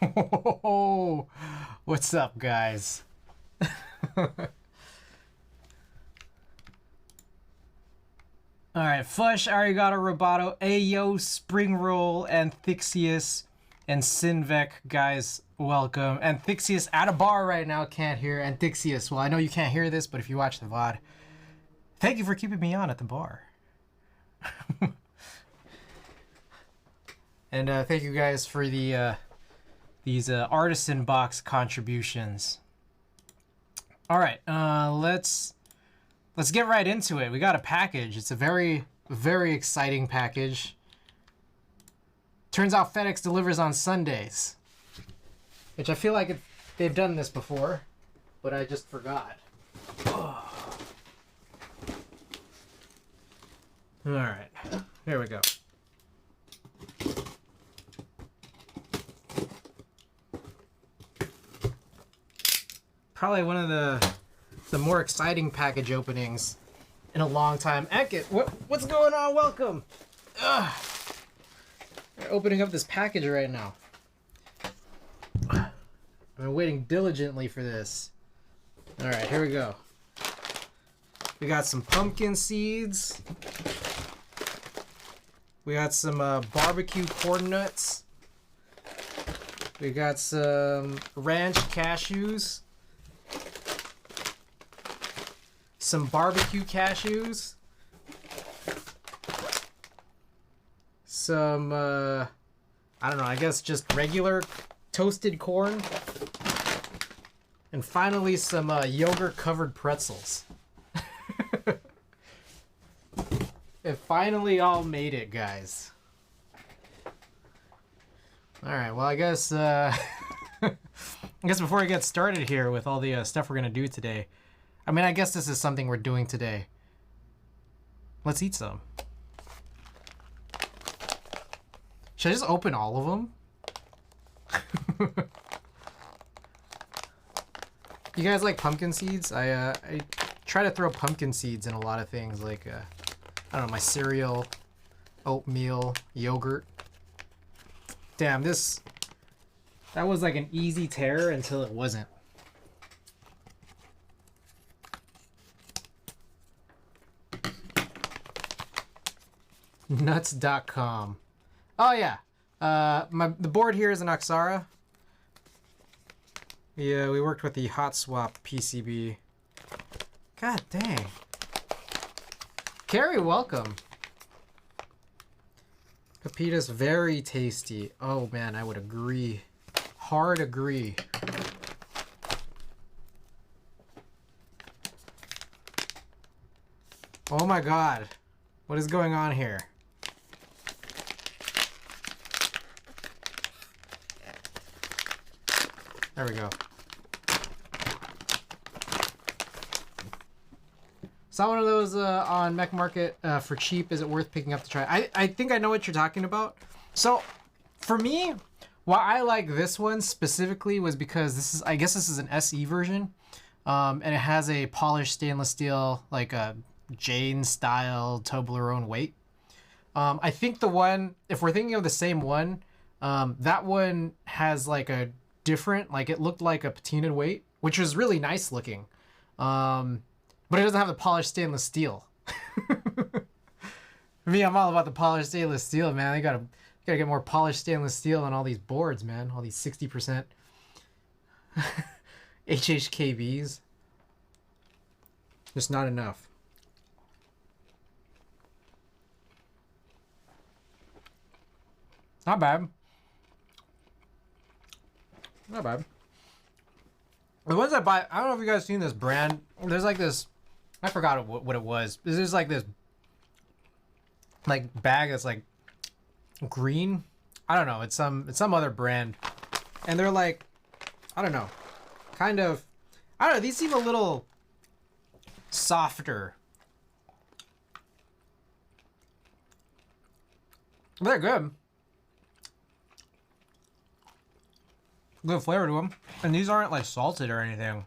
Oh, what's up, guys? Alright, Fush, Arigato, Roboto, Ayo, Spring Roll, Anthixius, and Sinvec, guys, welcome. Anthixius at a bar right now, can't hear Anthixius. Well, I know you can't hear this, but if you watch the VOD, thank you for keeping me on at the bar. And thank you guys for the these artisan box contributions. Alright, let's get right into it. We got a package. It's a very, very exciting package. Turns out FedEx delivers on Sundays. Which I feel like they've done this before, but I just forgot. Oh. Alright, here we go. Probably one of the more exciting package openings in a long time. Enkit, what's going on? Welcome. Ugh. We're opening up this package right now. I've been waiting diligently for this. All right, here we go. We got some pumpkin seeds. We got some barbecue corn nuts. We got some ranch cashews. Some barbecue cashews, some I don't know, I guess just regular toasted corn, and finally some yogurt covered pretzels. It finally all made it, guys. All right, well, I guess I guess before we get started here with all the stuff we're gonna do today, I mean, I guess this is something we're doing today. Let's eat some. Should I just open all of them? You guys like pumpkin seeds? I try to throw pumpkin seeds in a lot of things, like I don't know, my cereal, oatmeal, yogurt. Damn, that was like an easy tear until it wasn't. Nuts.com. Oh yeah, the board here is an Oxara. Yeah, we worked with the hot swap PCB. God dang. Carrie, welcome. Pepitas, very tasty. Oh man, I would agree. Hard agree. Oh my god, what is going on here? There we go. Saw one of those on Mech Market for cheap. Is it worth picking up to try? I think I know what you're talking about. So, for me, why I like this one specifically was because I guess this is an SE version, and it has a polished stainless steel, like a Jane style Toblerone weight. I think the one, if we're thinking of the same one, that one has like a different, like it looked like a patinaed weight, which was really nice looking, but it doesn't have the polished stainless steel. For me, I'm all about the polished stainless steel, man. I gotta get more polished stainless steel on all these boards, man. All these 60% HHKBs. Just not enough. Not bad. Not bad. The ones I buy, I don't know if you guys seen this brand. There's like this, I forgot what it was. There's like this like bag that's like green. I don't know. It's some other brand, and they're like, I don't know, kind of. I don't know. These seem a little softer. They're good. Good flavor to them, and these aren't like salted or anything.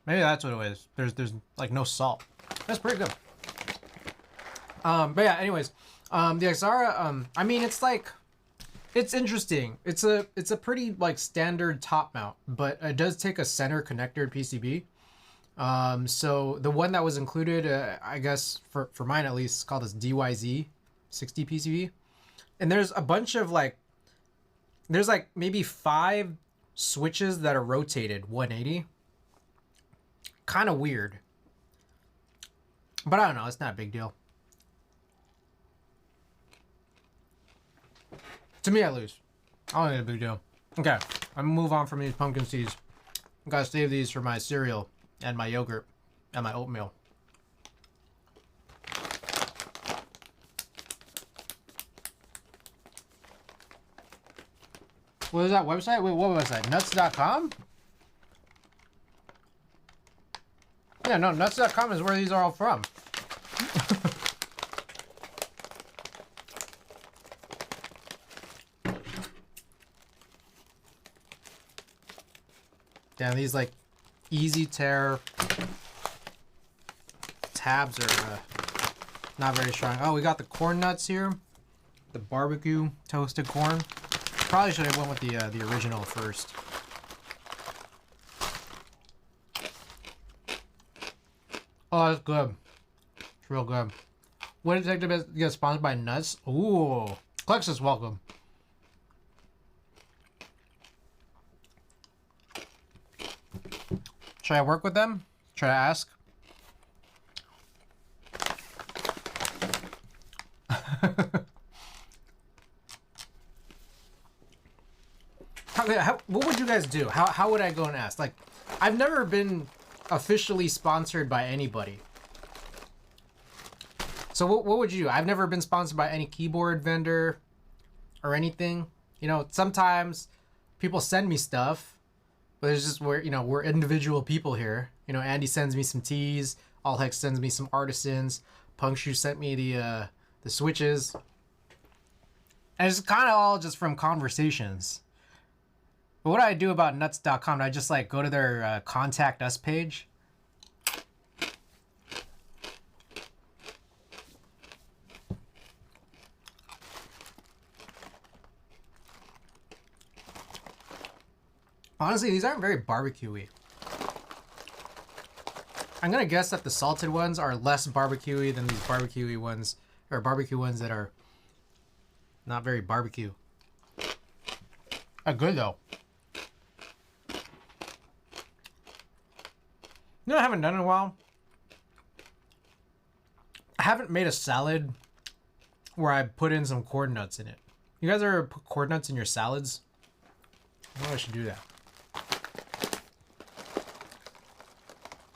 Maybe that's what it is. There's like no salt. That's pretty good. But yeah, anyways, the Oxara, I mean, it's like, It's interesting. It's a pretty like standard top mount, but it does take a center connector PCB. So the one that was included, I guess for mine at least, is called this DYZ 60 PCB. And there's a bunch of like, there's like maybe 5 switches that are rotated 180. Kind of weird. But I don't know, it's not a big deal. To me, at least. I don't think it's a big deal. Okay, I'm gonna move on from these pumpkin seeds. I gotta save these for my cereal and my yogurt and my oatmeal. What is that website? Wait, what website? Nuts.com? Yeah, no, nuts.com is where these are all from. Damn, these like easy tear tabs are not very strong. Oh, we got the corn nuts here. The barbecue toasted corn. Probably should have went with the original first. Oh, that's good. It's real good. What did it take to get sponsored by Nuts? Ooh, Plexus, welcome. Should I work with them? Should I ask? What would you guys do? How would I go and ask? Like, I've never been officially sponsored by anybody. So what would you do? I've never been sponsored by any keyboard vendor or anything. You know, sometimes people send me stuff, but it's just we're individual people here. You know, Andy sends me some teas. All Hex sends me some artisans. Punkshoe sent me the switches. And it's kind of all just from conversations. But what do I do about nuts.com? I just like go to their contact us page. Honestly, these aren't very barbecue-y. I'm gonna guess that the salted ones are less barbecue-y than these barbecue-y ones, or barbecue ones that are not very barbecue. Good though. You know what I haven't done in a while? I haven't made a salad where I put in some corn nuts in it. You guys ever put corn nuts in your salads? I think I should do that.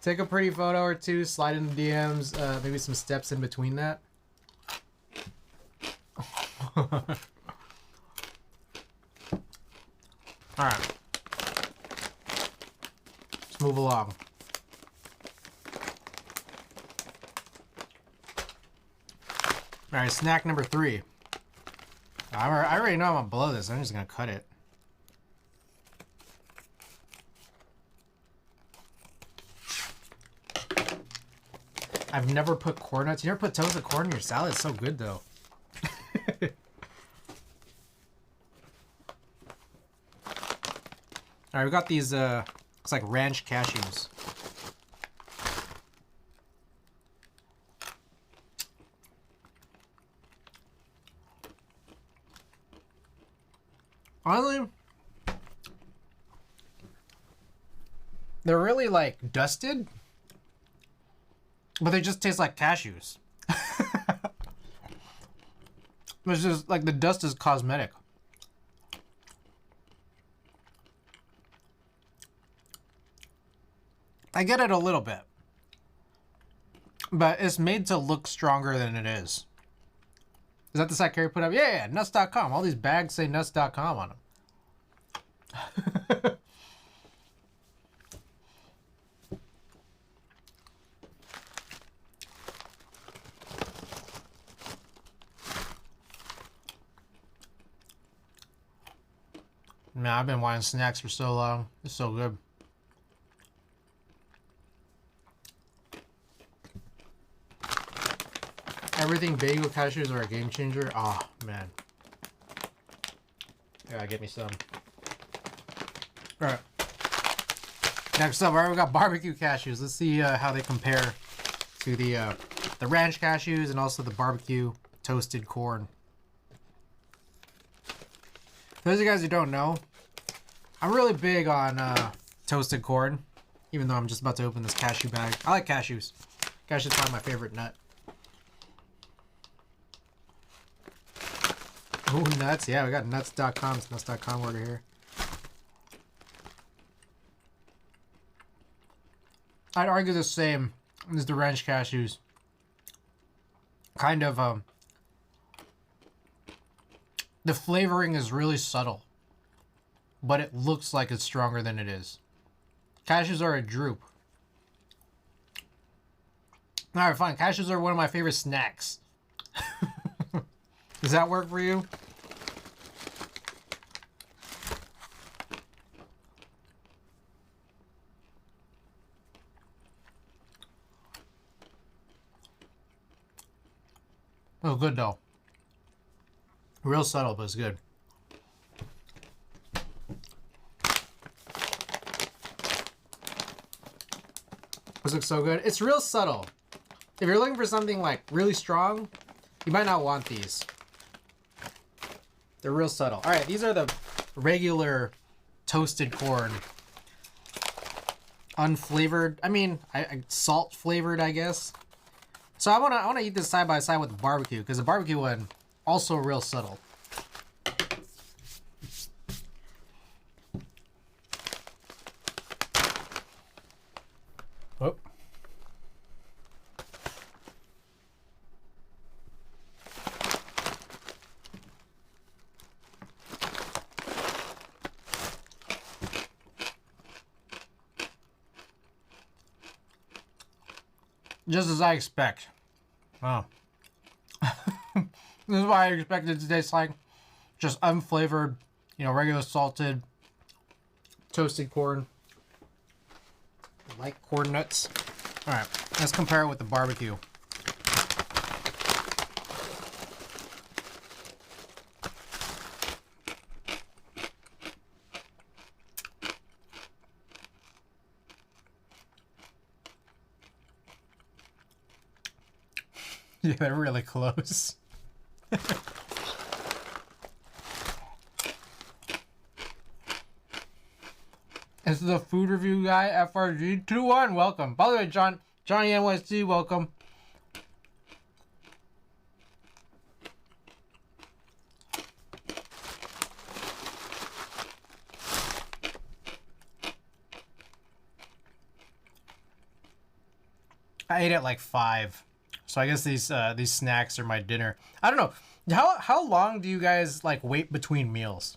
Take a pretty photo or two, slide in the DMs, maybe some steps in between that. Alright. Let's move along. Alright, snack number 3. I already know I'm gonna blow this, I'm just gonna cut it. I've never put corn nuts. You never put toasted corn in your salad? It's so good though. Alright, we got these looks like ranch cashews. Honestly, they're really like dusted. But they just taste like cashews. It's just like the dust is cosmetic. I get it a little bit. But it's made to look stronger than it is. Is that the site Carrie put up? Yeah, nuts.com. All these bags say nuts.com on them. Man, I've been wanting snacks for so long. It's so good. Everything bagel cashews are a game changer. Oh, man. Yeah, get me some. All right. Next up, all right, we got barbecue cashews. Let's see how they compare to the ranch cashews and also the barbecue toasted corn. For those of you guys who don't know, I'm really big on toasted corn, even though I'm just about to open this cashew bag. I like cashews. Cashews is probably my favorite nut. Oh, nuts. Yeah, we got nuts.com. It's nuts.com order here. I'd argue the same as the ranch cashews. Kind of, the flavoring is really subtle, but it looks like it's stronger than it is. Cashews are a droop. Alright, fine. Cashews are one of my favorite snacks. Does that work for you? Oh, good though. Real subtle, but it's good. This looks so good. It's real subtle. If you're looking for something like really strong, you might not want these. They're real subtle. All right, these are the regular toasted corn. Unflavored. I mean, salt flavored, I guess. So I wanna eat this side by side with the barbecue, because the barbecue one also real subtle. Whoop. Just as I expect. Oh. This is what I expected it to taste like. Just unflavored, you know, regular salted, toasted corn. I like corn nuts. Alright, let's compare it with the barbecue. Yeah, they're really close. This is a food review guy, FRG21. Welcome. By the way, Johnny NYC, welcome. I ate at like 5. So I guess these snacks are my dinner. I don't know. How long do you guys like wait between meals?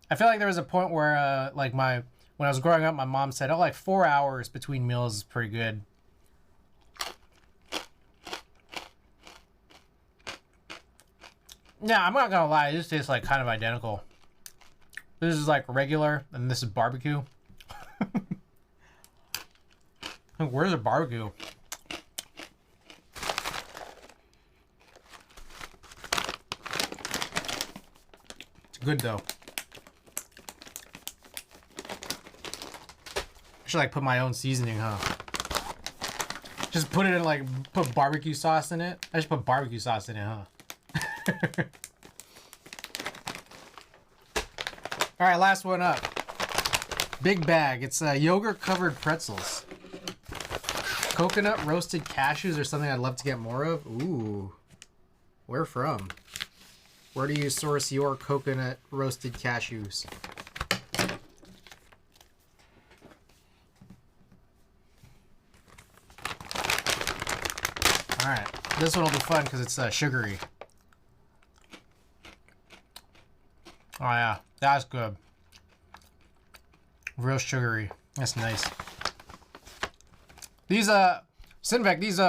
I feel like there was a point where when I was growing up, my mom said, "Oh, like 4 hours between meals is pretty good." Yeah, I'm not gonna lie. This tastes like kind of identical. This is like regular, and this is barbecue. Where's the barbecue? Good though. I should like put my own seasoning, huh? Just put it in like, put barbecue sauce in it. I just put barbecue sauce in it, huh? All right, last one up. Big bag. It's yogurt covered pretzels. Coconut roasted cashews are something I'd love to get more of. Ooh. Where from? Where do you source your coconut roasted cashews? Alright, this one will be fun because it's sugary. Oh yeah, that's good. Real sugary. That's nice. These, Sinvec, these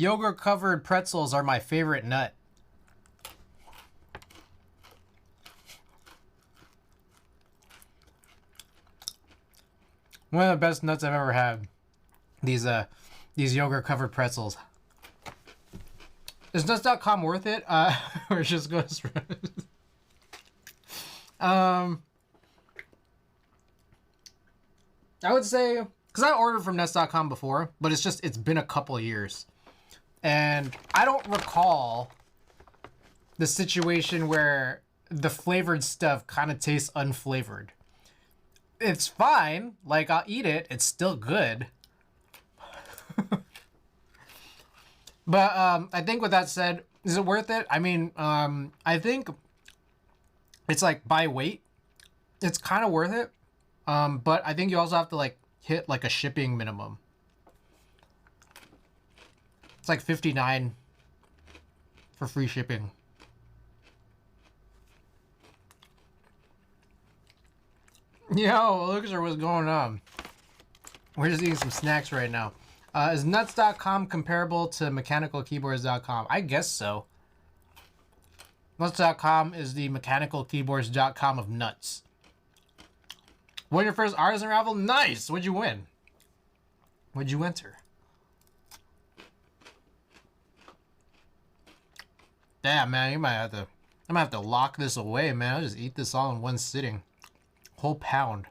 yogurt covered pretzels are my favorite nut. One of the best nuts I've ever had. These yogurt covered pretzels. Is nuts.com worth it? Or it just goes. I would say, because I ordered from Nest.com before, but it's been a couple years. And I don't recall the situation where the flavored stuff kind of tastes unflavored. It's fine. Like, I'll eat it. It's still good. But I think with that said, is it worth it? I mean, I think it's like by weight. It's kind of worth it. But I think you also have to like hit like a shipping minimum. It's like $59 for free shipping. Yo, look at what's going on. We're just eating some snacks right now. Is nuts.com comparable to mechanicalkeyboards.com? I guess so. Nuts.com is the mechanicalkeyboards.com of nuts. Won your first artisan raffle? Nice! What'd you win? What'd you enter? Damn, man, I might have to lock this away, man. I'll just eat this all in one sitting. Whole pound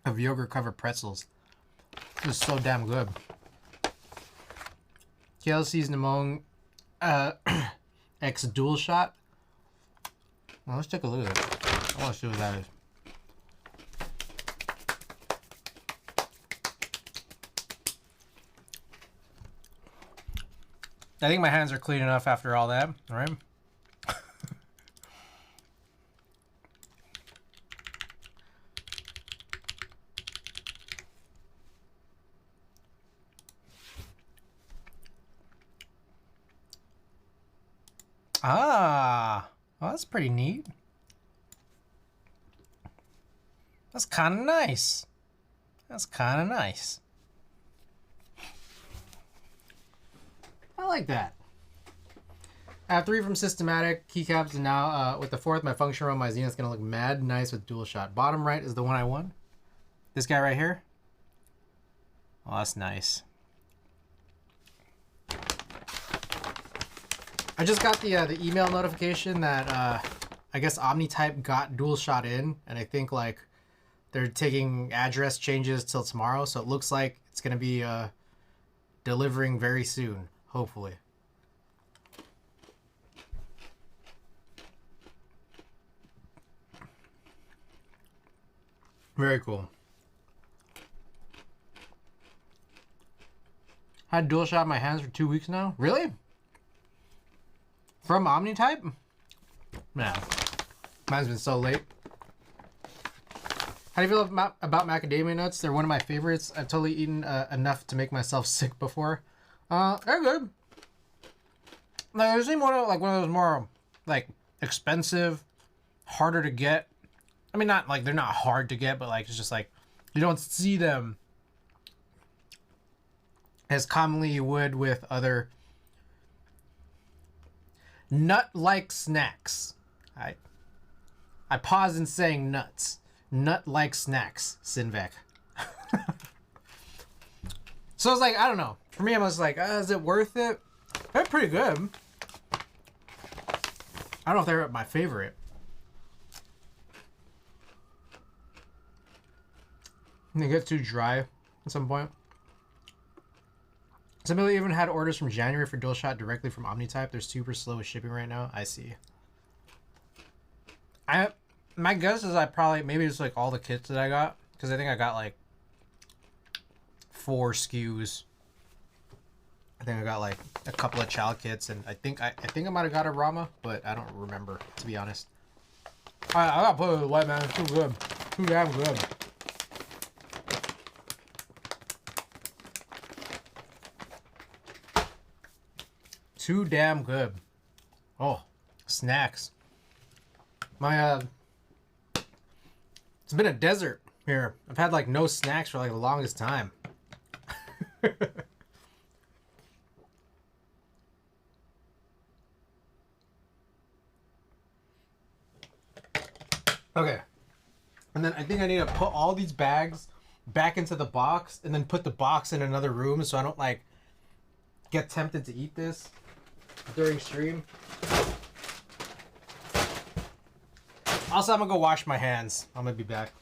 of yogurt covered pretzels. This is so damn good. KLC's Namong X Dual Shot. Well, let's take a look at it. I want to see what that is. I think my hands are clean enough after all that, all right? Ah, well, that's pretty neat. That's kind of nice. That's kind of nice. I like that. I have 3 from Systematic keycaps, and now with the 4th, my function roll, my Zenith's gonna look mad nice with dual shot. Bottom right is the one I won. This guy right here. Oh, that's nice. I just got the email notification that I guess OmniType got dual shot in, and I think like they're taking address changes till tomorrow, so it looks like it's gonna be delivering very soon, hopefully. Very cool. Had dual shot in my hands for 2 weeks now. Really? From OmniType? Man, mine's been so late. How do you feel about macadamia nuts? They're one of my favorites. I've totally eaten enough to make myself sick before. They're good. Like, they seem one of those more like expensive, harder to get. I mean, not like they're not hard to get, but like it's just like you don't see them as commonly you would with other nut-like snacks. I pause in saying nuts. Nut-like snacks, Sinvec. So I was like, I don't know. For me, I was like, is it worth it? They're pretty good. I don't know if they're my favorite. They get too dry at some point. Some people even had orders from January for dual shot directly from OmniType. They're super slow with shipping right now. I see. My guess is maybe it's like all the kits that I got, because I think I got like 4 SKUs. I think I got like a couple of child kits, and I think I might have got a Rama, but I don't remember, to be honest. I gotta put it with the white, man. It's too good. Too damn good. Too damn good. Oh, snacks. It's been a desert here. I've had like no snacks for like the longest time. Okay. And then I think I need to put all these bags back into the box and then put the box in another room so I don't like get tempted to eat this during stream. Also, I'm gonna go wash my hands. I'm gonna be back.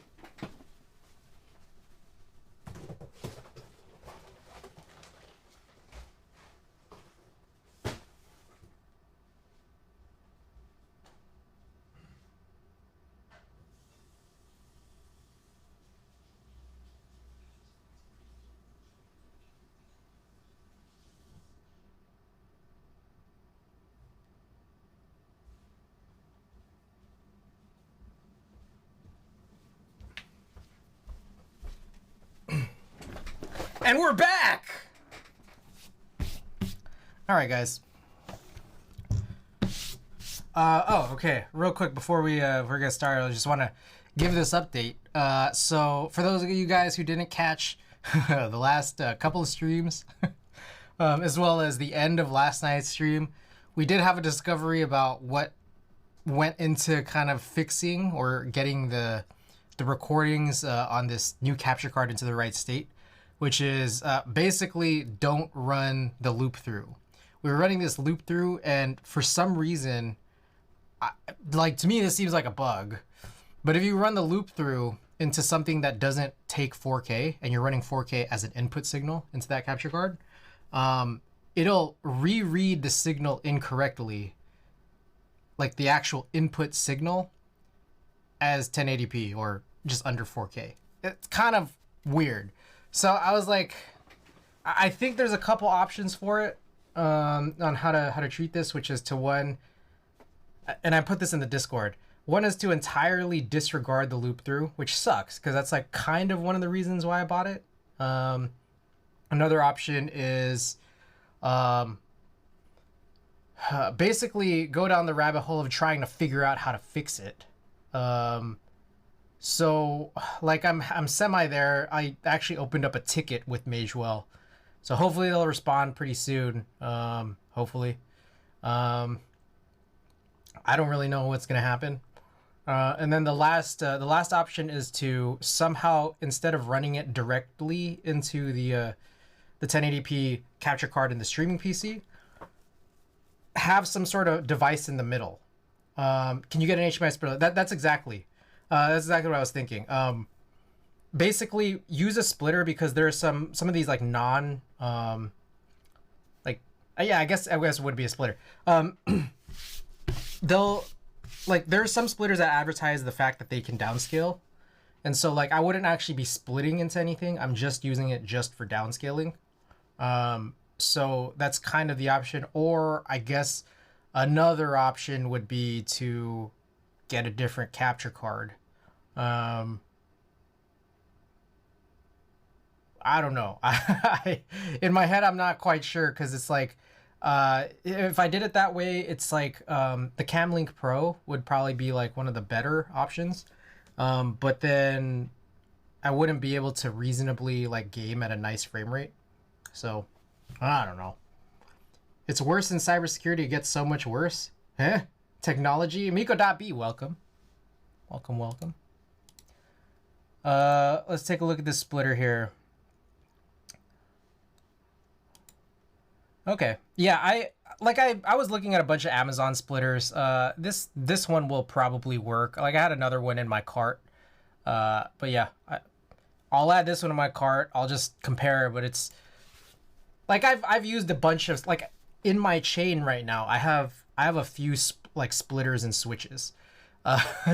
And we're back! Alright, guys. Okay. Real quick, before we get started, I just want to give this update. So, for those of you guys who didn't catch the last couple of streams, as well as the end of last night's stream, we did have a discovery about what went into kind of fixing or getting the recordings on this new capture card into the right state, which is basically don't run the loop through. We were running this loop through, and for some reason, to me, this seems like a bug. But if you run the loop through into something that doesn't take 4K, and you're running 4K as an input signal into that capture card, it'll reread the signal incorrectly, like the actual input signal, as 1080p or just under 4K. It's kind of weird. So I was like, I think there's a couple options for it on how to treat this, which is to one, and I put this in the Discord. One is to entirely disregard the loop through, which sucks because that's like kind of one of the reasons why I bought it. Another option is basically go down the rabbit hole of trying to figure out how to fix it. So like I'm semi there. I actually opened up a ticket with Magewell, so hopefully they'll respond pretty soon. Hopefully, I don't really know what's gonna happen. And then the last option is to somehow, instead of running it directly into the 1080p capture card in the streaming PC, have some sort of device in the middle. Can you get an HDMI splitter? That's exactly what I was thinking. Basically, use a splitter because there are some of these like non I guess it would be a splitter. They'll there's some splitters that advertise the fact that they can downscale, and so like I wouldn't actually be splitting into anything. I'm just using it just for downscaling. So that's kind of the option. Or I guess another option would be to get a different capture card. I don't know. In my head, I'm not quite sure because it's like, if I did it that way, it's like the Camlink Pro would probably be like one of the better options. But then I wouldn't be able to reasonably like game at a nice frame rate. So I don't know. It's worse in cybersecurity. It gets so much worse. Huh? Technology. Miko.b, welcome. Welcome. Let's take a look at this splitter here. Okay. Yeah, I was looking at a bunch of Amazon splitters. This one will probably work. Like I had another one in my cart. But yeah, I'll add this one to my cart. I'll just compare, but it's like I've used a bunch of like in my chain right now. I have a few splitters and switches.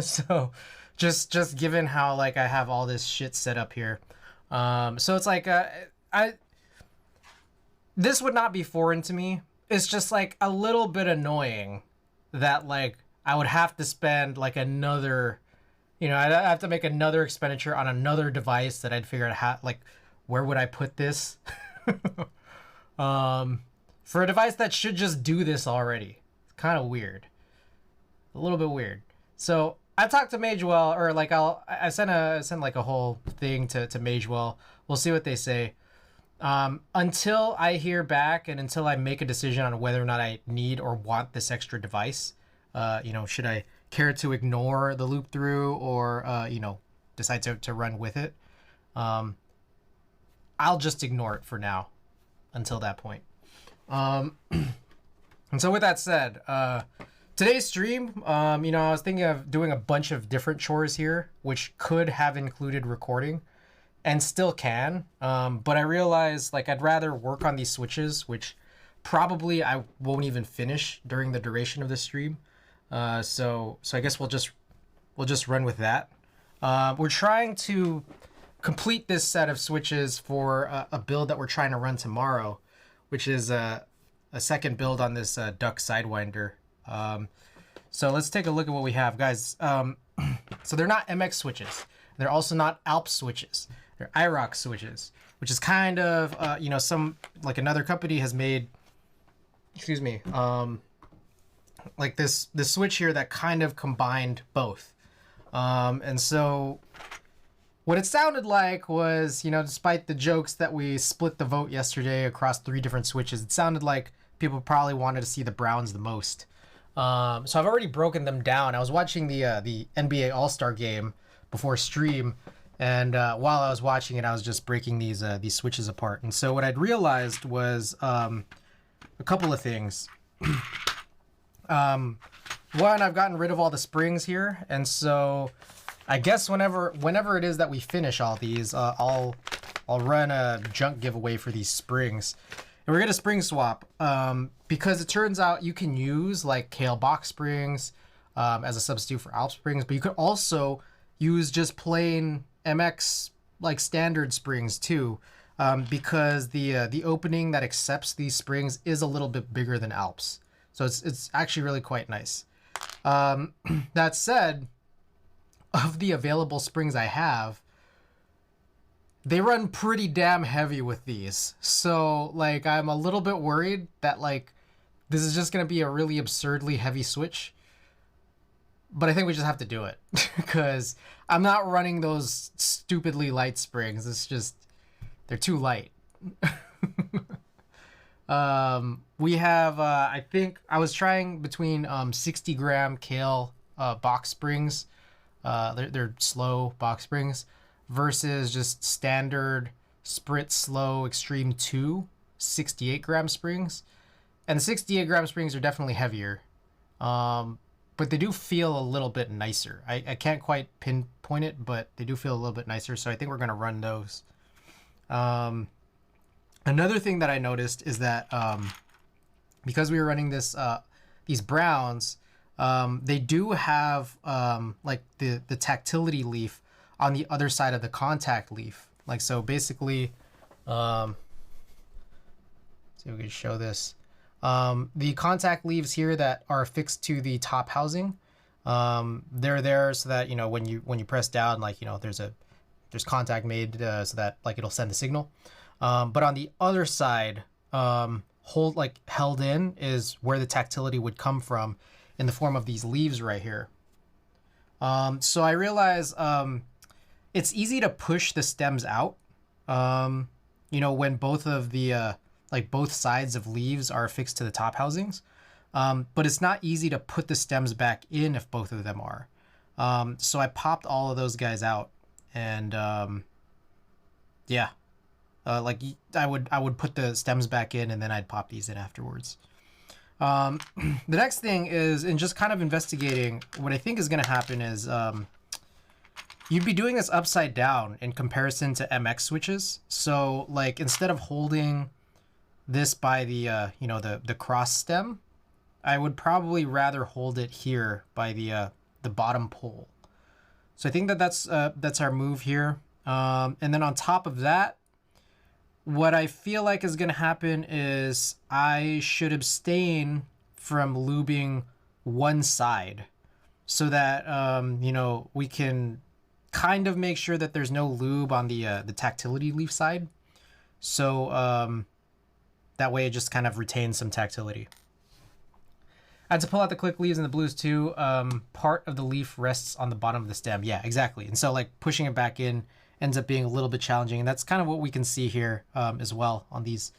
So just given how like I have all this shit set up here. So it's like this would not be foreign to me. It's just like a little bit annoying that like I would have to spend like another, I'd have to make another expenditure on another device that I'd figure out how, like, where would I put this? For a device that should just do this already. It's kind of weird. A little bit weird. So I talked to Magewell, or like I sent like a whole thing to Magewell. We'll see what they say. Until I hear back and until I make a decision on whether or not I need or want this extra device, should I care to ignore the loop through or, decide to run with it? I'll just ignore it for now until that point. And so with that said, Today's stream, you know, I was thinking of doing a bunch of different chores here, which could have included recording and still can. But I realized like I'd rather work on these switches, which probably I won't even finish during the duration of the stream. So I guess we'll just run with that. We're trying to complete this set of switches for a build that we're trying to run tomorrow, which is a second build on this duck sidewinder. So let's take a look at what we have, guys. So they're not MX switches. They're also not Alps switches. They're irocks switches, which is kind of, you know, some, like another company has made, excuse me, like this switch here that kind of combined both. And so what it sounded like was, you know, despite the jokes that we split the vote yesterday across 3 different switches, it sounded like people probably wanted to see the Browns the most. So I've already broken them down. I was watching the NBA All-Star game before stream, and while I was watching it, I was just breaking these switches apart. And so what I'd realized was a couple of things. One, I've gotten rid of all the springs here, and so I guess whenever it is that we finish all these, I'll run a junk giveaway for these springs. And we're gonna spring swap because it turns out you can use like Kale box springs as a substitute for Alp springs, but you could also use just plain MX like standard springs too, because the opening that accepts these springs is a little bit bigger than Alps, so it's actually really quite nice. That said, of the available springs I have, they run pretty damn heavy with these. So, like, I'm a little bit worried that, like, this is just going to be a really absurdly heavy switch. But I think we just have to do it. Because I'm not running those stupidly light springs. It's just, they're too light. We have, I think, I was trying between 60-gram Kale box springs. They're slow box springs, versus just standard Sprit Slow Extreme 2 68-gram springs. And the 68-gram springs are definitely heavier, but they do feel a little bit nicer. I can't quite pinpoint it, but they do feel a little bit nicer, so I think we're going to run those. Another thing that I noticed is that because we were running these Browns, they do have like the tactility leaf on the other side of the contact leaf. Like, so basically, see if we can show this. The contact leaves here that are affixed to the top housing, they're there so that, you know, when you press down, like, you know, there's contact made so that like it'll send a signal. But on the other side, held in is where the tactility would come from in the form of these leaves right here. So I realize it's easy to push the stems out, you know, when both of the like both sides of leaves are affixed to the top housings, but it's not easy to put the stems back in if both of them are. So I popped all of those guys out, and yeah, like I would put the stems back in, and then I'd pop these in afterwards. The next thing is, in just kind of investigating, what I think is going to happen is you'd be doing this upside down in comparison to MX switches. So, like, instead of holding this by the you know, the cross stem, I would probably rather hold it here by the bottom pole. So I think that's our move here. And then on top of that, what I feel like is going to happen is I should abstain from lubing one side, so that you know, we can kind of make sure that there's no lube on the tactility leaf side. So that way it just kind of retains some tactility. I had to pull out the click leaves and the blues too. Part of the leaf rests on the bottom of the stem. Yeah, exactly. And so, like, pushing it back in ends up being a little bit challenging, and that's kind of what we can see here as well on these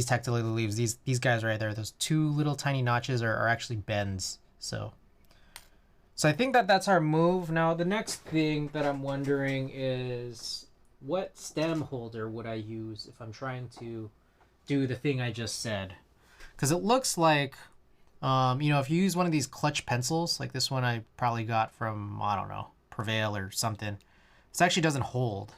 tactility leaves. These guys right there, those 2 little tiny notches are actually bends. So I think that's our move. Now the next thing that I'm wondering is, what stem holder would I use if I'm trying to do the thing I just said? Because it looks like You know, if you use one of these clutch pencils, like this one I probably got from, I don't know, Prevail or something, this actually doesn't hold.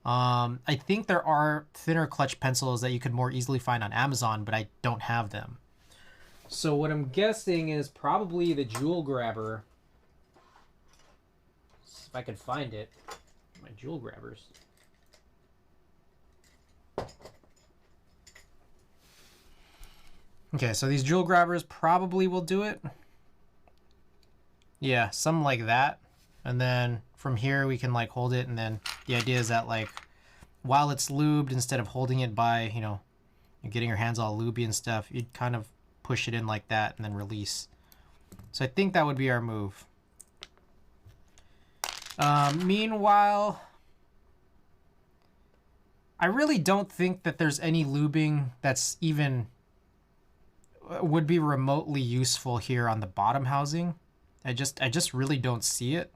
I think there are thinner clutch pencils that you could more easily find on Amazon, but I don't have them. So what I'm guessing is probably the jewel grabber. If I can find it. My jewel grabbers. Okay, so these jewel grabbers probably will do it. Yeah, something like that. And then from here we can like hold it, and then the idea is that like while it's lubed, instead of holding it by, you know, getting your hands all lubey and stuff, you'd kind of push it in like that and then release. So I think that would be our move. Meanwhile, I really don't think that there's any lubing that's even would be remotely useful here on the bottom housing. I just really don't see it,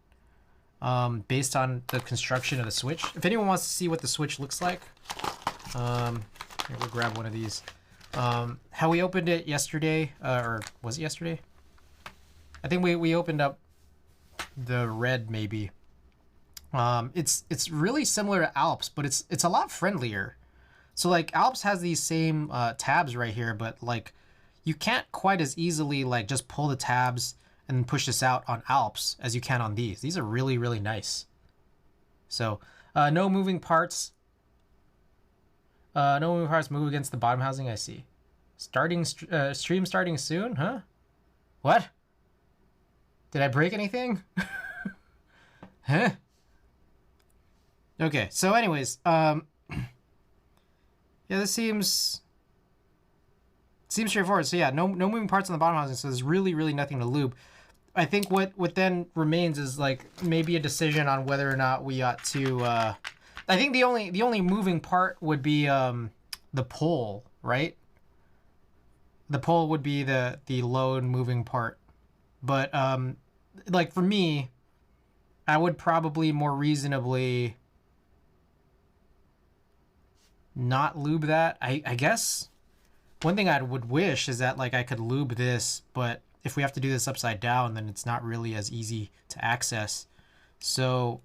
based on the construction of the switch. If anyone wants to see what the switch looks like, we'll grab one of these. How we opened it yesterday, or was it yesterday? I think we opened up the red maybe. It's really similar to Alps, but it's a lot friendlier. So like Alps has these same tabs right here, but like you can't quite as easily like just pull the tabs and push this out on Alps as you can on these. These are really, really nice. So no moving parts. No moving parts move against the bottom housing, I see. Stream starting soon, huh? What? Did I break anything? Huh? Okay, so anyways, yeah, this seems straightforward. So yeah, no moving parts on the bottom housing, so there's really, really nothing to lube. I think what then remains is like maybe a decision on whether or not we ought to. I think the only moving part would be the pole, right? The pole would be the lone moving part, but like for me, I would probably more reasonably not lube that. I guess one thing I would wish is that like I could lube this, but if we have to do this upside down, then it's not really as easy to access. So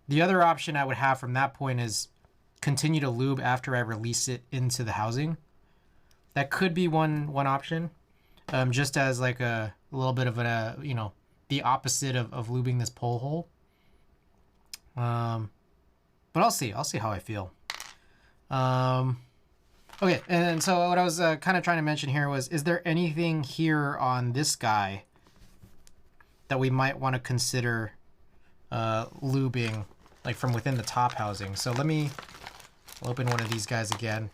the other option I would have from that point is continue to lube after I release it into the housing. That could be one option, just as like a little bit of a, you know, the opposite of lubing this pole hole. But I'll see how I feel. Okay, and so what I was kind of trying to mention here was, is there anything here on this guy that we might want to consider lubing, like from within the top housing? So I'll open one of these guys again.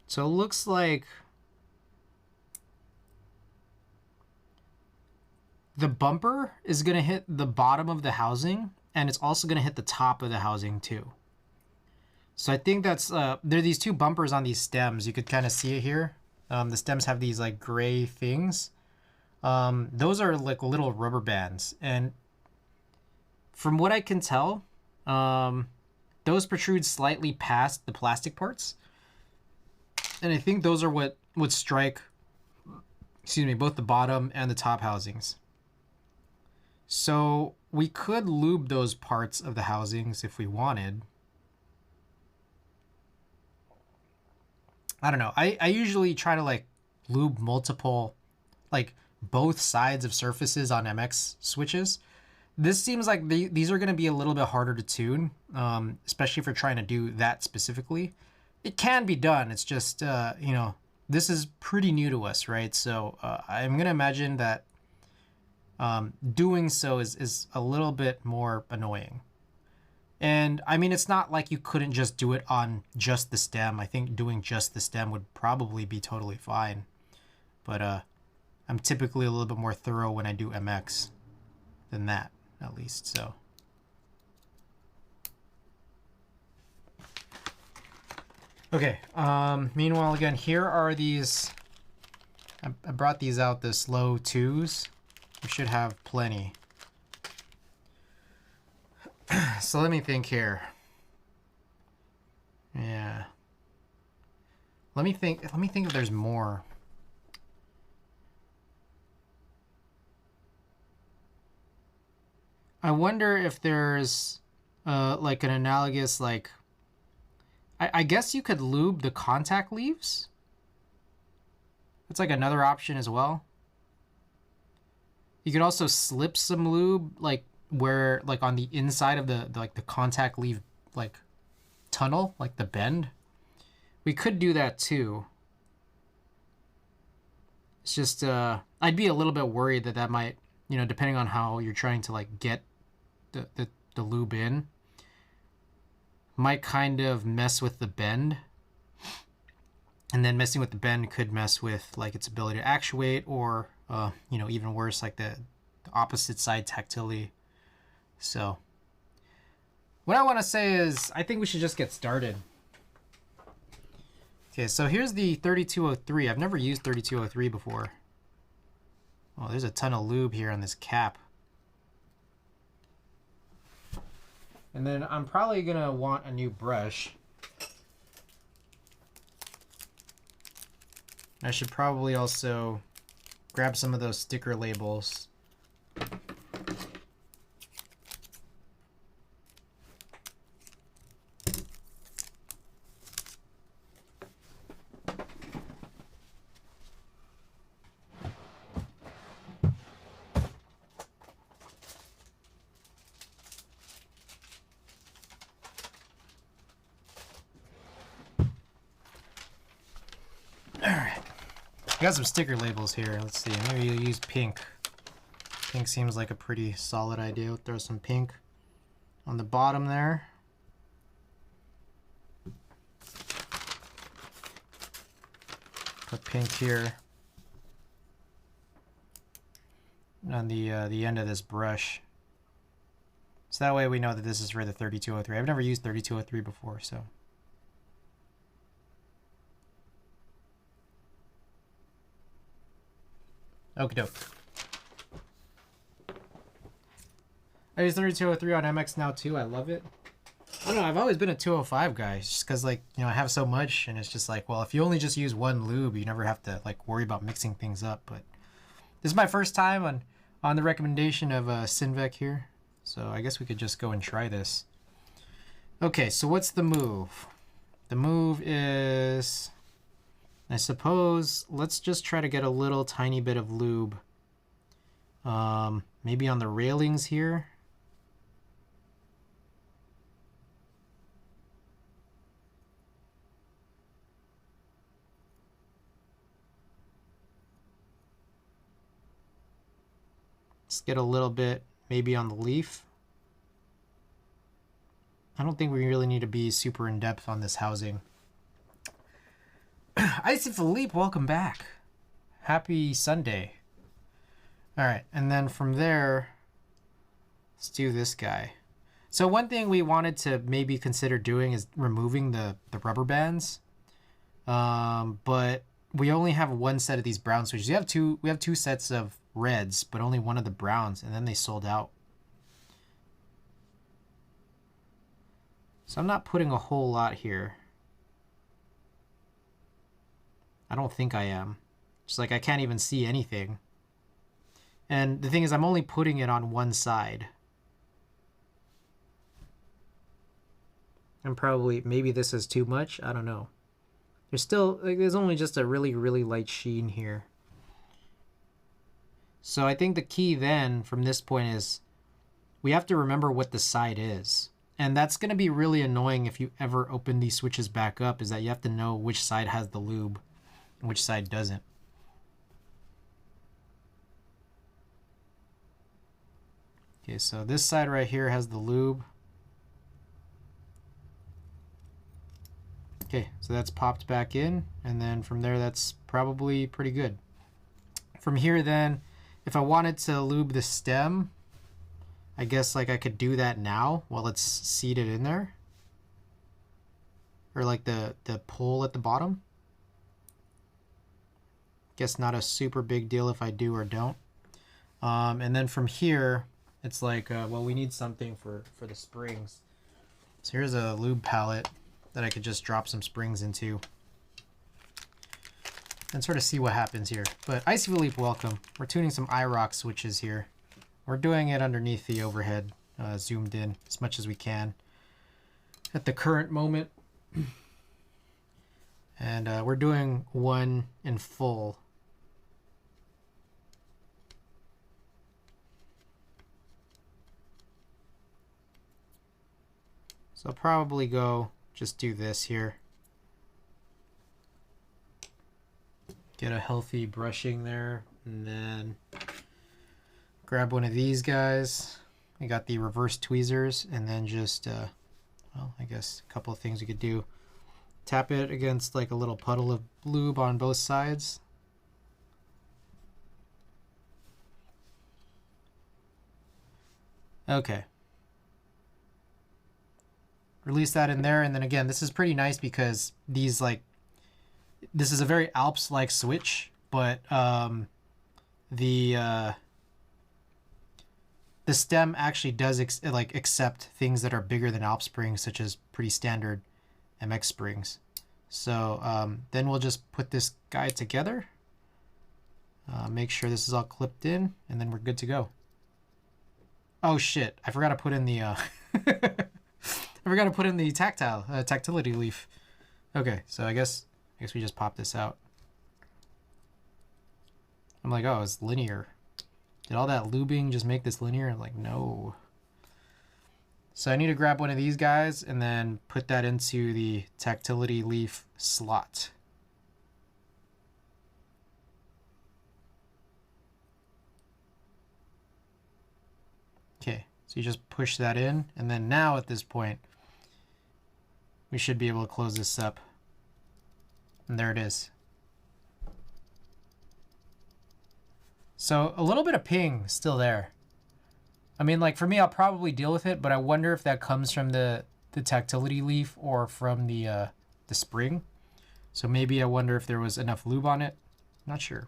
So it looks like the bumper is going to hit the bottom of the housing, and it's also going to hit the top of the housing too. So I think that's, there are these two bumpers on these stems. You could kind of see it here. The stems have these like gray things. Those are like little rubber bands. And from what I can tell, those protrude slightly past the plastic parts. And I think those are what would strike, both the bottom and the top housings. So we could lube those parts of the housings if we wanted. I don't know. I usually try to like lube multiple, like both sides of surfaces on MX switches. This seems like these are going to be a little bit harder to tune, especially if you're trying to do that specifically. It can be done. It's just, you know, this is pretty new to us, right? So I'm going to imagine that doing so is a little bit more annoying. And I mean, it's not like you couldn't just do it on just the stem. I think doing just the stem would probably be totally fine. But I'm typically a little bit more thorough when I do MX than that, at least. So Okay, meanwhile, again, here are these, I brought these out, this low 2s. We should have plenty. So let me think here. Yeah. Let me think if there's more. I wonder if there's like an analogous, like, I guess you could lube the contact leaves. That's like another option as well. You could also slip some lube, like where, like on the inside of the like the contact leaf, like tunnel, like the bend. We could do that too. It's just I'd be a little bit worried that might, you know, depending on how you're trying to like get the lube in, might kind of mess with the bend. And then messing with the bend could mess with like its ability to actuate, or you know, even worse, like the opposite side tactility. So what I want to say is I think we should just get started. Okay, so here's the 3203. I've never used 3203 before. Oh, there's a ton of lube here on this cap. And then I'm probably gonna want a new brush. I should probably also grab some of those sticker labels. Got some sticker labels here. Let's see. Maybe you'll use pink. Pink seems like a pretty solid idea. We'll throw some pink on the bottom there. Put pink here on the end of this brush. So that way we know that this is for the 3203. I've never used 3203 before, so. Okie doke. I use 3203 on MX now too. I love it. I don't know. I've always been a 205 guy, just because, like, you know, I have so much, and it's just like, well, if you only just use one lube, you never have to like worry about mixing things up. But this is my first time on the recommendation of Sinvec here, so I guess we could just go and try this. Okay, so what's the move? The move is, I suppose, let's just try to get a little tiny bit of lube. Maybe on the railings here. Let's get a little bit maybe on the leaf. I don't think we really need to be super in depth on this housing. Icy Philippe, welcome back. Happy Sunday. All right, and then from there, let's do this guy. So one thing we wanted to maybe consider doing is removing the rubber bands. But we only have one set of these brown switches. We have two sets of reds, but only one of the browns, and then they sold out. So I'm not putting a whole lot here. I don't think I am. Just like I can't even see anything. And the thing is, I'm only putting it on one side. And probably, maybe this is too much. I don't know. There's still, like, there's only just a really, really light sheen here. So I think the key then from this point is we have to remember what the side is. And that's going to be really annoying if you ever open these switches back up, is that you have to know which side has the lube and which side doesn't. Okay, so this side right here has the lube. Okay, so that's popped back in, and then from there that's probably pretty good. From here then, if I wanted to lube the stem, I guess like I could do that now while it's seated in there. or like the pull at the bottom. Guess not a super big deal if I do or don't. And then from here, it's like, well, we need something for the springs. So here's a lube palette that I could just drop some springs into and sort of see what happens here. But Icy Leap, welcome. We're tuning some irocks switches here. We're doing it underneath the overhead, zoomed in as much as we can at the current moment. And we're doing one in full. So I'll probably go just do this here. Get a healthy brushing there, and then grab one of these guys. I got the reverse tweezers, and then just, well, I guess a couple of things we could do. Tap it against like a little puddle of lube on both sides. Okay. Release that in there, and then again, this is pretty nice because these this is a very Alps-like switch, but the stem actually does accept things that are bigger than Alp springs, such as pretty standard MX springs. So then we'll just put this guy together, make sure this is all clipped in, and then we're good to go. Oh shit! I forgot to put in the I forgot to put in the tactility leaf. Okay, so I guess we just pop this out. I'm like, oh, it's linear. Did all that lubing just make this linear? I'm like, no. So I need to grab one of these guys and then put that into the tactility leaf slot. Okay, so you just push that in, and then now at this point, we should be able to close this up. And there it is. So a little bit of ping still there. I mean, like for me, I'll probably deal with it, but I wonder if that comes from the tactility leaf or from the spring. So maybe I wonder if there was enough lube on it. Not sure.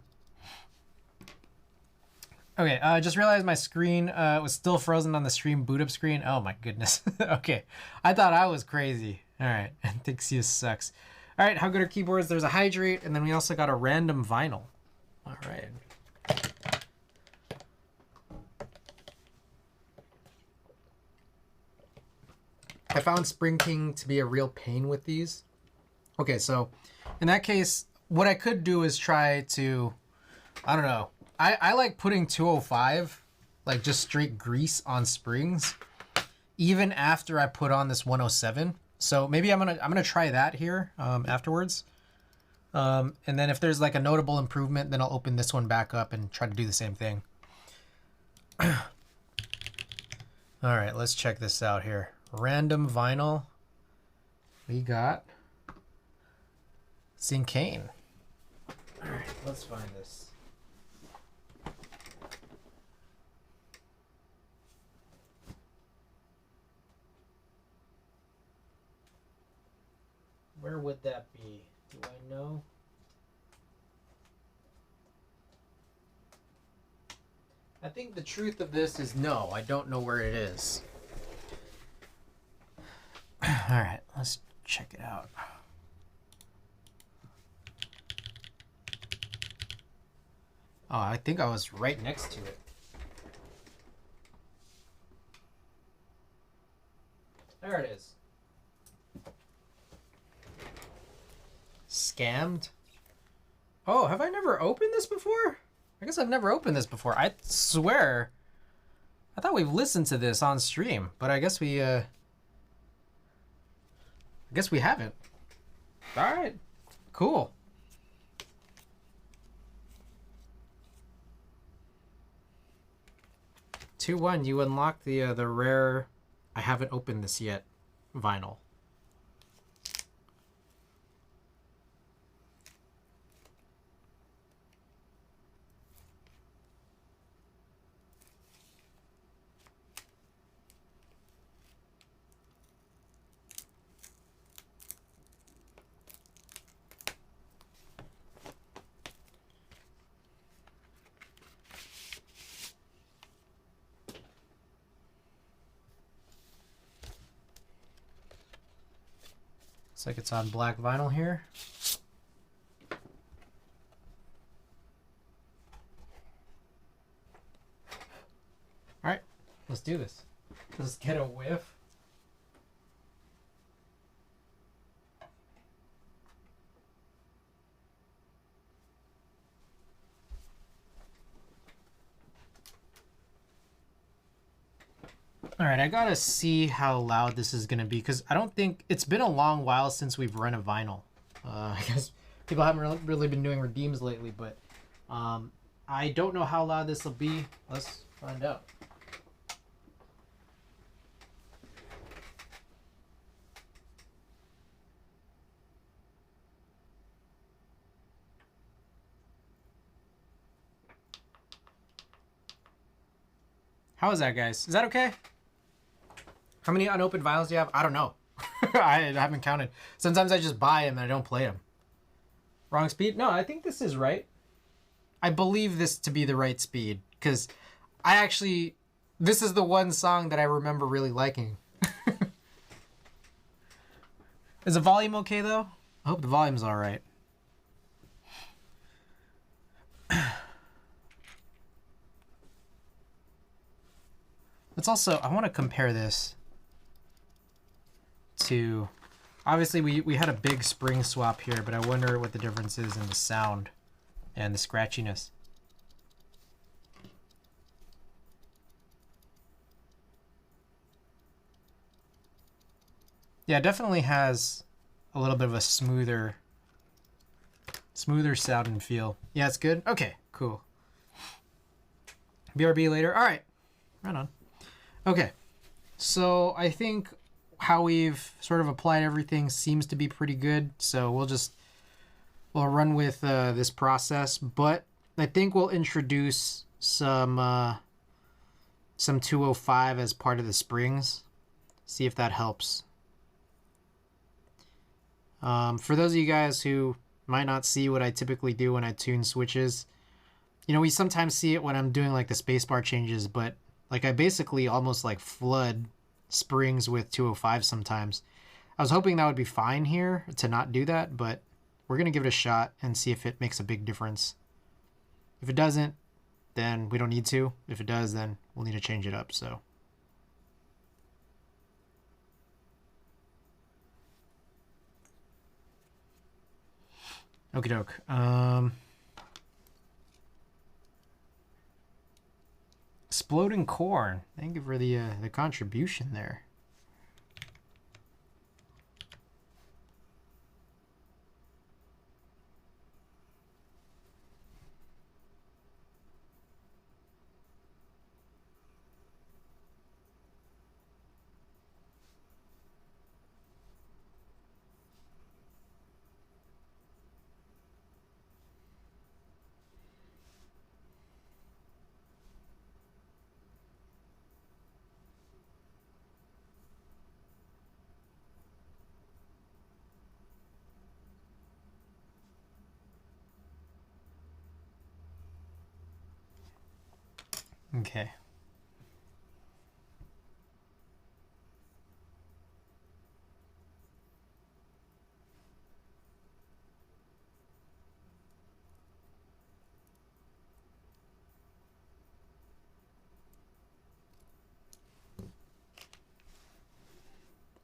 Okay, I just realized my screen was still frozen on the stream boot up screen. Oh my goodness. Okay, I thought I was crazy. All right, Antixius sucks. All right, how good are keyboards? There's a hydrate, and then we also got a random vinyl. All right. I found Spring King to be a real pain with these. Okay, so in that case, what I could do is try to, I don't know. I like putting 205, like just straight grease on springs, even after I put on this 107. So maybe I'm gonna try that here afterwards. And then if there's like a notable improvement, then I'll open this one back up and try to do the same thing. All right, let's check this out here. Random vinyl. We got Sincane. All right, let's find this. Where would that be? Do I know? I think the truth of this is no, I don't know where it is. All right, let's check it out. Oh, I think I was right next to it. There it is. Scammed? Oh, have I never opened this before? I guess I've never opened this before. I swear. I thought we've listened to this on stream, but I guess we haven't. All right. Cool. Two one. You unlocked the rare I haven't opened this yet vinyl. like it's on black vinyl here. All right, let's do this. Let's get a whiff. All right, I gotta see how loud this is gonna be because I don't think it's been a long while since we've run a vinyl. I guess people haven't really been doing redeems lately, but I don't know how loud this will be. Let's find out. How is that, guys? Is that okay? How many unopened vinyls do you have? I don't know. I haven't counted. Sometimes I just buy them and I don't play them. Wrong speed? No, I think this is right. I believe this to be the right speed because this is the one song that I remember really liking. Is the volume okay though? I hope the volume's all right. Let's also, I want to compare this to, obviously we had a big spring swap here, but I wonder what the difference is in the sound and the scratchiness. Yeah, it definitely has a little bit of a smoother sound and feel. Yeah, it's good. Okay, cool. BRB later. All right, right on. Okay, so I think how we've sort of applied everything seems to be pretty good. So we'll run with this process, but I think we'll introduce some 205 as part of the springs. See if that helps. For those of you guys who might not see what I typically do when I tune switches, you know, we sometimes see it when I'm doing like the spacebar changes, but like I basically almost like flood springs with 205 sometimes. I was hoping that would be fine here to not do that, but we're going to give it a shot and see if it makes a big difference. If it doesn't, then we don't need to. If it does, then we'll need to change it up, so. Okie doke. Exploding Corn. Thank you for the contribution there. Okay.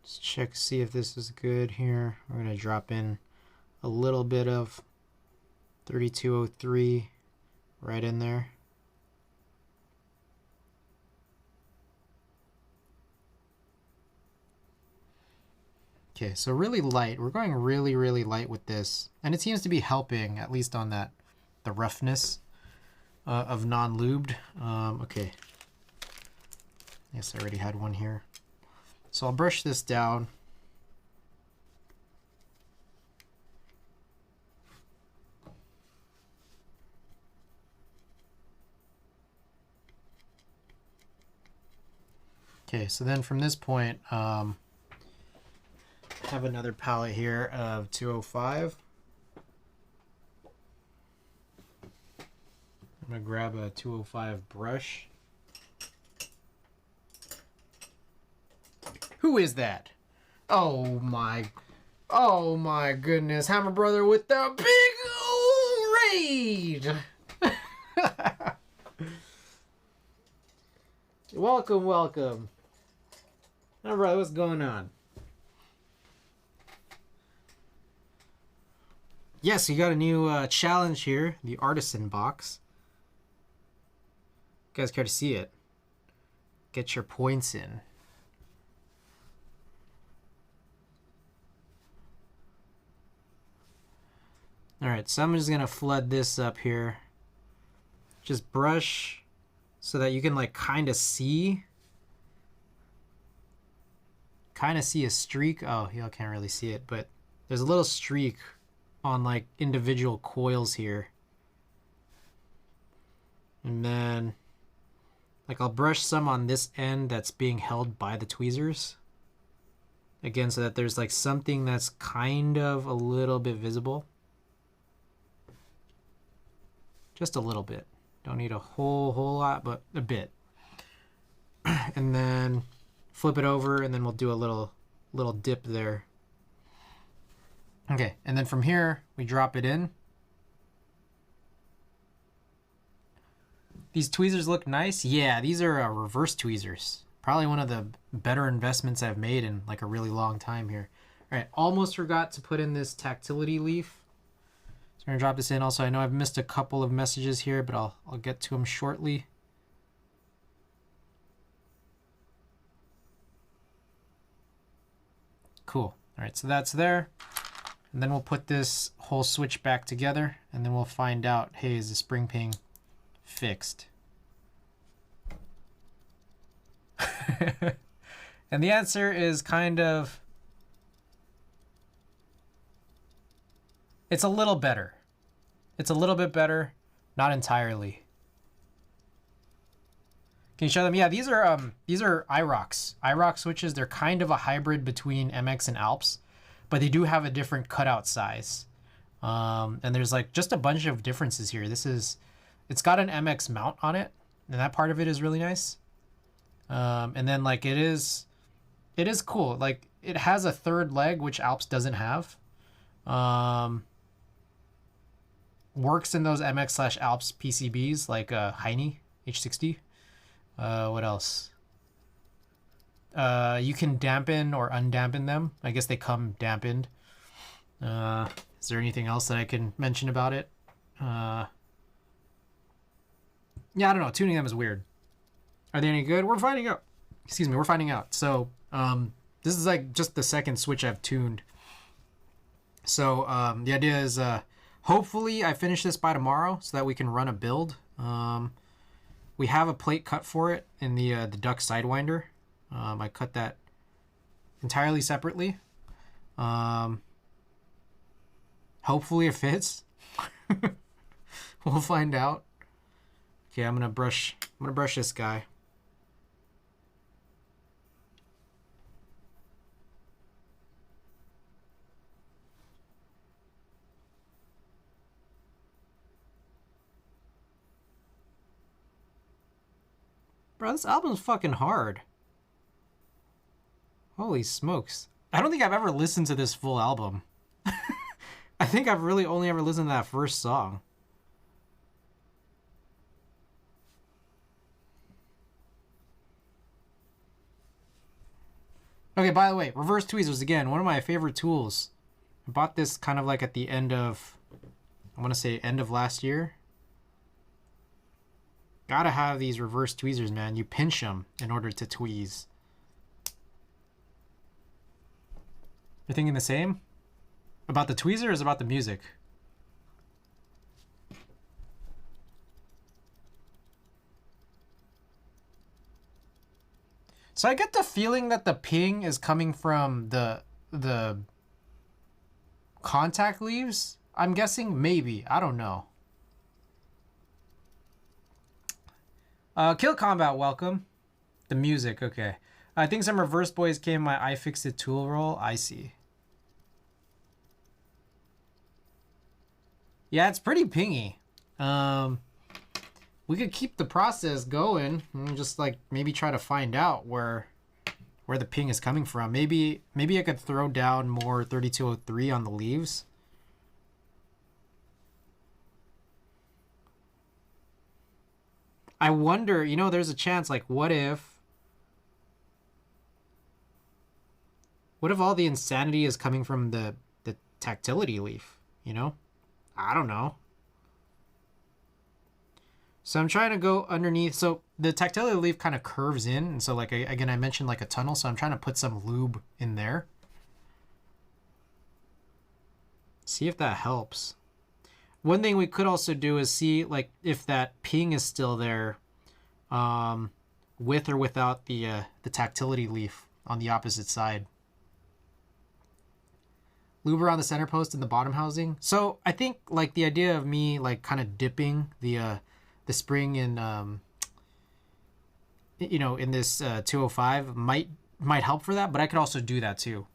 Let's check, see if this is good here. We're going to drop in a little bit of 3203 right in there. Okay, so really light. We're going really, really light with this. And it seems to be helping, at least on that, the roughness of non-lubed. Okay. Yes, I already had one here. So I'll brush this down. Okay, so then from this point, have another palette here of 205. I'm gonna grab a 205 brush. Who is that? Oh my. Oh my goodness, Hammer Brother with the big old raid! Welcome, welcome. Hammer Brother, what's going on? Yes, you got a new challenge here, the Artisan box. You guys care to see it? Get your points in. Alright, so I'm just going to flood this up here. Just brush so that you can like kind of see a streak. Oh, y'all can't really see it, but there's a little streak on like individual coils here. And then like I'll brush some on this end that's being held by the tweezers. Again, so that there's like something that's kind of a little bit visible. Just a little bit. Don't need a whole lot, but a bit. And then flip it over, and then we'll do a little dip there. Okay, and then from here, we drop it in. These tweezers look nice. Yeah, these are reverse tweezers. Probably one of the better investments I've made in like a really long time here. All right, almost forgot to put in this tactility leaf. So I'm gonna drop this in. Also, I know I've missed a couple of messages here, but I'll get to them shortly. Cool. All right, so that's there. And then we'll put this whole switch back together, and then we'll find out, hey, is the spring ping fixed? And the answer is kind of, it's a little better. It's a little bit better, not entirely. Can you show them? Yeah, these are irocks. Irock switches, they're kind of a hybrid between MX and Alps, but they do have a different cutout size. And there's like just a bunch of differences here. It's got an MX mount on it, and that part of it is really nice. And then like it is cool. Like it has a third leg, which Alps doesn't have. Works in those MX/Alps PCBs like Heine H60. What else? You can dampen or undampen them. I guess they come dampened. Is there anything else that I can mention about it? Yeah, I don't know. Tuning them is weird. Are they any good? We're finding out. Excuse me, we're finding out. So this is like just the second switch I've tuned. So the idea is hopefully I finish this by tomorrow so that we can run a build. We have a plate cut for it in the duck sidewinder. I cut that entirely separately. Hopefully it fits. We'll find out. Okay, I'm gonna brush this guy. Bro, this album's fucking hard. Holy smokes. I don't think I've ever listened to this full album. I think I've really only ever listened to that first song. Okay, by the way, reverse tweezers, again, one of my favorite tools. I bought this kind of like at the end of, I want to say end of last year. Gotta have these reverse tweezers, man. You pinch them in order to tweeze. You're thinking the same? About the tweezer or is it about the music? So I get the feeling that the ping is coming from the contact leaves. I'm guessing maybe. I don't know. Kill Combat, welcome. The music, okay. I think some reverse boys came in my iFixit tool roll. I see. Yeah, it's pretty pingy. We could keep the process going and just like maybe try to find out where where the ping is coming from. Maybe I could throw down more 3203 on the leaves. I wonder, you know, there's a chance, like, what if all the insanity is coming from the tactility leaf, you know? I don't know. So I'm trying to go underneath. So the tactile leaf kind of curves in. And so like, again, I mentioned like a tunnel. So I'm trying to put some lube in there. See if that helps. One thing we could also do is see like if that ping is still there with or without the tactility leaf on the opposite side. Lube around the center post and the bottom housing. So I think like the idea of me like kind of dipping the spring in you know, in this 205 might help for that, but I could also do that too.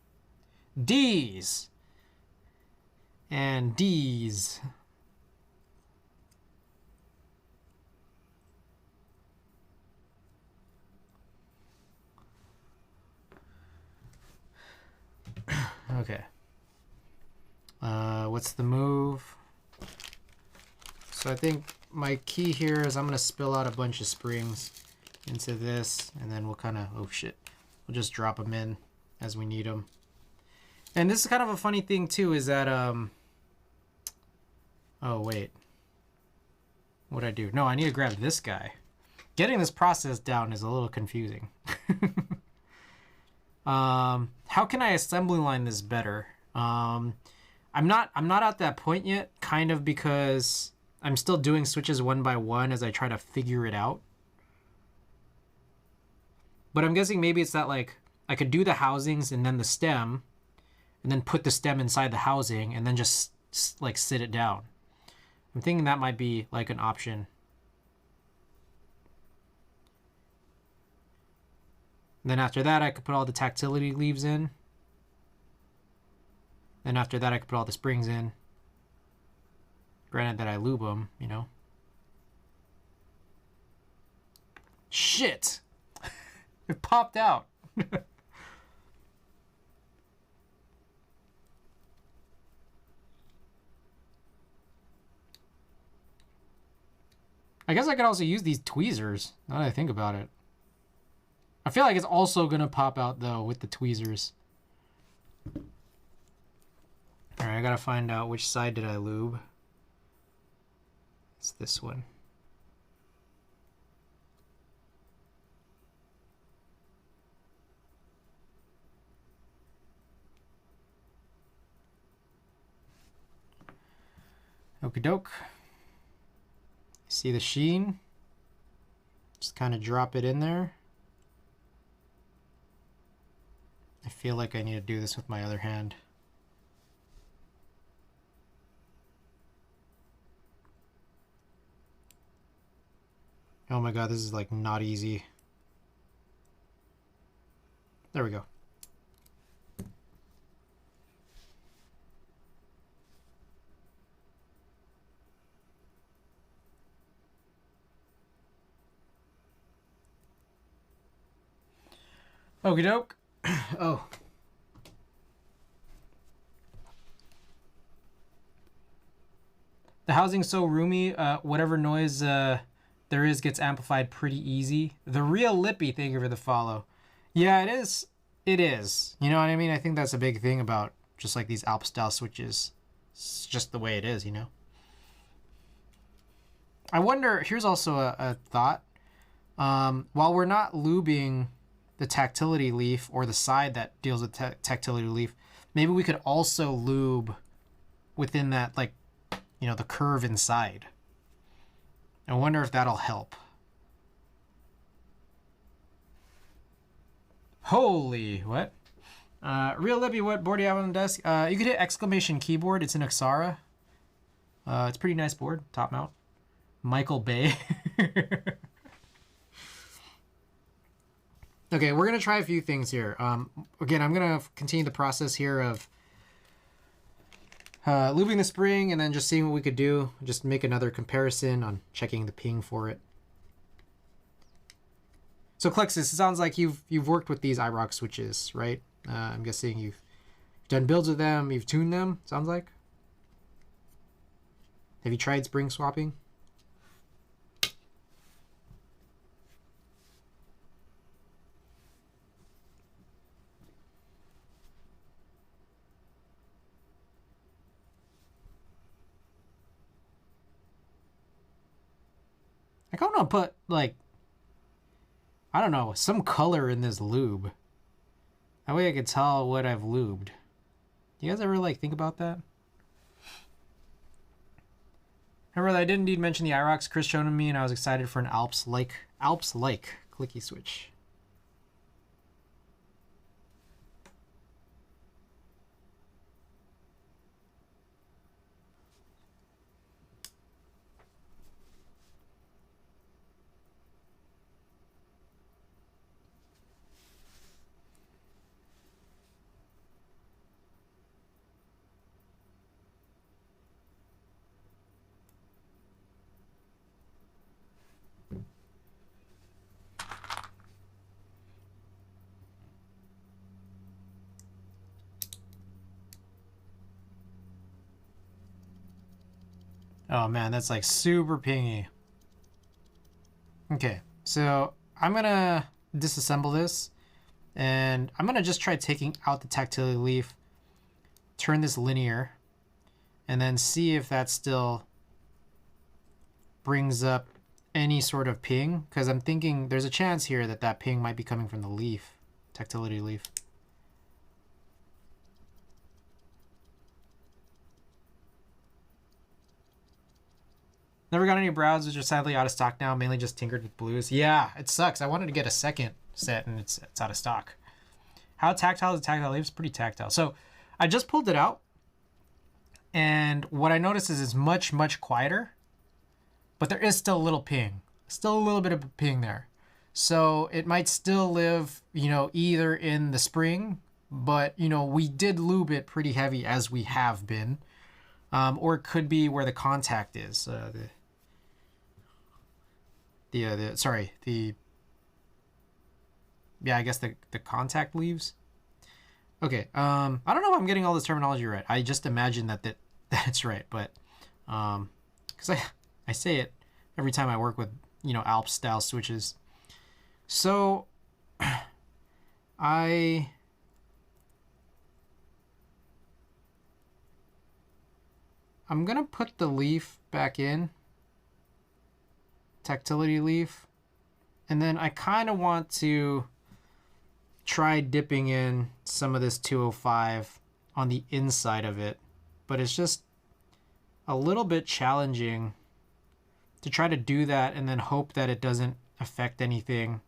D's and D's. Okay. What's the move? So I think my key here is I'm going to spill out a bunch of springs into this, and then we'll kind of, oh shit, we'll just drop them in as we need them. And this is kind of a funny thing too, is that, oh wait, what'd I do? No, I need to grab this guy. Getting this process down is a little confusing. How can I assembly line this better? I'm not at that point yet, kind of because I'm still doing switches one by one as I try to figure it out. But I'm guessing maybe it's that like I could do the housings and then the stem and then put the stem inside the housing and then just like sit it down. I'm thinking that might be like an option. And then after that, I could put all the tactility leaves in. Then after that, I could put all the springs in. Granted that I lube them, you know. Shit! It popped out. I guess I could also use these tweezers, now that I think about it. I feel like it's also going to pop out, though, with the tweezers. Alright, I gotta find out which side did I lube. It's this one. Okie doke. See the sheen? Just kind of drop it in there. I feel like I need to do this with my other hand. Oh my god, this is like not easy. There we go. Okie doke. Oh. The housing's so roomy, whatever noise there is gets amplified pretty easy. The real Lippy, thank you for the follow. Yeah, it is. It is. You know what I mean? I think that's a big thing about just like these Alp style switches. It's just the way it is, you know? I wonder, here's also a thought. While we're not lubing the tactility leaf or the side that deals with tactility leaf, maybe we could also lube within that, like, you know, the curve inside. I wonder if that'll help. Holy, what? Real Lippy, what board do you have on the desk? You could hit exclamation keyboard. It's an Axara. It's a pretty nice board, top mount. Michael Bay. Okay, we're going to try a few things here. Again, I'm going to continue the process here of lubing the spring and then just seeing what we could do. Just make another comparison on checking the ping for it. So Klexus, it sounds like you've worked with these irocks switches, right? I'm guessing you've done builds with them, you've tuned them, sounds like. Have you tried spring swapping? I kind of want to put, like, I don't know, some color in this lube. That way I could tell what I've lubed. Do you guys ever, like, think about that? Remember that I didn't indeed mention the irocks Chris showed me, and I was excited for an Alps-like clicky switch. Oh man, that's like super pingy. Okay, so I'm gonna disassemble this and I'm gonna just try taking out the tactile leaf, turn this linear, and then see if that still brings up any sort of ping, because I'm thinking there's a chance here that that ping might be coming from the leaf, tactility leaf. Never got any browns, which are sadly out of stock now, mainly just tinkered with blues. Yeah, it sucks. I wanted to get a second set and it's out of stock. How tactile is the tactile leaf? It's pretty tactile. So I just pulled it out, and what I noticed is it's much, much quieter, but there is still a little ping. Still a little bit of a ping there. So it might still live, you know, either in the spring, but, you know, we did lube it pretty heavy as we have been. Or it could be where the contact is. I guess the contact leaves. Okay, I don't know if I'm getting all this terminology right. I just imagine that's right, but because I say it every time I work with, you know, Alps style switches. So I'm gonna put the leaf back in, tactility leaf, and then I kind of want to try dipping in some of this 205 on the inside of it, but it's just a little bit challenging to try to do that and then hope that it doesn't affect anything.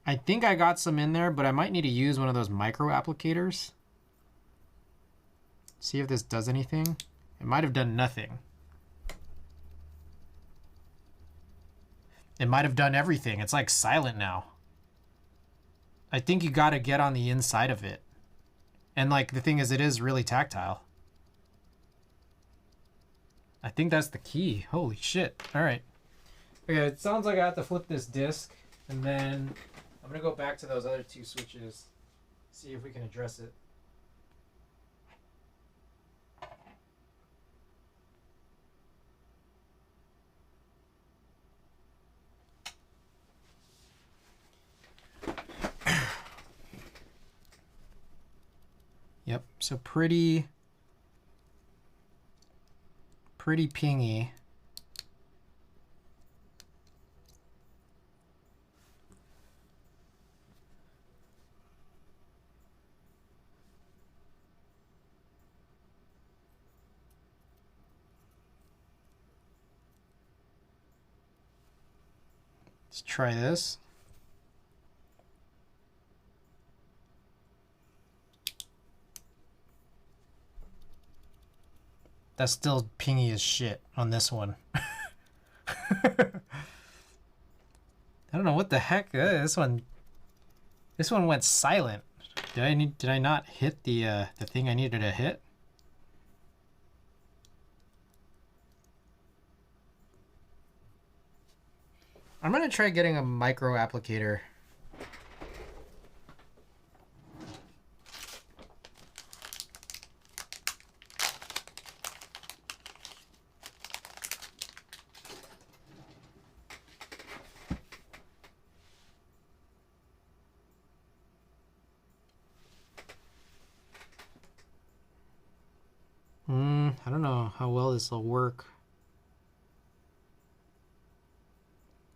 I think I got some in there, but I might need to use one of those micro applicators. See if this does anything. It might have done nothing. It might have done everything. It's like silent now. I think you got to get on the inside of it. And like the thing is, it is really tactile. I think that's the key. Holy shit. All right. Okay, it sounds like I have to flip this disc, and then I'm going to go back to those other two switches, see if we can address it. Yep, so pretty pingy. Let's try this. That's still pingy as shit on this one. I don't know what the heck. This one went silent. Did I not hit the thing I needed to hit? I'm gonna try getting a micro applicator. I don't know how well this will work.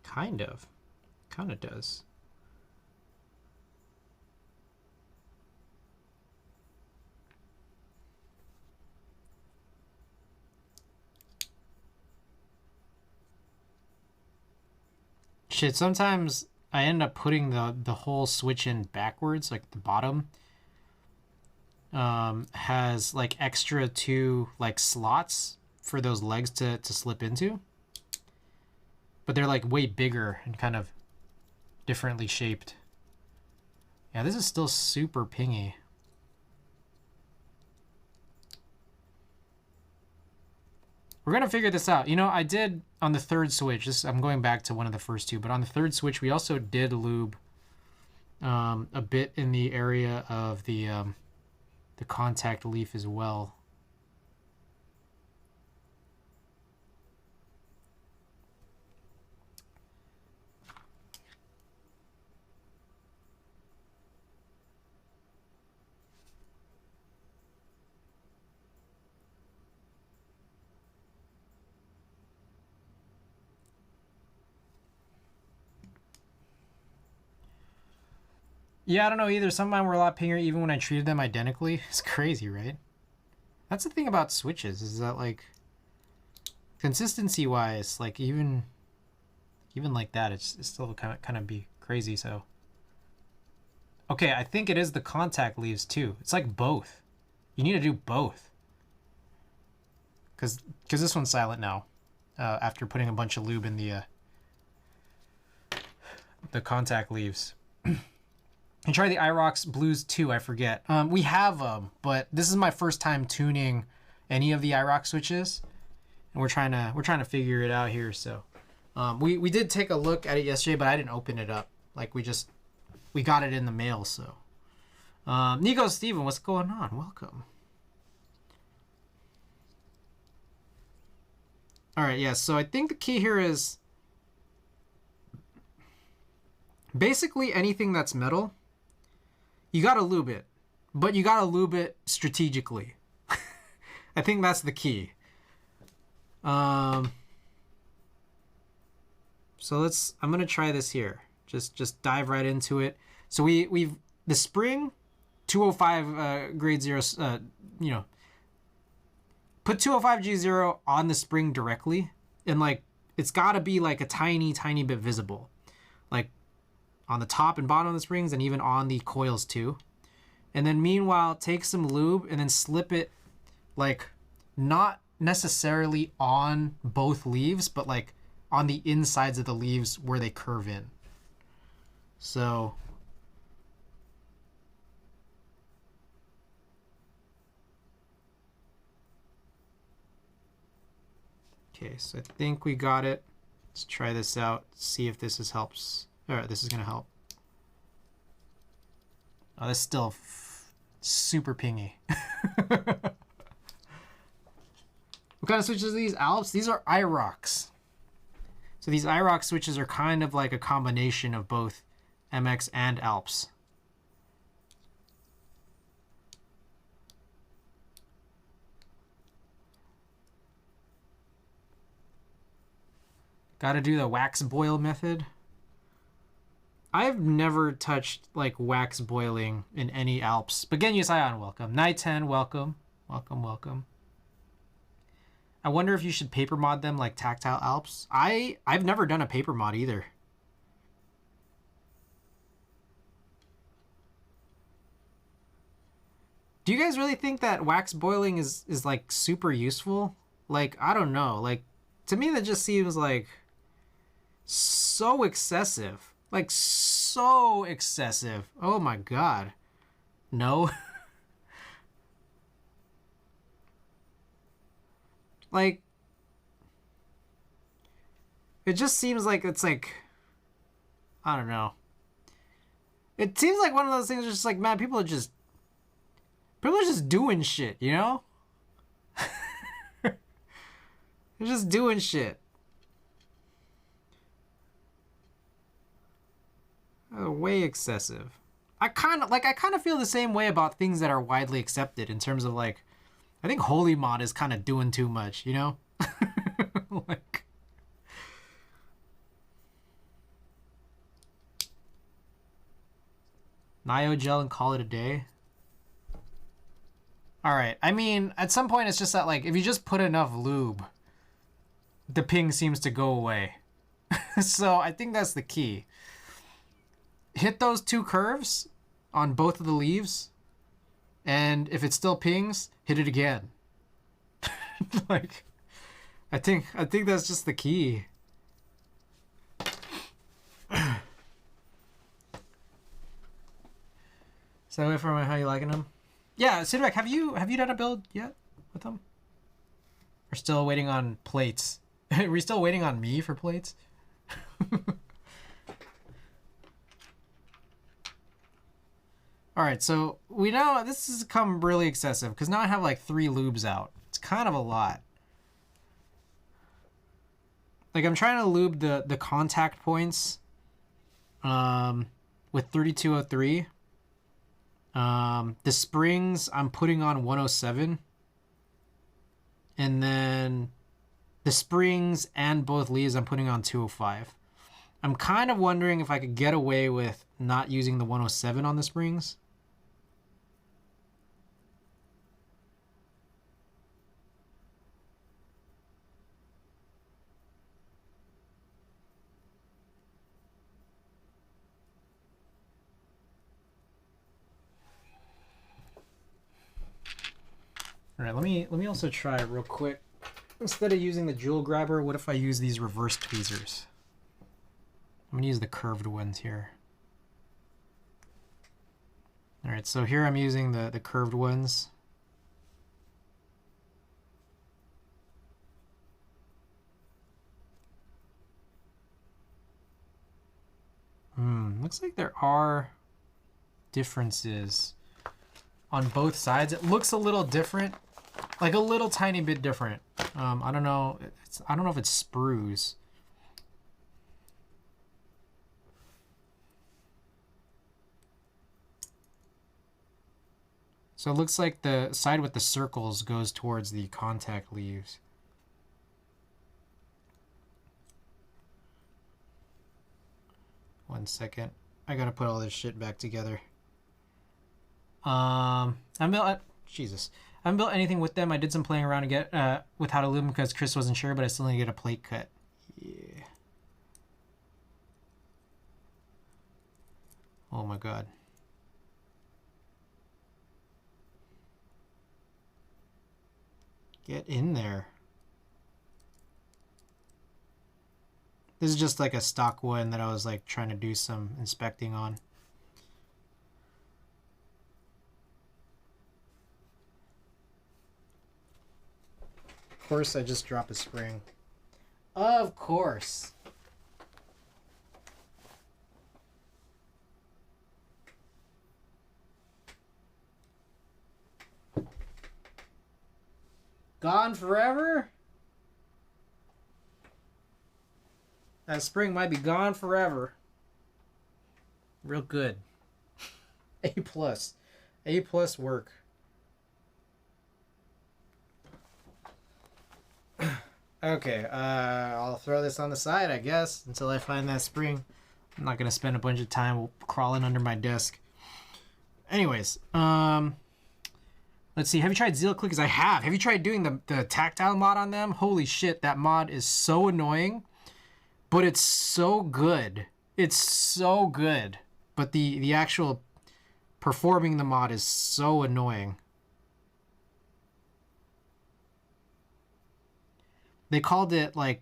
Kind of does. Shit, sometimes I end up putting the whole switch in backwards, like the bottom has like extra 2 like slots for those legs to slip into, but they're like way bigger and kind of differently shaped. Yeah, this is still super pingy. We're gonna figure this out. You know, I did on the third switch. I'm going back to one of the first two, but on the third switch, we also did lube a bit in the area of the contact leaf as well. Yeah, I don't know either. Some of mine were a lot pingier even when I treated them identically. It's crazy, right? That's the thing about switches, is that like consistency wise, like even like that, it's still kind of be crazy. So okay, I think it is the contact leaves too. It's like both. You need to do both. Cause this one's silent now. After putting a bunch of lube in the contact leaves. And try the irocks blues too. I forget. We have them, but this is my first time tuning any of the irock switches, and we're trying to figure it out here. So, we did take a look at it yesterday, but I didn't open it up. Like we got it in the mail. So, Nico Steven, what's going on? Welcome. All right, yeah. So I think the key here is basically anything that's metal. You gotta lube it, but you gotta lube it strategically. I think that's the key. So I'm gonna try this here. Just dive right into it. So we've the spring 205 grade 0, you know, put 205 G0 on the spring directly, and like it's gotta be like a tiny bit visible, like on the top and bottom of the springs and even on the coils too. And then meanwhile, take some lube and then slip it, like not necessarily on both leaves, but like on the insides of the leaves where they curve in. So okay, so I think we got it. Let's try this out, see if this helps. All right, this is gonna help. Oh, that's still super pingy. What kind of switches are these? Alps? These are irocks. So these irock switches are kind of like a combination of both MX and Alps. Gotta do the wax boil method. I've never touched like wax boiling in any Alps. But Genyus Ion, welcome. Night 10, welcome. Welcome. I wonder if you should paper mod them like tactile Alps. I've never done a paper mod either. Do you guys really think that wax boiling is like super useful? Like, I don't know. Like, to me that just seems like so excessive. Like, so excessive. Oh my god. know. Like, it just seems like it's like, I don't know. It seems like one of those things. Just like, man, people are just doing shit, you know? They're just doing shit. Way excessive. I kind of feel the same way about things that are widely accepted in terms of like, I think Holy Mod is kind of doing too much, you know? Like, Niogel and call it a day. All right. I mean, at some point it's just that like if you just put enough lube, the ping seems to go away. So I think that's the key. Hit those two curves on both of the leaves, and if it still pings, hit it again. Like, I think that's just the key. So away from how you liking them? Yeah, Sidbeck, have you done a build yet with them? We're still waiting on plates. Are we still waiting on me for plates? Alright, so we know this has become really excessive because now I have like 3 lubes out. It's kind of a lot. Like I'm trying to lube the contact points with 3203. The springs I'm putting on 107. And then the springs and both leaves I'm putting on 205. I'm kind of wondering if I could get away with not using the 107 on the springs. All right, let me also try real quick. Instead of using the jewel grabber, what if I use these reverse tweezers? I'm gonna use the curved ones here. All right, so here I'm using the curved ones. Looks like there are differences on both sides. It looks a little different, like a little tiny bit different. I don't know. I don't know if it's sprues. So it looks like the side with the circles goes towards the contact leaves. One second. I gotta put all this shit back together. Jesus. I haven't built anything with them. I did some playing around to get with how to lube them because Chris wasn't sure, but I still need to get a plate cut. Yeah. Oh my god. Get in there. This is just like a stock one that I was like trying to do some inspecting on. Of course, I just drop a spring. Of course. Gone forever? That spring might be gone forever. Real good. A plus. A plus work. Okay, I'll throw this on the side, I guess, until I find that spring. I'm not gonna spend a bunch of time crawling under my desk. Anyways, let's see. Have you tried Zeal Clickers? I have. Have you tried doing the tactile mod on them? Holy shit, that mod is so annoying, but it's so good. It's so good. But the actual performing the mod is so annoying. They called it like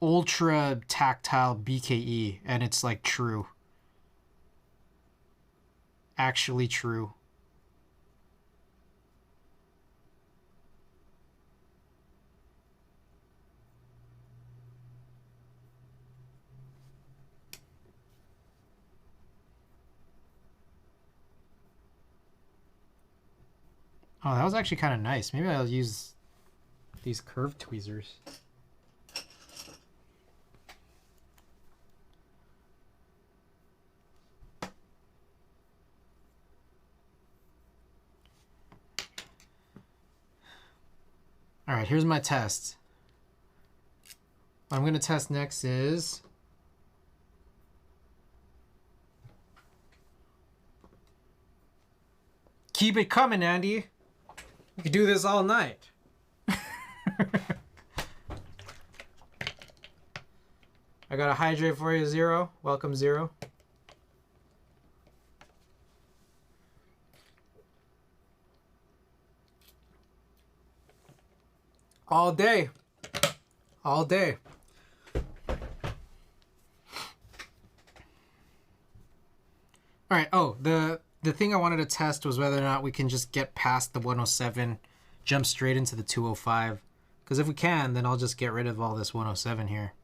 ultra tactile BKE, and it's like true. actually true. Oh, that was actually kind of nice. Maybe I'll use these curved tweezers. All right, here's my test. What I'm going to test next is keep it coming, Andy. You could do this all night. I got a hydrate for you, Zero. Welcome, Zero. All day. All day. All right. Oh, the thing I wanted to test was whether or not we can just get past the 107, jump straight into the 205. Because if we can, then I'll just get rid of all this 107 here.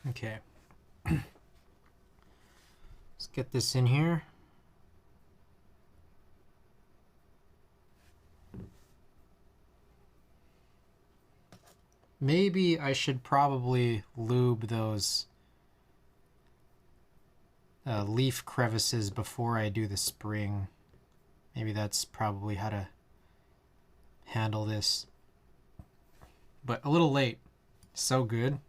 Okay. Let's get this in here. Maybe I should probably lube those leaf crevices before I do the spring. Maybe that's probably how to handle this. But a little late. So good.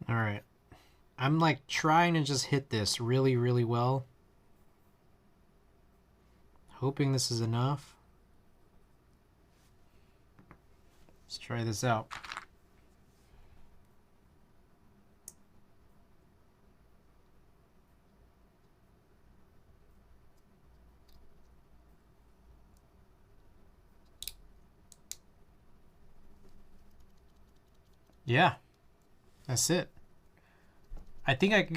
All right. I'm like trying to just hit this really, really well. Hoping this is enough. Let's try this out. Yeah, that's it. I think I can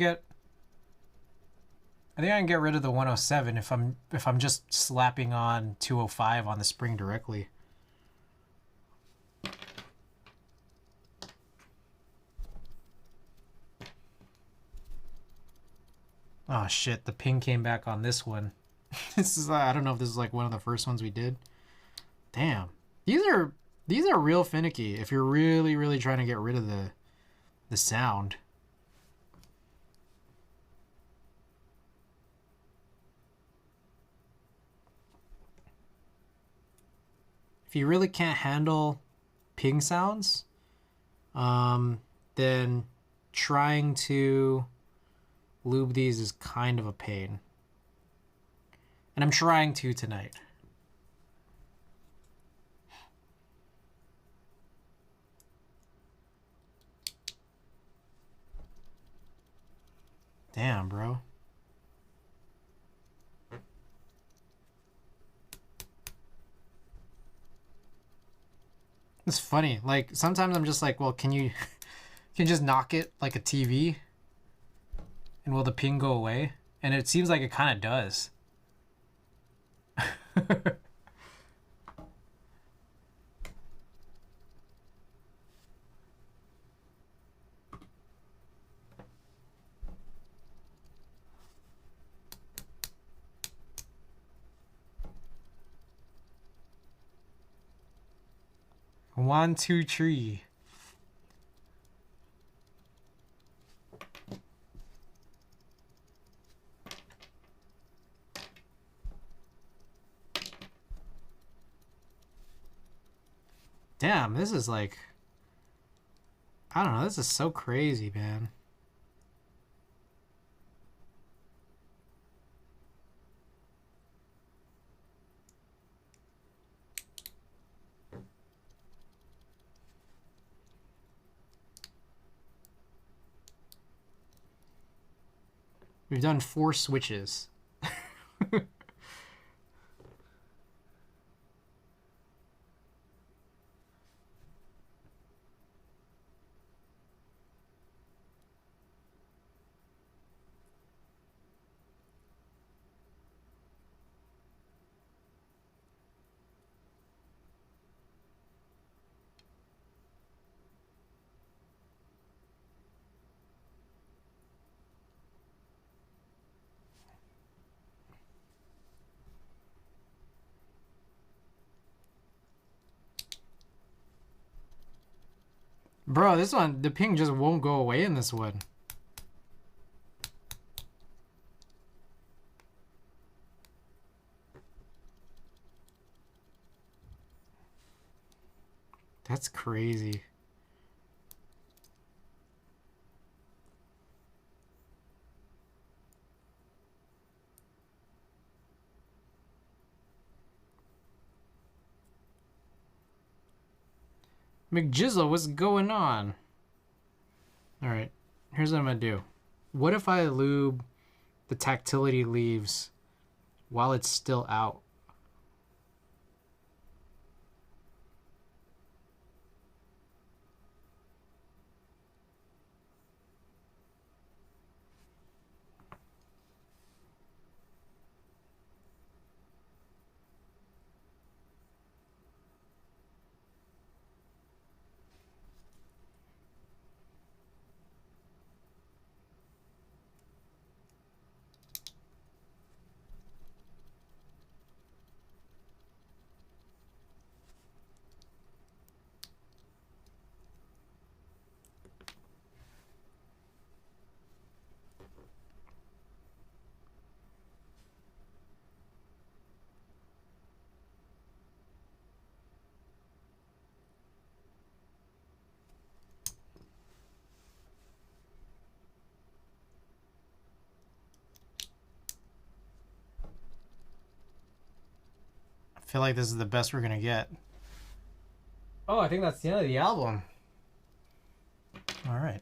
get rid of the 107 if I'm just slapping on 205 on the spring directly. Oh shit, the ping came back on this one. This is I don't know if this is like one of the first ones we did. Damn. These are real finicky if you're really, really trying to get rid of the sound. If you really can't handle ping sounds, then trying to lube these is kind of a pain. And I'm trying to tonight. Damn, bro. It's funny. Like sometimes I'm just like, well, can you just knock it like a TV? And will the ping go away? And it seems like it kind of does. 1, 2, 3. Damn, this is like, I don't know, this is so crazy, man. We've done 4 switches. Bro, this one, the ping just won't go away in this one. That's crazy. McJizzle, what's going on? Alright, here's what I'm gonna do. What if I lube the tactility leaves while it's still out? I feel like this is the best we're gonna get. Oh, I think that's the end of the album. All right.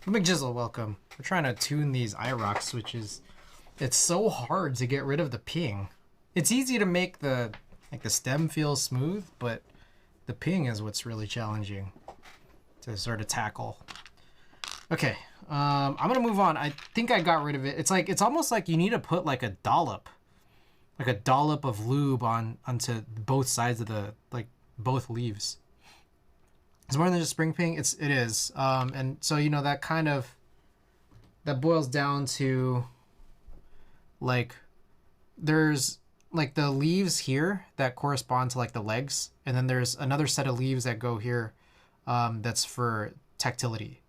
McJizzle, welcome. We're trying to tune these irocks switches. It's so hard to get rid of the ping. It's easy to make the stem feel smooth, but the ping is what's really challenging to sort of tackle. Okay, I'm gonna move on. I think I got rid of it. It's almost like you need to put like a dollop of lube onto both sides of the both leaves. It's more than just spring ping. It is, and so you know that boils down to like there's like the leaves here that correspond to like the legs, and then there's another set of leaves that go here that's for tactility.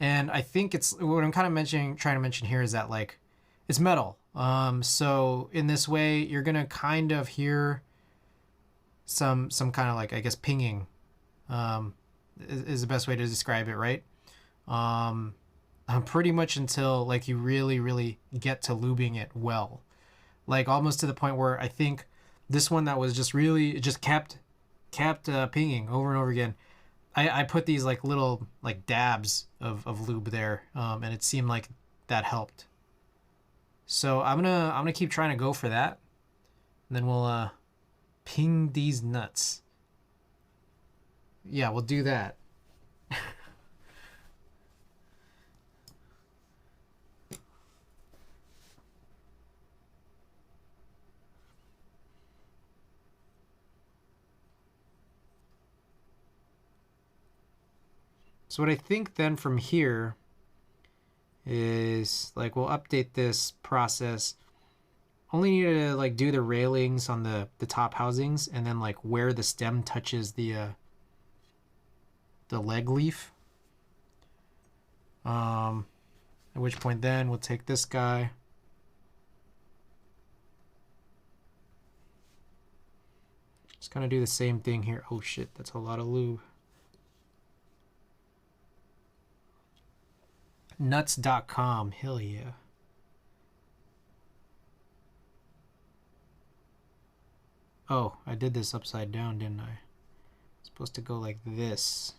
And I think it's what I'm kind of trying to mention here is that like it's metal. So in this way, you're gonna kind of hear some kind of like, I guess, pinging is the best way to describe it, right? Pretty much until like you really get to lubing it well, like almost to the point where I think this one that was just really, it just kept pinging over and over again. I put these like little like dabs of lube there, and it seemed like that helped. So I'm gonna keep trying to go for that, and then we'll ping these nuts. Yeah, we'll do that. So what I think then from here is like we'll update this process. Only need to like do the railings on the top housings, and then like where the stem touches the leg leaf. At which point then we'll take this guy. Just kind of do the same thing here. Oh shit, that's a lot of lube. Nuts.com, hell yeah. Oh, I did this upside down, didn't I? It's supposed to go like this.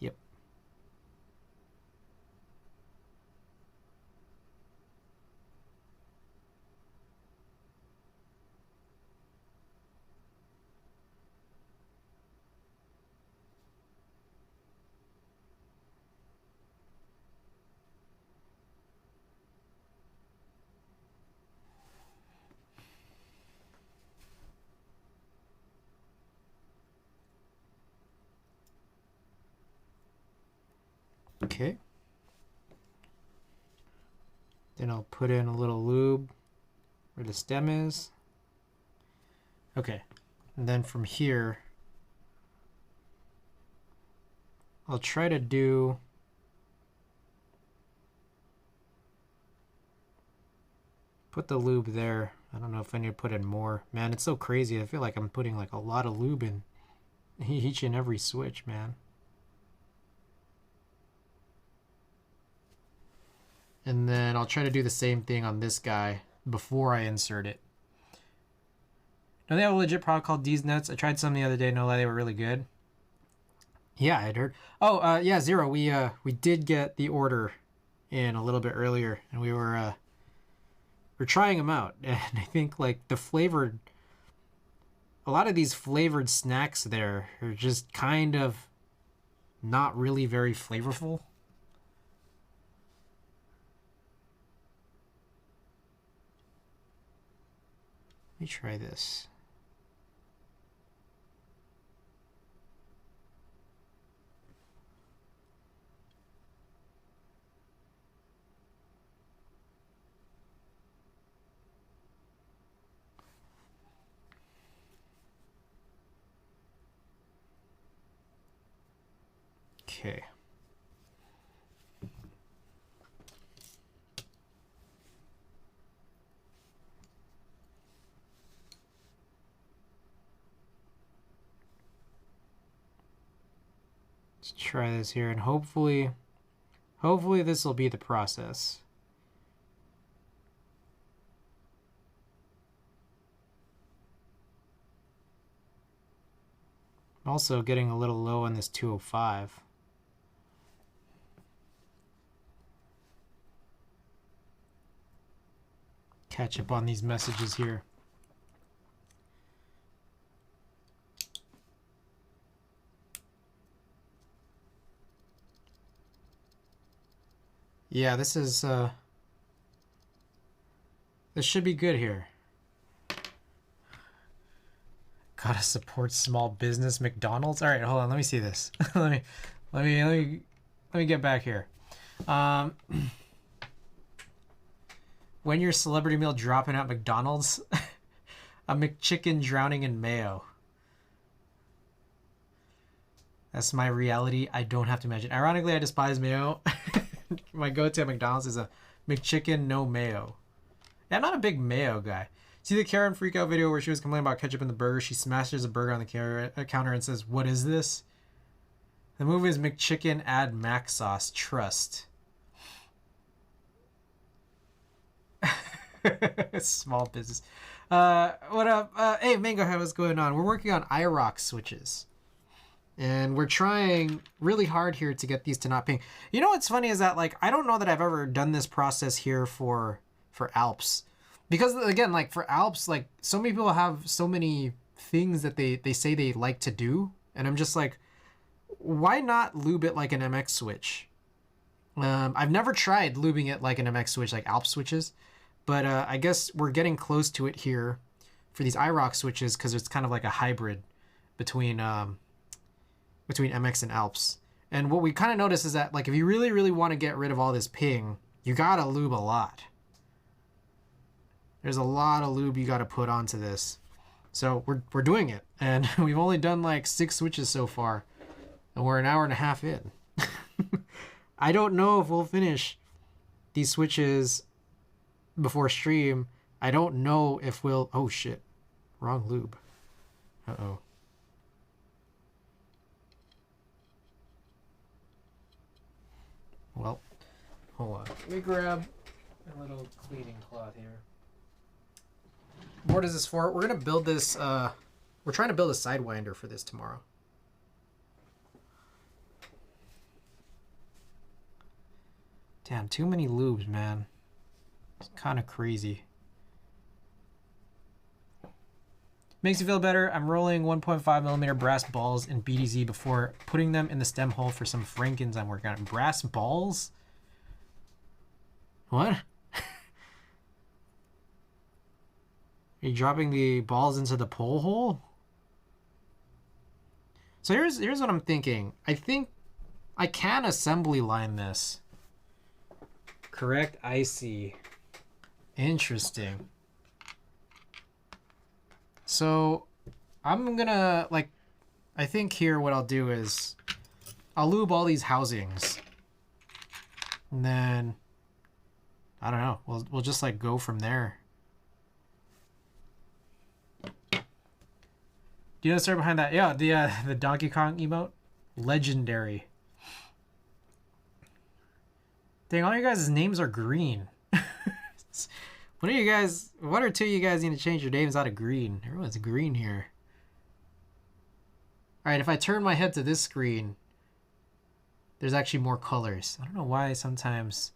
Yep. Okay. Then I'll put in a little lube where the stem is. Okay. And then from here, I'll try to do put the lube there. I don't know if I need to put in more. Man, it's so crazy. I feel like I'm putting like a lot of lube in each and every switch, man. And then I'll try to do the same thing on this guy before I insert it. Now they have a legit product called D's Nuts. I tried some the other day. No lie, they were really good. Yeah, I'd heard. Oh, yeah, Zero. We did get the order in a little bit earlier, and we're trying them out. And I think like the flavored, a lot of these flavored snacks there are just kind of not really very flavorful. Let me try this. Okay. Let's try this here, and hopefully this will be the process. I'm also getting a little low on this 205. Catch up on these messages here. Yeah, this is this should be good here. Gotta support small business, McDonald's. All right, hold on. Let me see this. let me get back here. When your celebrity meal dropping at McDonald's, a McChicken drowning in mayo. That's my reality. I don't have to imagine. Ironically, I despise mayo. My go-to at McDonald's is a McChicken no mayo. Yeah, I'm not a big mayo guy. See the Karen freakout video where she was complaining about ketchup in the burger? She smashes a burger on the counter and says, "What is this?" The move is McChicken add mac sauce. Trust. Small business. What up? Hey, Mango Head, what's going on? We're working on irocks switches. And we're trying really hard here to get these to not ping. You know what's funny is that, like, I don't know that I've ever done this process here for Alps. Because, again, like, for Alps, like, so many people have so many things that they say they like to do. And I'm just like, why not lube it like an MX switch? I've never tried lubing it like an MX switch, like Alps switches. But I guess we're getting close to it here for these iRock switches because it's kind of like a hybrid between MX and Alps. And what we kind of notice is that, like, if you really, really want to get rid of all this ping, you gotta lube a lot. There's a lot of lube you gotta put onto this. So we're doing it, and we've only done like 6 switches so far, and we're an hour and a half in. I don't know if we'll finish these switches before stream. I don't know if we'll... Oh shit, wrong lube. Uh-oh. Well, hold on. Let me grab a little cleaning cloth here. What is this for? We're gonna build this, we're trying to build a sidewinder for this tomorrow. Damn, too many lubes, man. It's kind of crazy. Makes you feel better. I'm rolling 1.5mm brass balls in BDZ before putting them in the stem hole for some Frankens I'm working on. Brass balls? What? Are you dropping the balls into the pole hole? So here's what I'm thinking. I think I can assembly line this. Correct, I see. Interesting. So I'm gonna, like, I think here what I'll do is I'll lube all these housings. And then, I don't know, we'll just like go from there. Do you know the story behind that? Yeah, the Donkey Kong emote? Legendary. Dang, all your guys' names are green. One or two of you guys need to change your names out of green. Everyone's green here. Alright, if I turn my head to this screen, there's actually more colors. I don't know why sometimes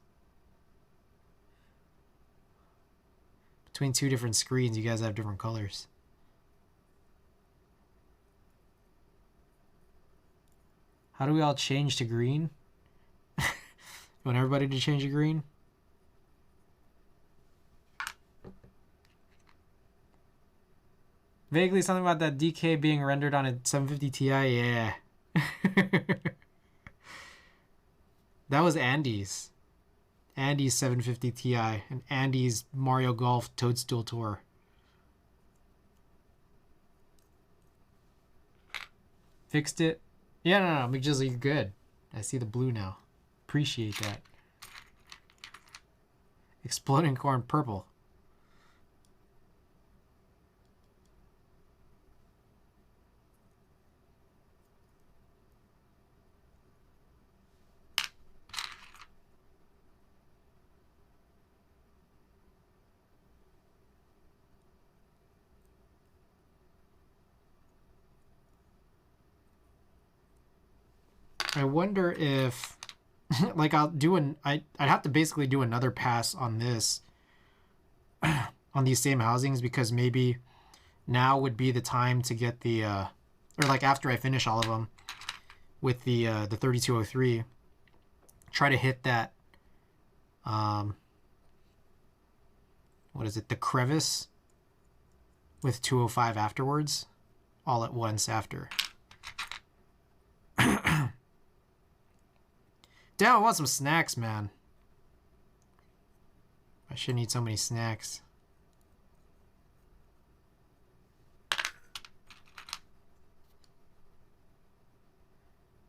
between 2 different screens you guys have different colors. How do we all change to green? You want everybody to change to green? Vaguely something about that DK being rendered on a 750 Ti, yeah. That was Andy's. Andy's 750 Ti and Andy's Mario Golf Toadstool Tour. Fixed it? Yeah, no, McJizzle, you're good. I see the blue now. Appreciate that. Exploding corn purple. I wonder if, like, I'd have to basically do another pass on this, on these same housings, because maybe now would be the time to get the, or like after I finish all of them with the 3203, try to hit that, what is it, the crevice with 205 afterwards, all at once after. Damn, I want some snacks, man. I shouldn't eat so many snacks.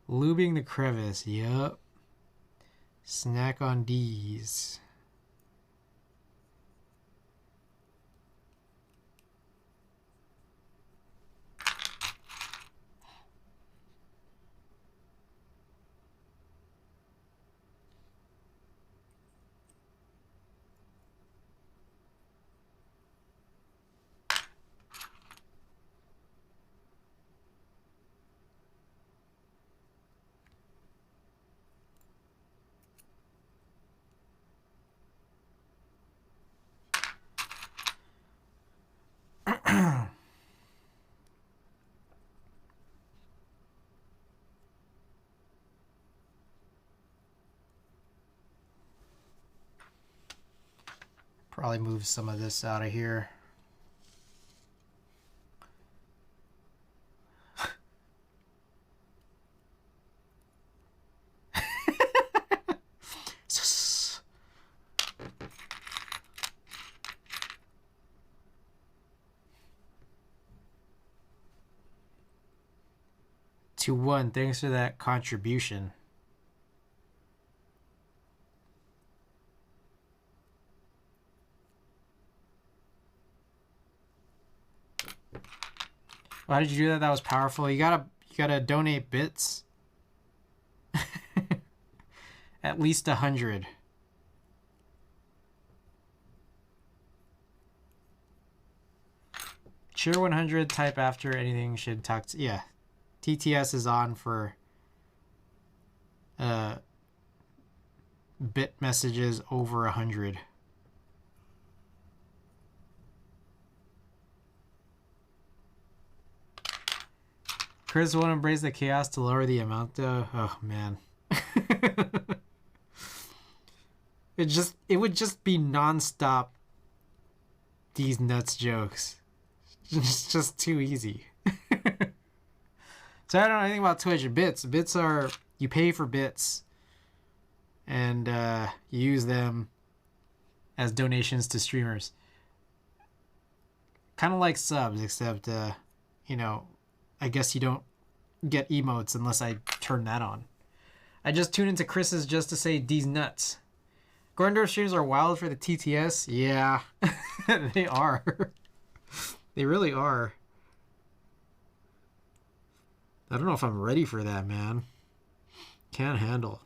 Lubing the crevice, yup. Snack on D's. Probably move some of this out of here. 2-1. Thanks for that contribution. Why did you do that? That was powerful. You gotta donate bits. At least 100. Cheer 100. Type after anything. Should talk to, yeah. TTS is on for bit messages over 100. Chris won't embrace the chaos to lower the amount though. Oh man. It would just be non-stop these nuts jokes. It's just too easy. So I don't know anything about Twitch. Bits are, you pay for bits and you use them as donations to streamers. Kind of like subs, except you know, I guess you don't get emotes unless I turn that on. I just tuned into Chris's just to say these nuts. Gorndorf streams are wild for the TTS. Yeah, they are. They really are. I don't know if I'm ready for that, man. Can't handle.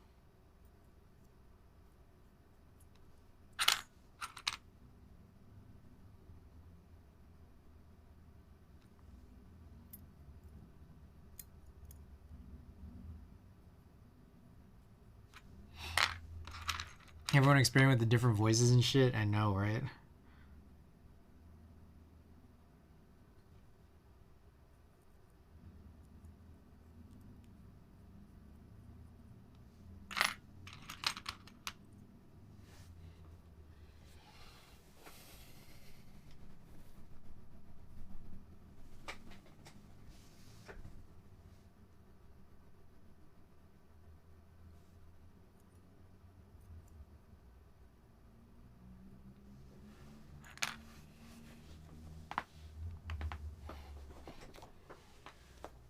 Everyone experiment with the different voices and shit. I know, right?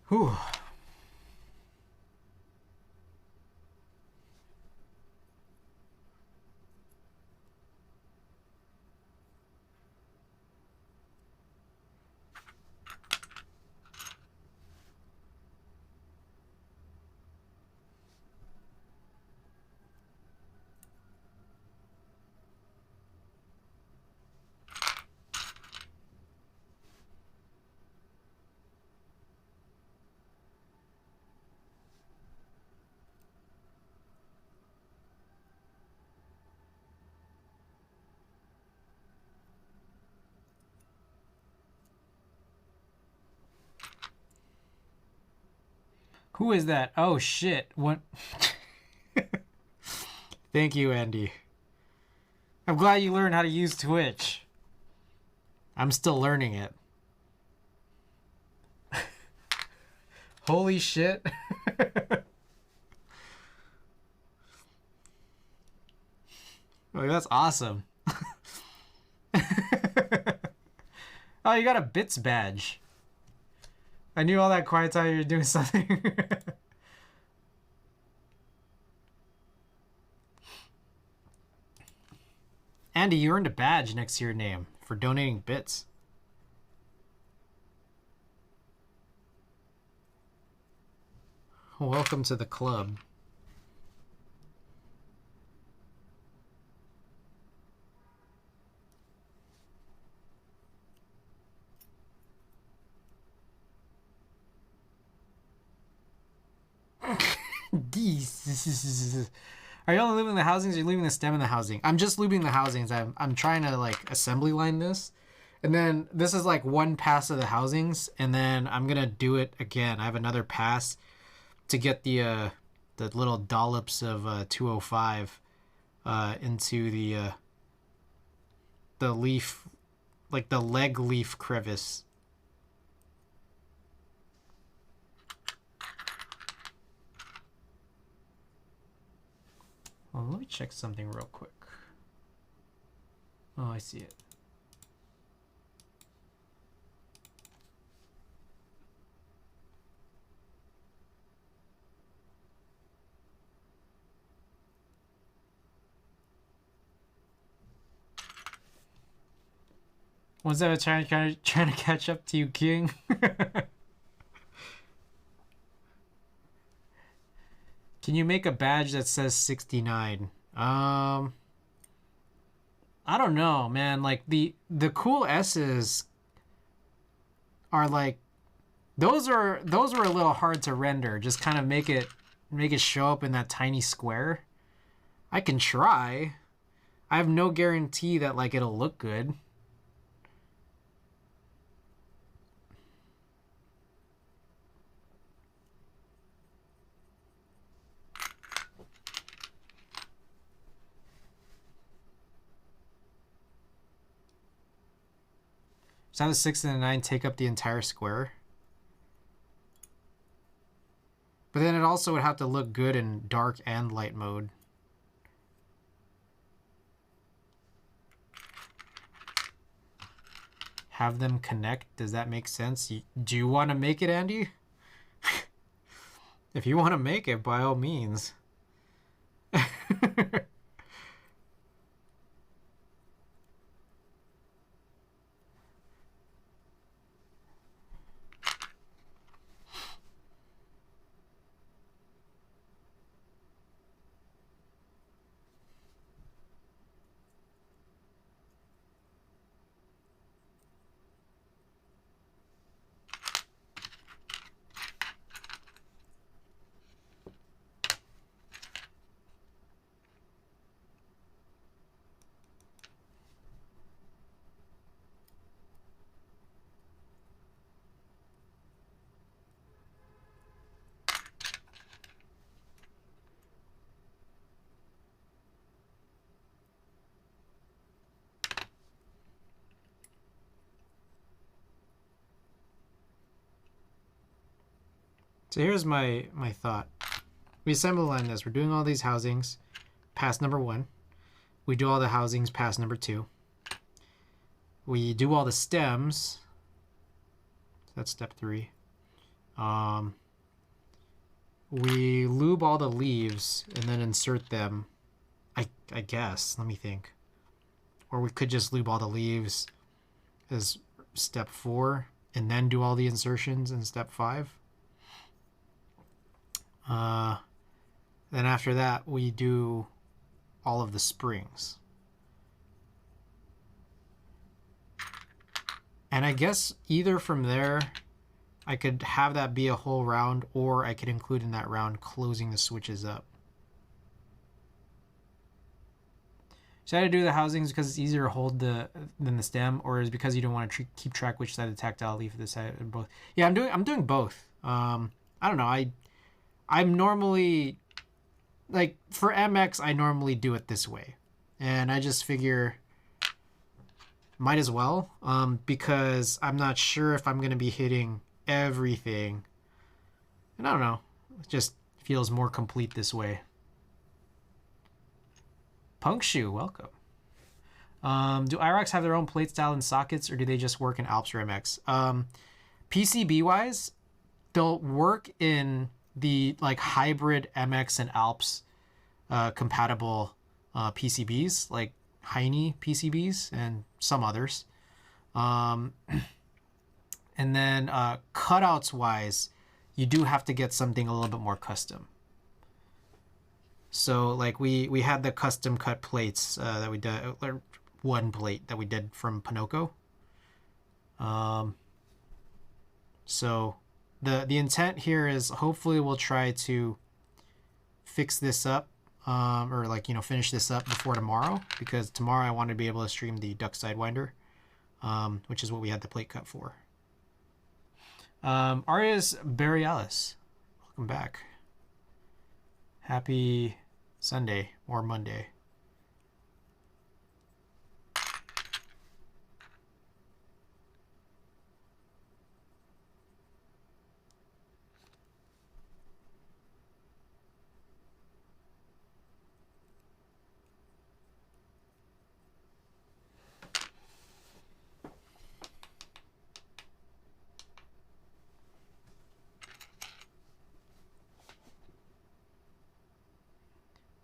Whew. Who is that? Oh shit. What? Thank you, Andy. I'm glad you learned how to use Twitch. I'm still learning it. Holy shit. Oh, that's awesome. Oh, you got a bits badge. I knew all that quiet time you were doing something. Andy, you earned a badge next to your name for donating bits. Welcome to the club. Are you only leaving the housings or are you leaving the stem in the housing? I'm just leaving the housings. I'm trying to like assembly line this. And then this is like one pass of the housings. And then I'm going to do it again. I have another pass to get the little dollops of 205 into the leaf, like the leg leaf crevice. Well, let me check something real quick. Oh, I see it. One's that trying to catch up to you, King. Can you make a badge that says 69? I don't know, man. Like the cool S's are like those were a little hard to render. Just kind of make it show up in that tiny square. I can try. I have no guarantee that like it'll look good. Just have the 6 and the 9 take up the entire square. But then it also would have to look good in dark and light mode. Have them connect. Does that make sense? Do you want to make it, Andy? If you want to make it, by all means. So here's my thought. We assemble the line this. We're doing all these housings past number 1. We do all the housings past number 2. We do all the stems. That's step 3. We lube all the leaves and then insert them. I guess. Let me think. Or we could just lube all the leaves as step 4 and then do all the insertions in step 5. Then after that, we do all of the springs. And I guess either from there, I could have that be a whole round, or I could include in that round closing the switches up. Should I do the housings because it's easier to hold than the stem, or is it because you don't want to keep track which side of the tactile leaf this side or both? Yeah, I'm doing both. I don't know. I'm normally, like, for MX, I normally do it this way. And I just figure, might as well, because I'm not sure if I'm going to be hitting everything. And I don't know, it just feels more complete this way. Punk Shoe, welcome. Do irocks have their own plate style and sockets, or do they just work in Alps or MX? PCB-wise, they'll work in the like hybrid MX and Alps compatible PCBs, like Heine PCBs and some others. And then cutouts wise, you do have to get something a little bit more custom. So like we had the custom cut plates that we did, one plate that we did from Pinocchio. So the intent here is hopefully we'll try to fix this up, or like, you know, finish this up before tomorrow, because tomorrow I want to be able to stream the duck sidewinder, which is what we had the plate cut for. Arias Borealis, welcome back. Happy Sunday or Monday.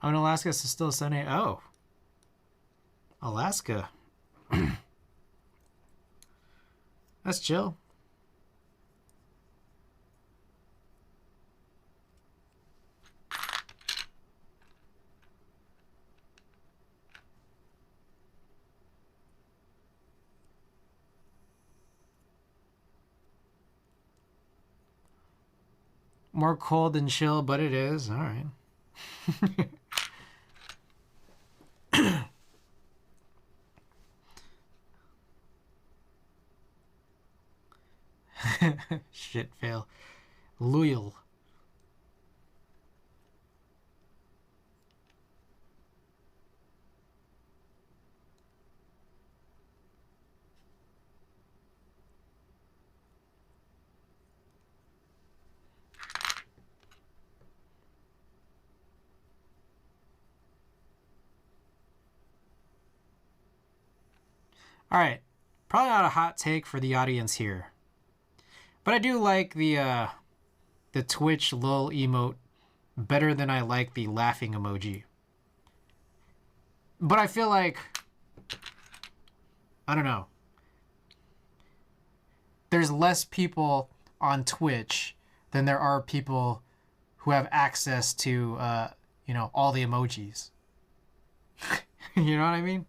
Oh, in Alaska, it's still sunny. Oh. Alaska. That's chill. More cold than chill, but it is. All right. Shit, fail. Loyal. All right. Probably not a hot take for the audience here. But I do like the Twitch lol emote better than I like the laughing emoji. But I feel like, I don't know. There's less people on Twitch than there are people who have access to, all the emojis. You know what I mean?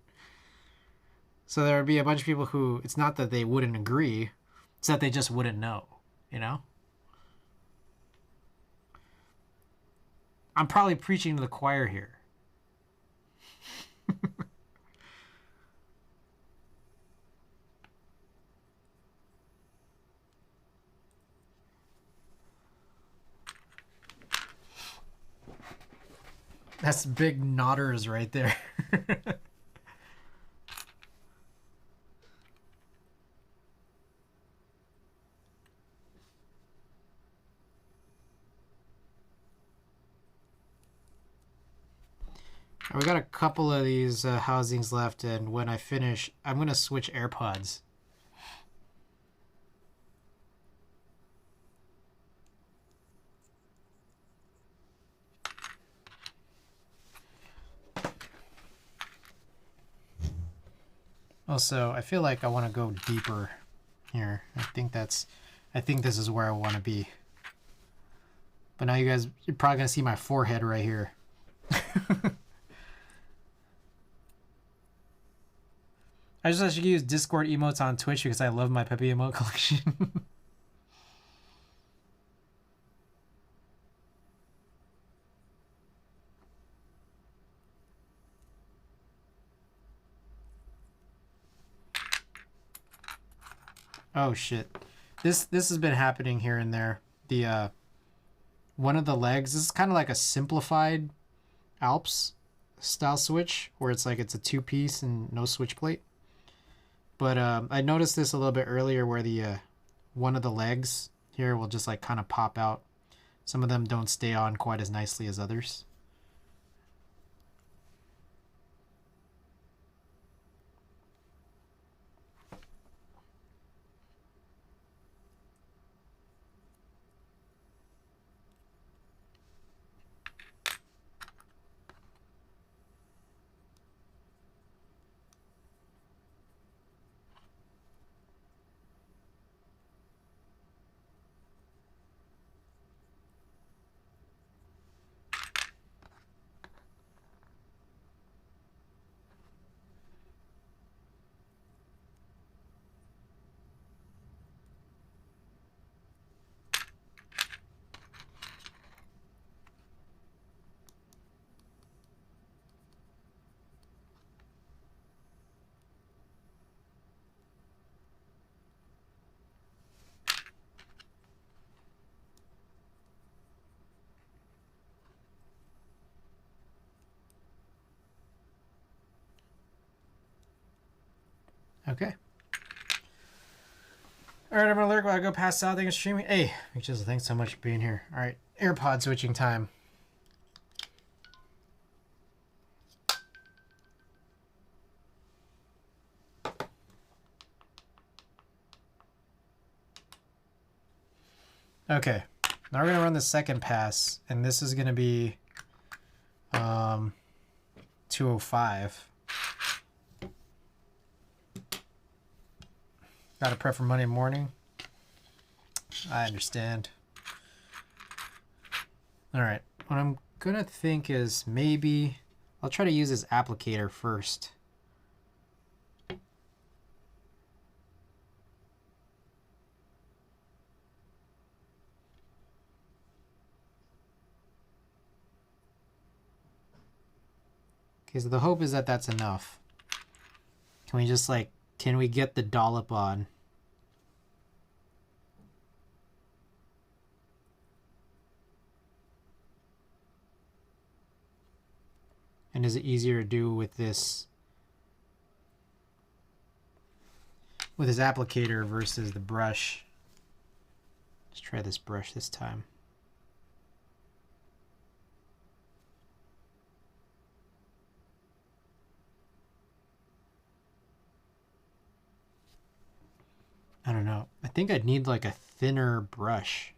So there would be a bunch of people who, it's not that they wouldn't agree, it's that they just wouldn't know, you know? I'm probably preaching to the choir here. That's big nodders right there. We got a couple of these housings left, and when I finish, I'm going to switch AirPods. Also, I feel like I want to go deeper here. I think this is where I want to be. But now you're probably going to see my forehead right here. I just should use Discord emotes on Twitch because I love my Pepe emote collection. Oh shit. This has been happening here and there. The one of the legs, this is kind of like a simplified Alps style switch where it's like it's a two-piece and no switch plate. But I noticed this a little bit earlier where the one of the legs here will just like kind of pop out. Some of them don't stay on quite as nicely as others. Okay. All right, I'm gonna lurk while I go pass out. Thanks for streaming. Hey, just thanks so much for being here. All right, AirPod switching time. Okay, now we're gonna run the second pass, and this is gonna be 205. Gotta prep for Monday morning. I understand. All right, what I'm gonna think is maybe I'll try to use this applicator first. Okay, so the hope is that that's enough. Can we just like, can we get the dollop on? And is it easier to do with this applicator versus the brush? Let's try this brush this time. I don't know. I think I'd need like a thinner brush.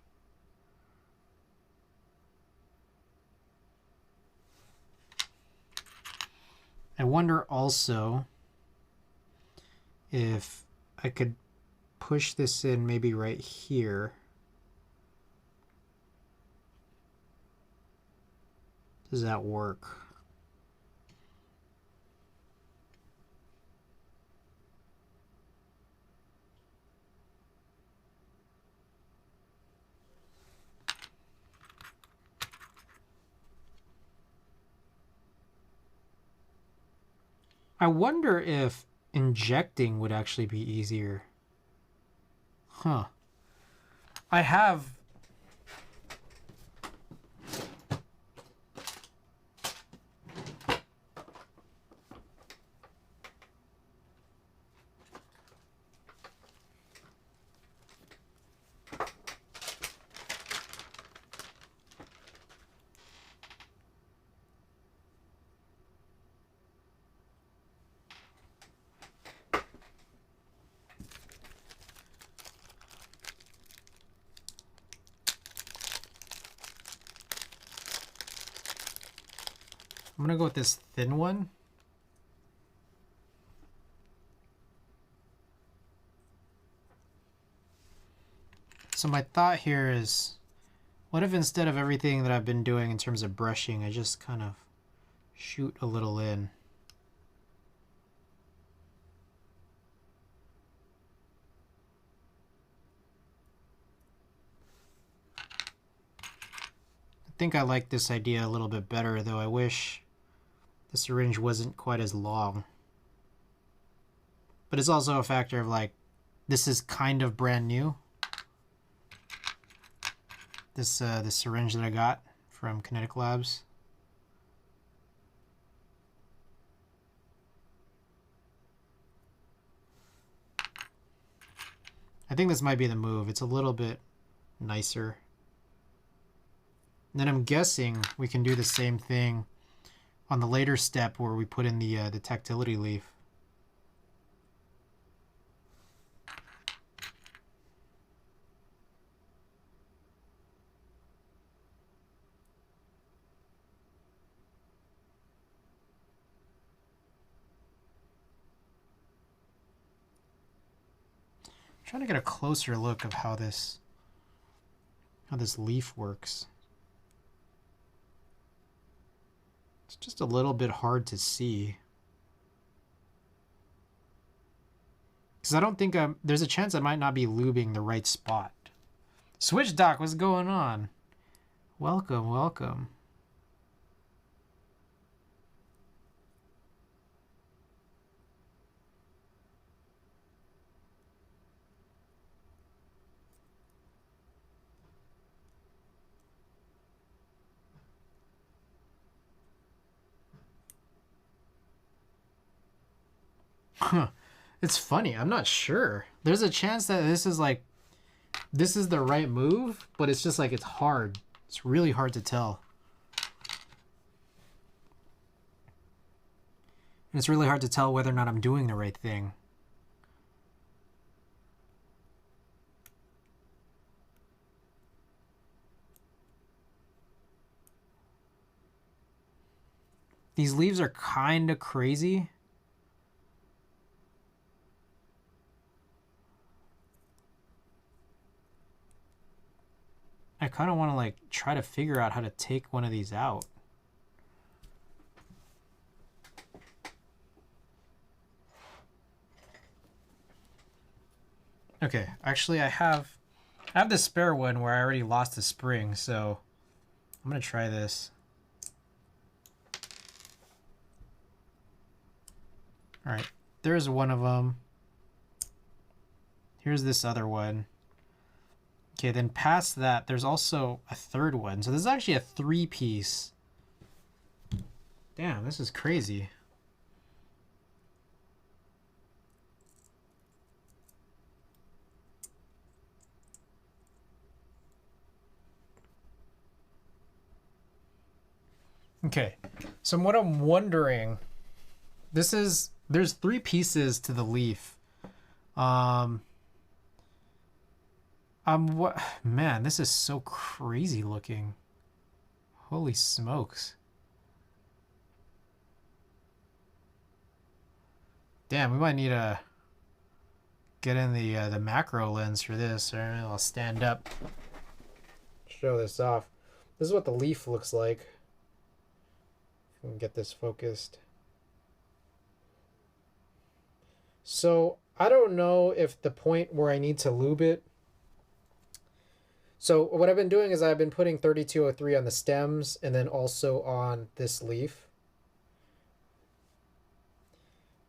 I wonder also if I could push this in maybe right here. Does that work? I wonder if injecting would actually be easier. Huh. I have... I'm gonna go with this thin one. So my thought here is, what if instead of everything that I've been doing in terms of brushing, I just kind of shoot a little in? I think I like this idea a little bit better, though I wish the syringe wasn't quite as long. But it's also a factor of like, this is kind of brand new. This syringe that I got from Kinetic Labs. I think this might be the move. It's a little bit nicer. And then I'm guessing we can do the same thing on the later step where we put in the tactility leaf. I'm trying to get a closer look of how this leaf works. It's just a little bit hard to see. Because I don't think there's a chance I might not be lubing the right spot. Switch Doc, what's going on? Welcome, welcome. Huh. It's funny. I'm not sure. There's a chance that this is the right move, but it's just like it's hard. It's really hard to tell. And it's really hard to tell whether or not I'm doing the right thing. These leaves are kind of crazy. kind of want to like try to figure out how to take one of these out. Okay, actually I have this spare one where I already lost the spring, so I'm gonna try this. All right, there's one of them. Here's this other one. Okay, then past that, there's also a third one. So this is actually a 3-piece. Damn, this is crazy. Okay, so what I'm wondering, there's 3 pieces to the leaf. What, man, this is so crazy looking. Holy smokes. Damn, we might need to get in the macro lens for this, or I'll stand up. Show this off. This is what the leaf looks like. If we can get this focused. So I don't know if the point where I need to lube it. So what I've been doing is I've been putting 3203 on the stems and then also on this leaf.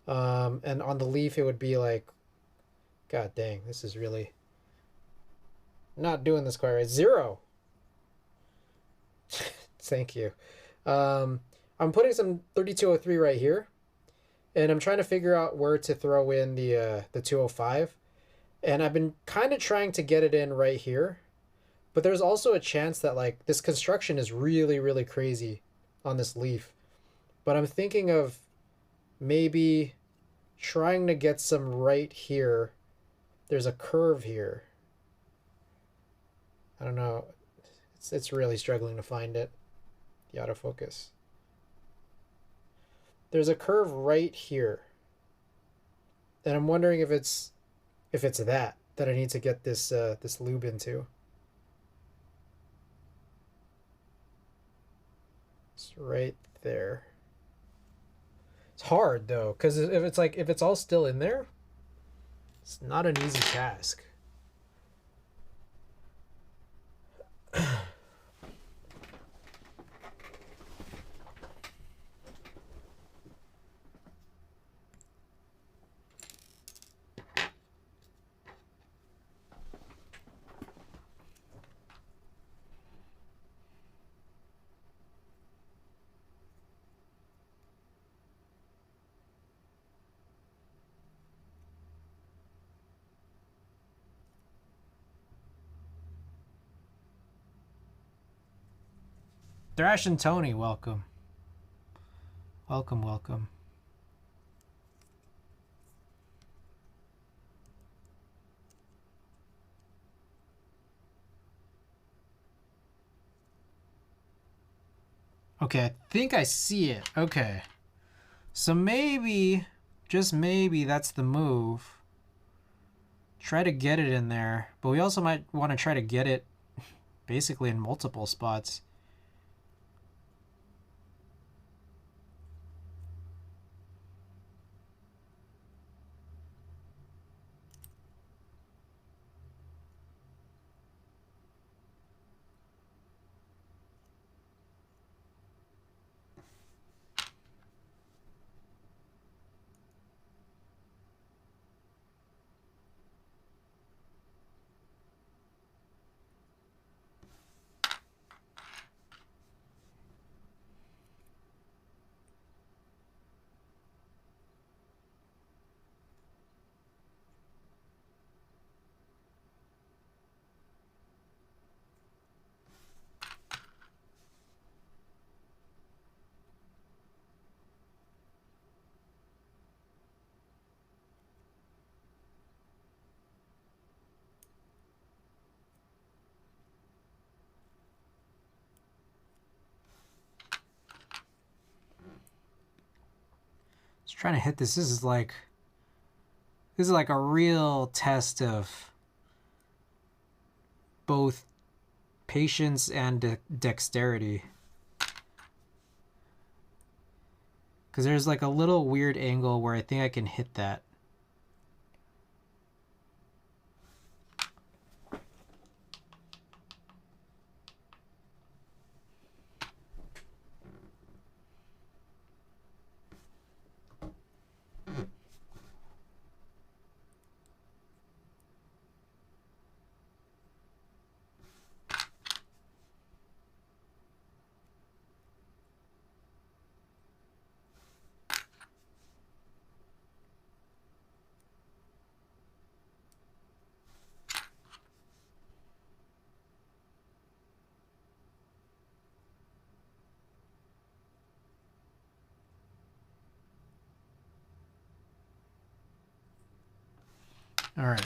And on the leaf it would be like, god dang, this is really not doing this quite right. 0. Thank you. I'm putting some 3203 right here. And I'm trying to figure out where to throw in the 205. And I've been kind of trying to get it in right here. But there's also a chance that like this construction is really, really crazy on this leaf. But I'm thinking of maybe trying to get some right here. There's a curve here. I don't know. It's really struggling to find it. The autofocus. There's a curve right here. And I'm wondering if it's that I need to get this this lube into. It's right there. It's hard though, because if it's all still in there, it's not an easy task. Thrash and Tony, welcome. Welcome, welcome. Okay, I think I see it. Okay. So maybe, just maybe, that's the move. Try to get it in there. But we also might want to try to get it basically in multiple spots. Trying to hit this. This is like a real test of both patience and dexterity. Because there's like a little weird angle where I think I can hit that. All right.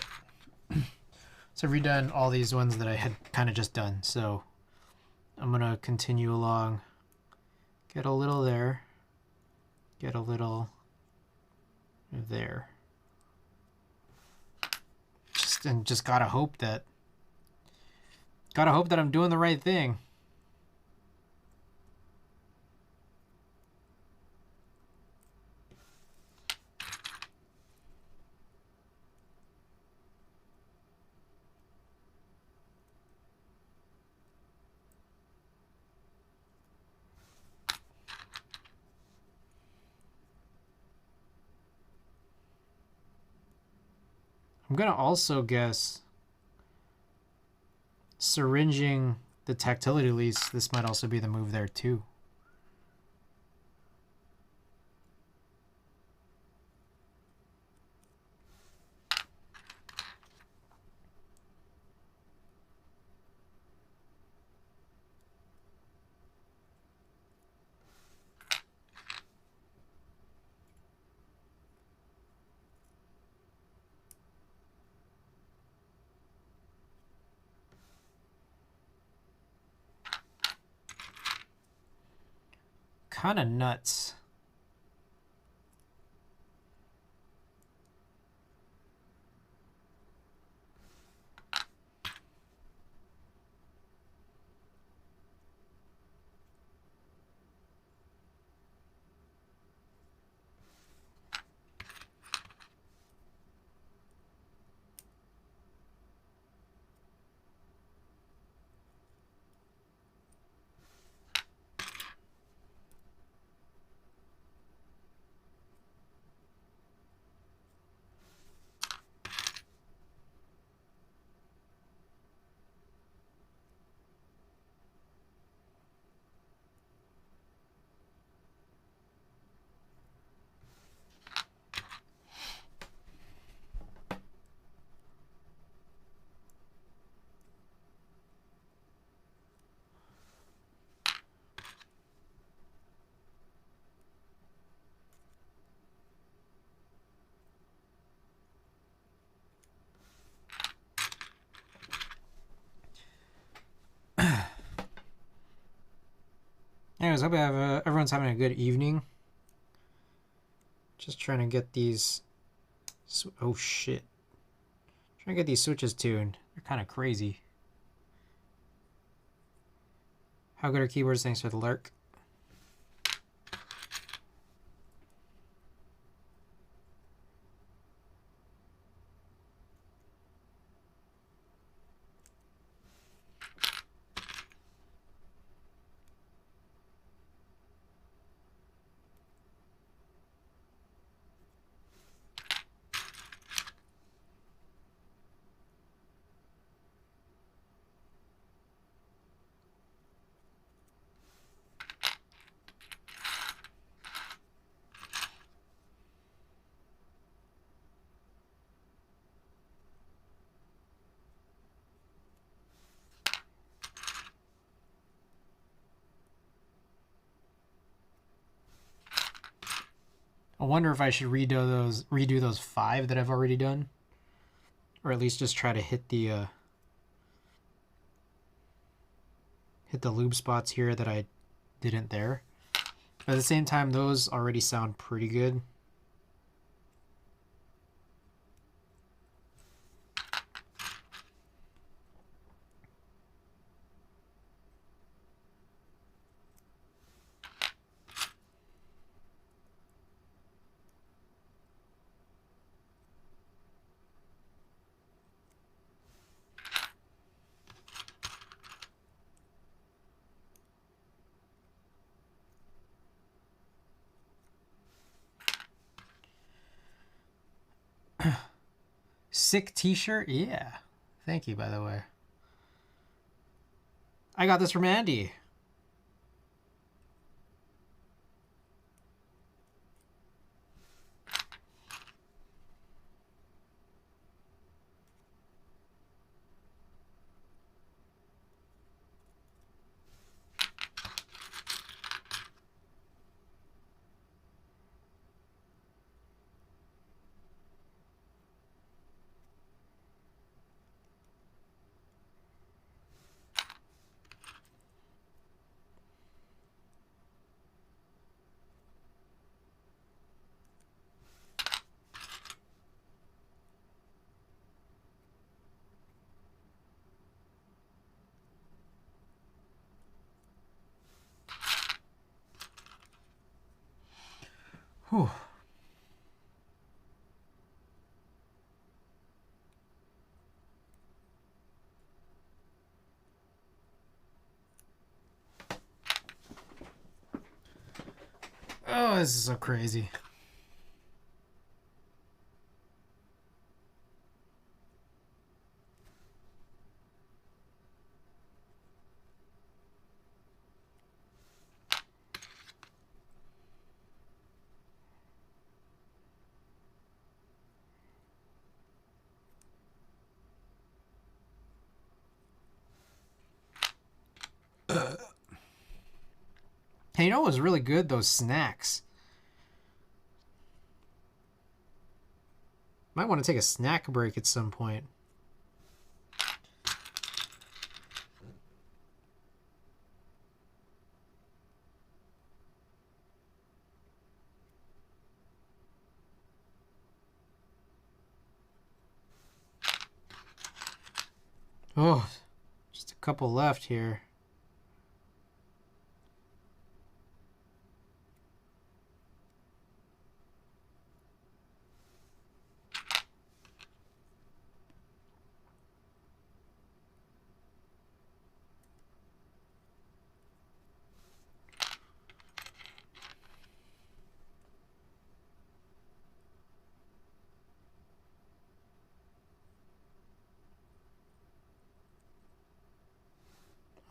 So I've redone all these ones that I had kind of just done. So I'm going to continue along. Get a little there. Get a little there. Just gotta hope that I'm doing the right thing. I'm gonna also guess syringing the tactility release. This might also be the move there too. Kind of nuts. Anyways, hope everyone's having a good evening. Just trying to get these. Oh shit! Trying to get these switches tuned. They're kind of crazy. How good are keyboards? Thanks for the lurk. I wonder if I should redo those 5 that I've already done, or at least just try to hit the lube spots here that I didn't there. But at the same time, those already sound pretty good. Sick t-shirt? Yeah. Thank you, by the way. I got this from Andy. Whew. Oh, this is so crazy. Hey, you know what was really good? Those snacks. Might want to take a snack break at some point. Oh, just a couple left here.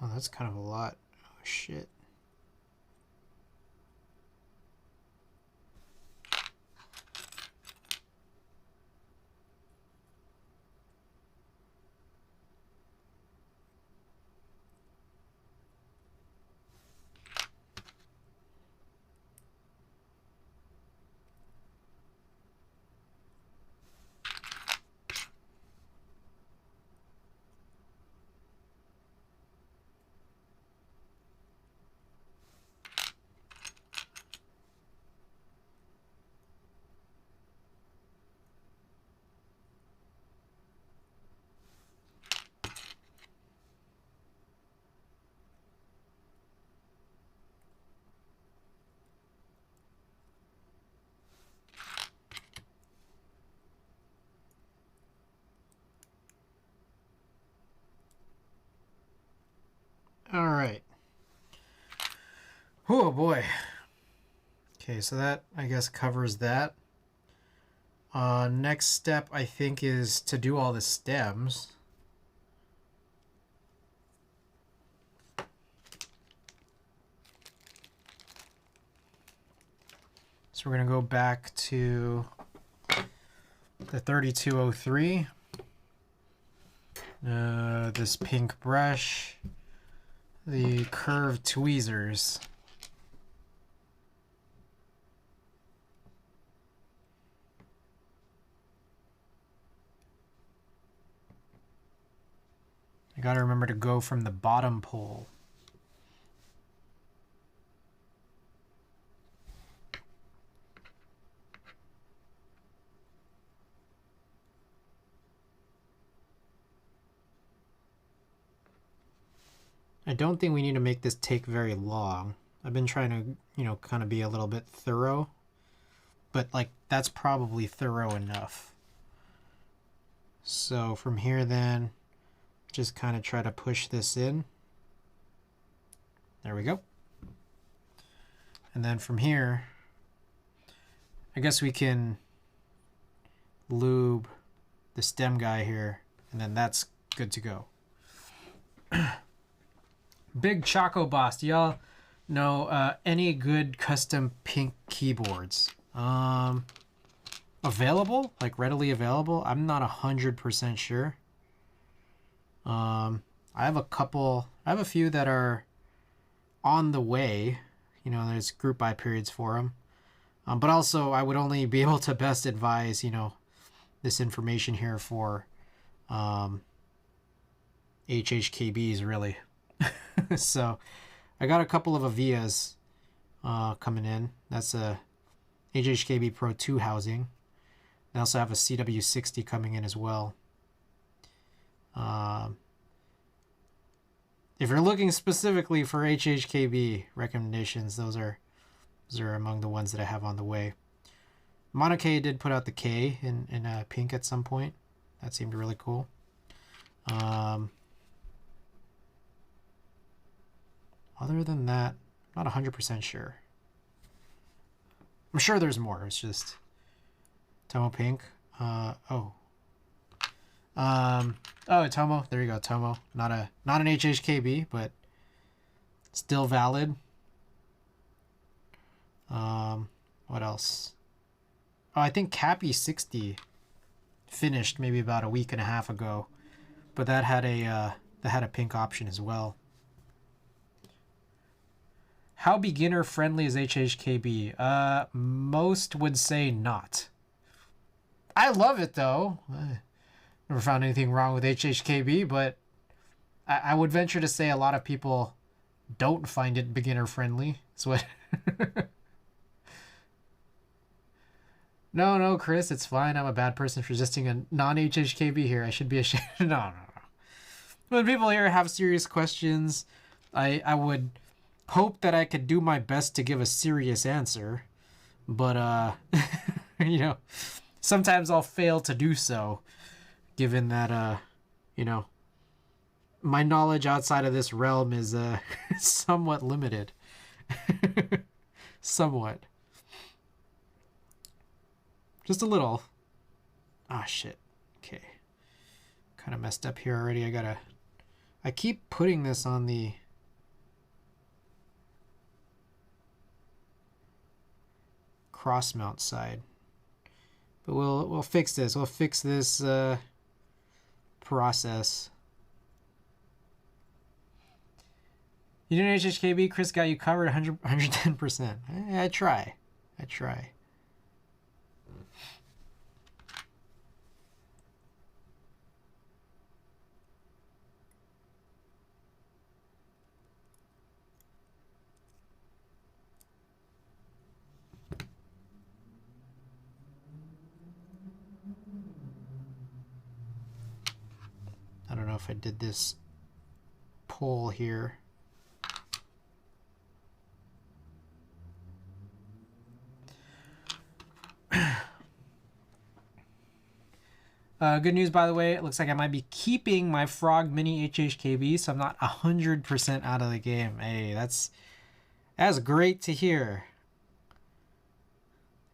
Oh, that's kind of a lot. Oh, shit. All right. Oh boy. Okay, so that I guess covers that. Next step I think is to do all the stems. So we're gonna go back to the 3203. This pink brush, the curved tweezers. I gotta remember to go from the bottom pole. I don't think we need to make this take very long. I've been trying to, kind of be a little bit thorough. But, like, that's probably thorough enough. So from here then, just kind of try to push this in. There we go. And then from here, I guess we can lube the stem guy here, and then that's good to go. Big Choco Boss, do y'all know any good custom pink keyboards? Available? Like readily available? I'm not 100% sure. I have a few that are on the way. You know, there's group buy periods for them. But also, I would only be able to best advise, you know, this information here for HHKBs, really. So, I got a couple of Avias coming in. That's a HHKB Pro 2 housing. I also have a CW60 coming in as well. If you're looking specifically for HHKB recommendations, those are among the ones that I have on the way. MonoK did put out the K in pink at some point. That seemed really cool. Other than that, not 100% sure. I'm sure there's more. It's just Tomo Pink. Tomo. There you go, Tomo. Not an HHKB, but still valid. What else? Oh, I think Cappy 60 finished maybe about a week and a half ago, but that had a pink option as well. How beginner friendly is HHKB? Most would say not. I love it though. Never found anything wrong with HHKB, but I would venture to say a lot of people don't find it beginner friendly. That's what. No, Chris, it's fine. I'm a bad person for resisting a non-HHKB here. I should be ashamed. No. When people here have serious questions, I would hope that I could do my best to give a serious answer, but you know, sometimes I'll fail to do so, given that you know, my knowledge outside of this realm is somewhat limited. Somewhat. Just a little. Ah, shit. Okay. Kind of messed up here already. I keep putting this on the cross mount side. But we'll fix this. We'll fix this process. You doing HHKB? Chris got you covered 110%. I try. I don't know if I did this pull here. Good news, by the way, it looks like I might be keeping my Frog Mini HHKB, so I'm not 100% out of the game. Hey, that's great to hear.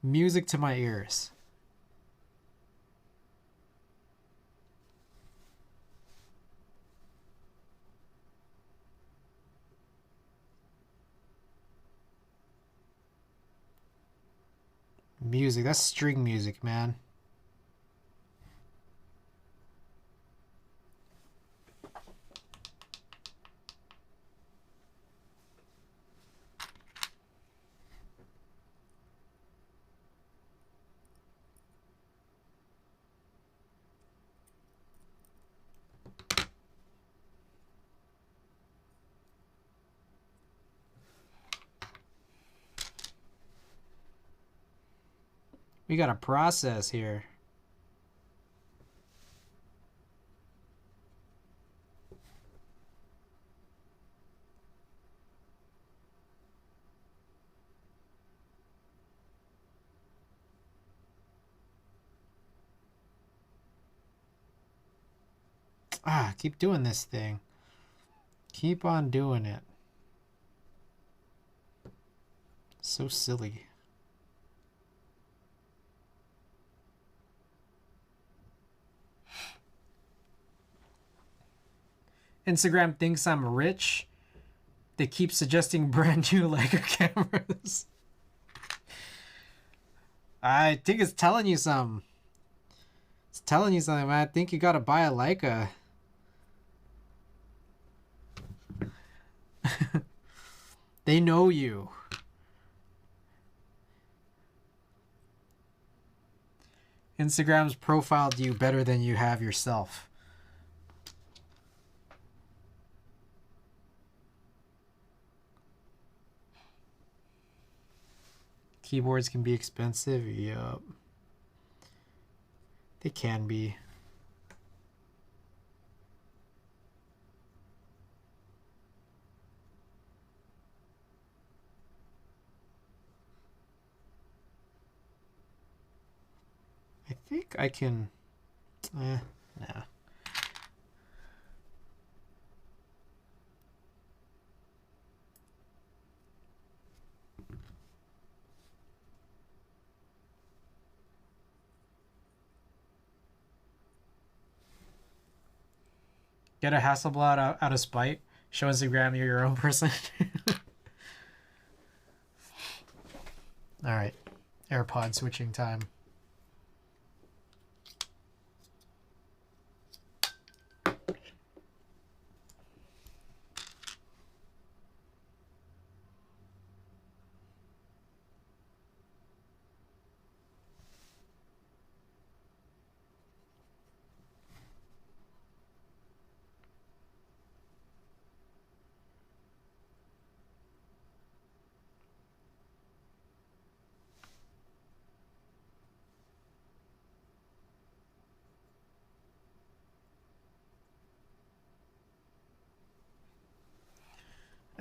Music to my ears. Music, that's string music, man. We got a process here. Keep doing this thing. Keep on doing it. So silly. Instagram thinks I'm rich. They keep suggesting brand new Leica cameras. I think it's telling you something. It's telling you something, man. I think you gotta buy a Leica. They know you. Instagram's profiled you better than you have yourself. Keyboards can be expensive. Yup. They can be. I think I can... nah. Get a Hasselblad out of spite. Show Instagram you're your own person. Alright. AirPod switching time.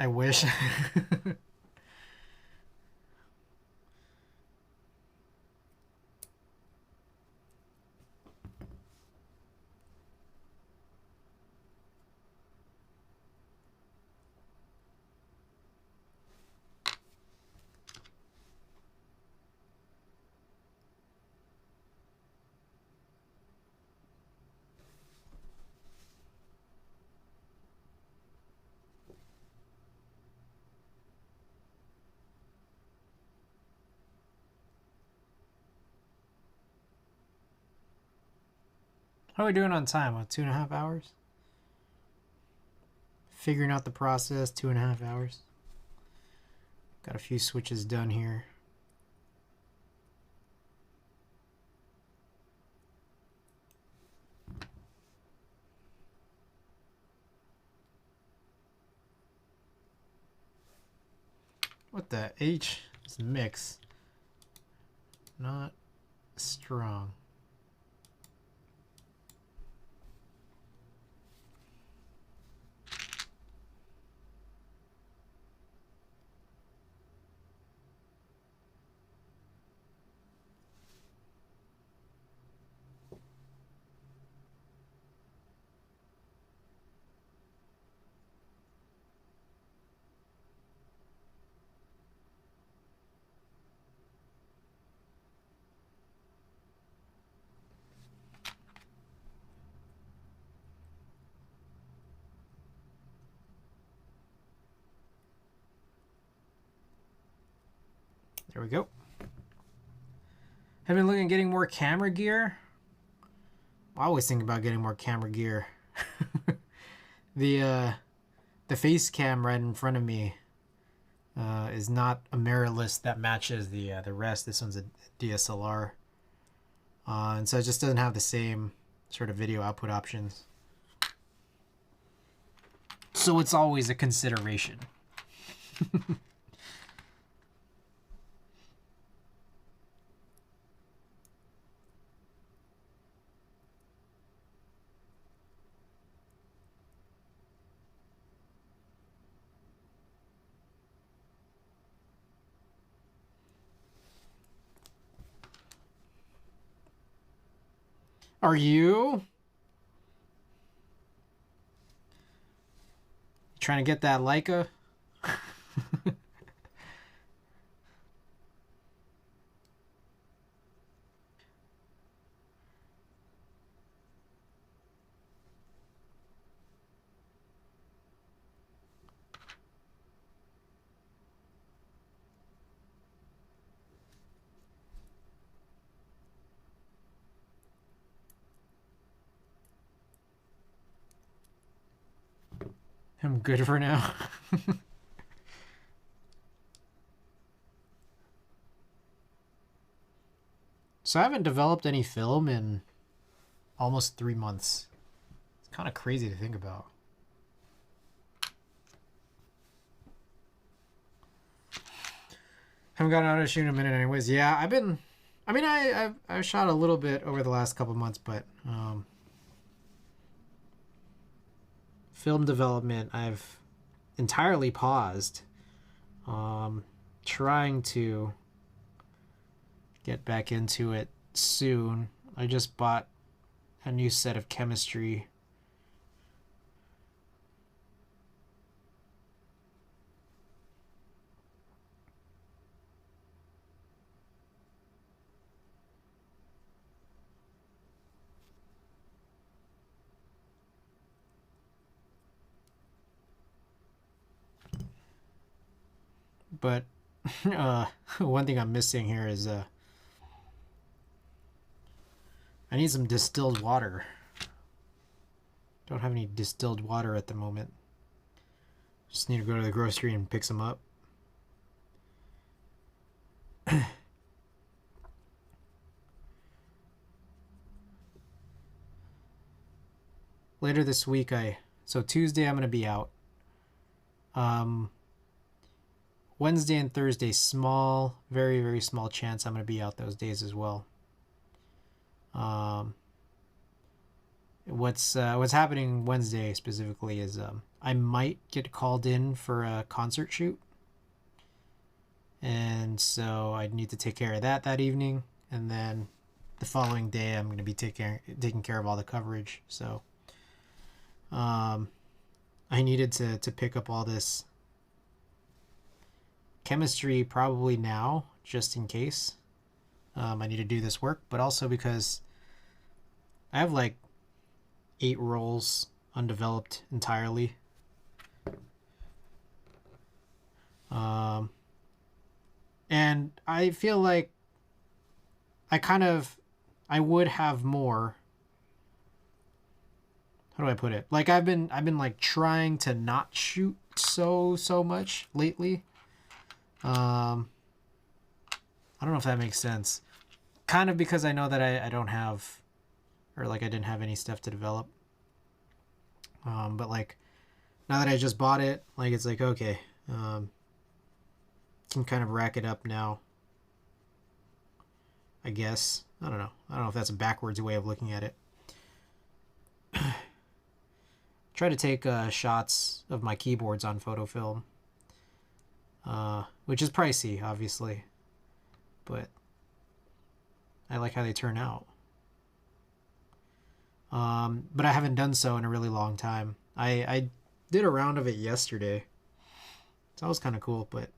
I wish. How are we doing on time? What, 2.5 hours? Figuring out the process, 2.5 hours. Got a few switches done here. What the H? This mix. Not strong. There we go. Have been looking at getting more camera gear. I always think about getting more camera gear. The face cam right in front of me is not a mirrorless that matches the rest. This one's a DSLR, and so it just doesn't have the same sort of video output options. So it's always a consideration. Are you trying to get that Leica? I'm good for now. So I haven't developed any film in almost 3 months. It's kind of crazy to think about. Haven't gotten out of shooting in a minute anyways. Yeah, I've shot a little bit over the last couple months, but film development I've entirely paused. Trying to get back into it soon. I just bought a new set of chemistry. But one thing I'm missing here is I need some distilled water. Don't have any distilled water at the moment. Just need to go to the grocery and pick some up. Later this week, so Tuesday I'm gonna be out. Wednesday and Thursday, very, very small chance I'm gonna be out those days as well. What's happening Wednesday specifically is I might get called in for a concert shoot, and so I need to take care of that evening, and then the following day I'm going to be taking care of all the coverage. So I needed to pick up all this chemistry probably now, just in case I need to do this work, but also because I have like 8 rolls undeveloped entirely. And I feel like I would have more. How do I put it? Like I've been like trying to not shoot so much lately. I don't know if that makes sense. Kind of because I know that I don't have, or like I didn't have any stuff to develop. But like now that I just bought it, like it's like okay, can kind of rack it up now. I guess. I don't know if that's a backwards way of looking at it. Try to take shots of my keyboards on photo film, which is pricey, obviously, but I like how they turn out. But I haven't done so in a really long time. I did a round of it yesterday, so that was kind of cool, but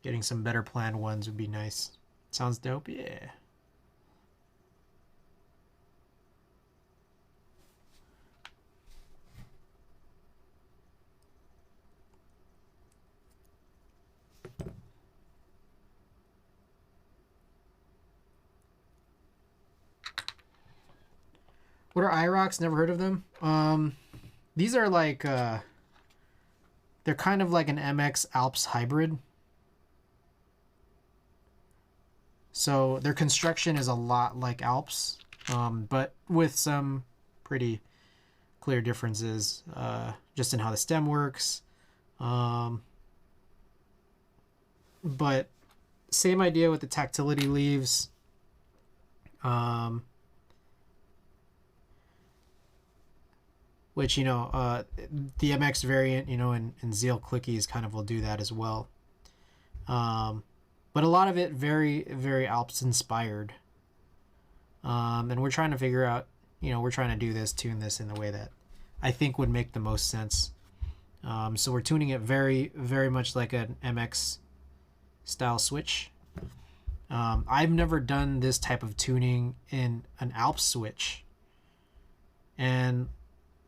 getting some better planned ones would be nice. Sounds dope? Yeah. What are irocks? Never heard of them. These are like they're kind of like an MX Alps hybrid. So their construction is a lot like Alps, but with some pretty clear differences, just in how the stem works. But same idea with the tactility leaves. Which, the MX variant, and Zeal Clickies kind of will do that as well. But a lot of it very, very Alps inspired. And we're trying to figure out, we're trying to tune this in the way that I think would make the most sense. So we're tuning it very, very much like an MX style switch. I've never done this type of tuning in an Alps switch. And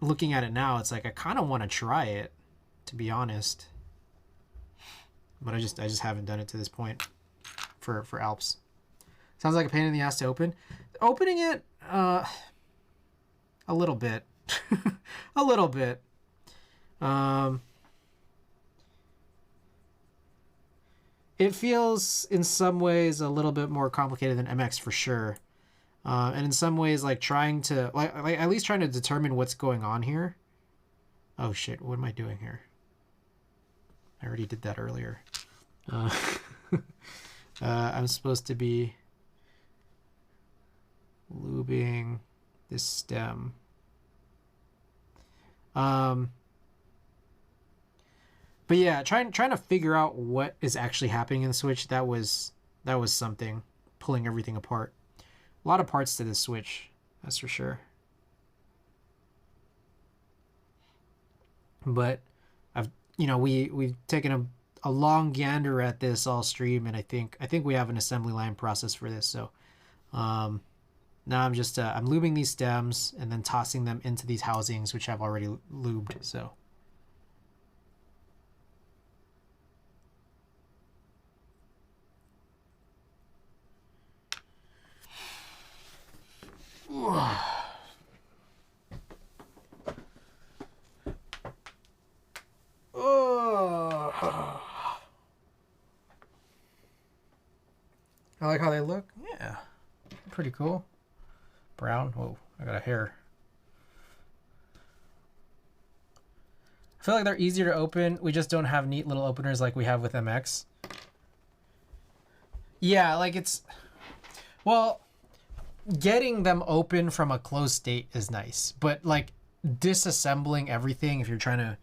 looking at it now, it's like I kind of want to try it, to be honest. But I just haven't done it to this point for Alps. Sounds like a pain in the ass to open. Opening it a little bit. A little bit. It feels in some ways a little bit more complicated than MX for sure. And in some ways, like trying to like at least trying to determine what's going on here. Oh shit! What am I doing here? I already did that earlier. I'm supposed to be lubing this stem. But yeah, trying to figure out what is actually happening in the switch. That was something, pulling everything apart. A lot of parts to this switch, that's for sure. But we've taken a long gander at this all stream, and I think we have an assembly line process for this. So now I'm just I'm lubing these stems and then tossing them into these housings, which I've already lubed. So. I like how they look. Yeah, pretty cool. Brown. Whoa, I got a hair. I feel like they're easier to open. We just don't have neat little openers like we have with MX. Yeah, like it's... Well, getting them open from a closed state is nice. But like disassembling everything, if you're trying to,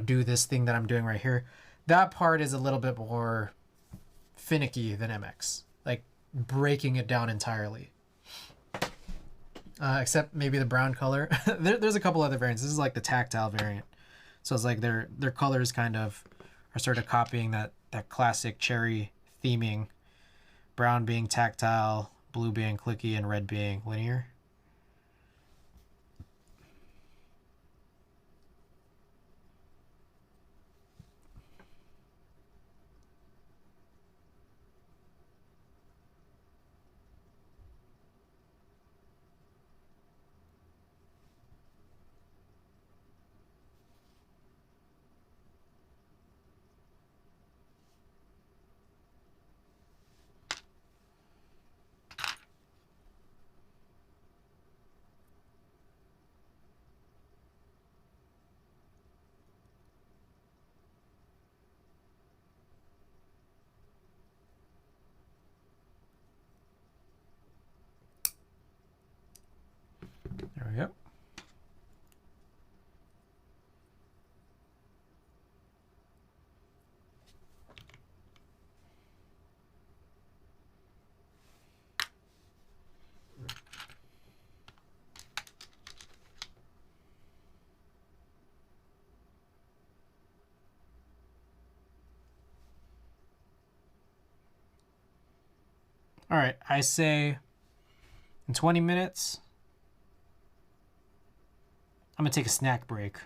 do this thing that I'm doing right here, that part is a little bit more finicky than MX. Like breaking it down entirely. Except maybe the brown color. There's a couple other variants. This is like the tactile variant. So it's like their colors kind of are sort of copying that classic cherry theming. Brown being tactile, blue being clicky, and red being linear. There we go. All right, I say in 20 minutes, I'm going to take a snack break.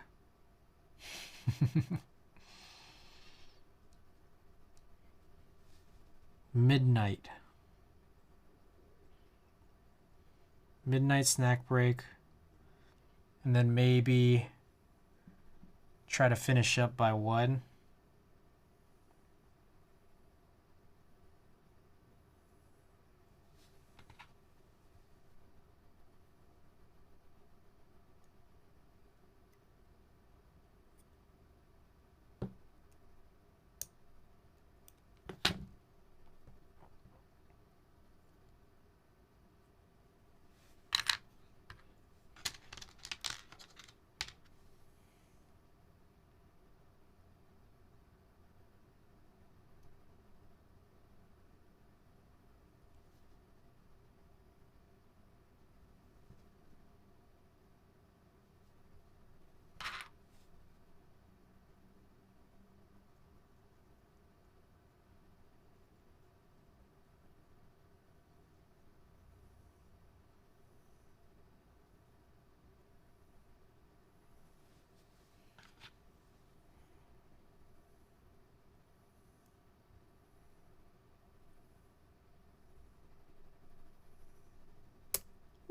Midnight snack break. And then maybe try to finish up by 1.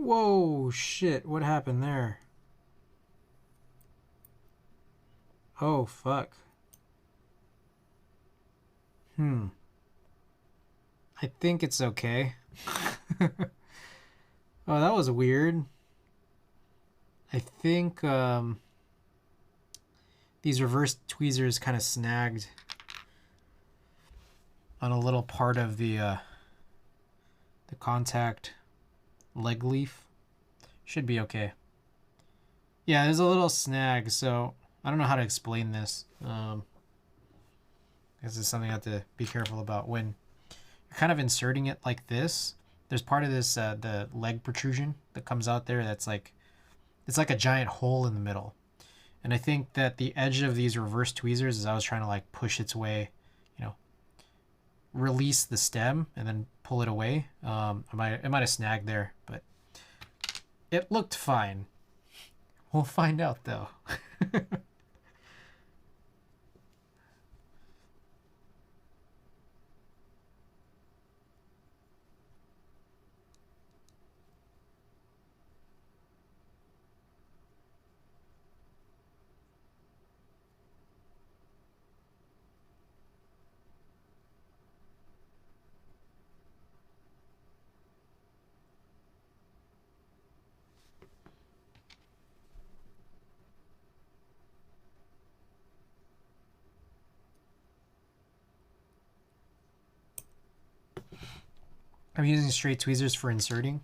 Whoa, shit, what happened there? Oh, fuck. I think it's okay. Oh, that was weird. I think these reverse tweezers kind of snagged on a little part of the contact leg leaf. Should be okay. Yeah, there's a little snag, so I don't know how to explain this. This is something I have to be careful about when you're kind of inserting it like this. There's part of this the leg protrusion that comes out there that's like, it's like a giant hole in the middle. And I think that the edge of these reverse tweezers, as I was trying to like push its way, you know, release the stem and then pull it away, it might have snagged there, but it looked fine. We'll find out though. I'm using straight tweezers for inserting.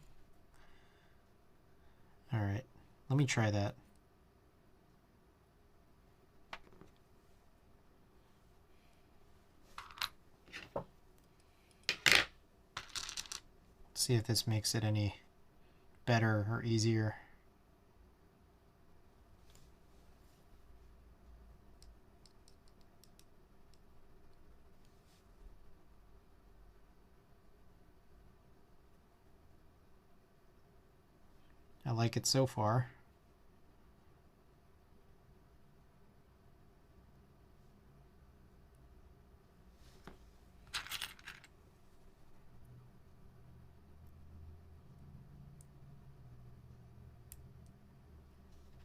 All right, let me try that. See if this makes it any better or easier. I like it so far.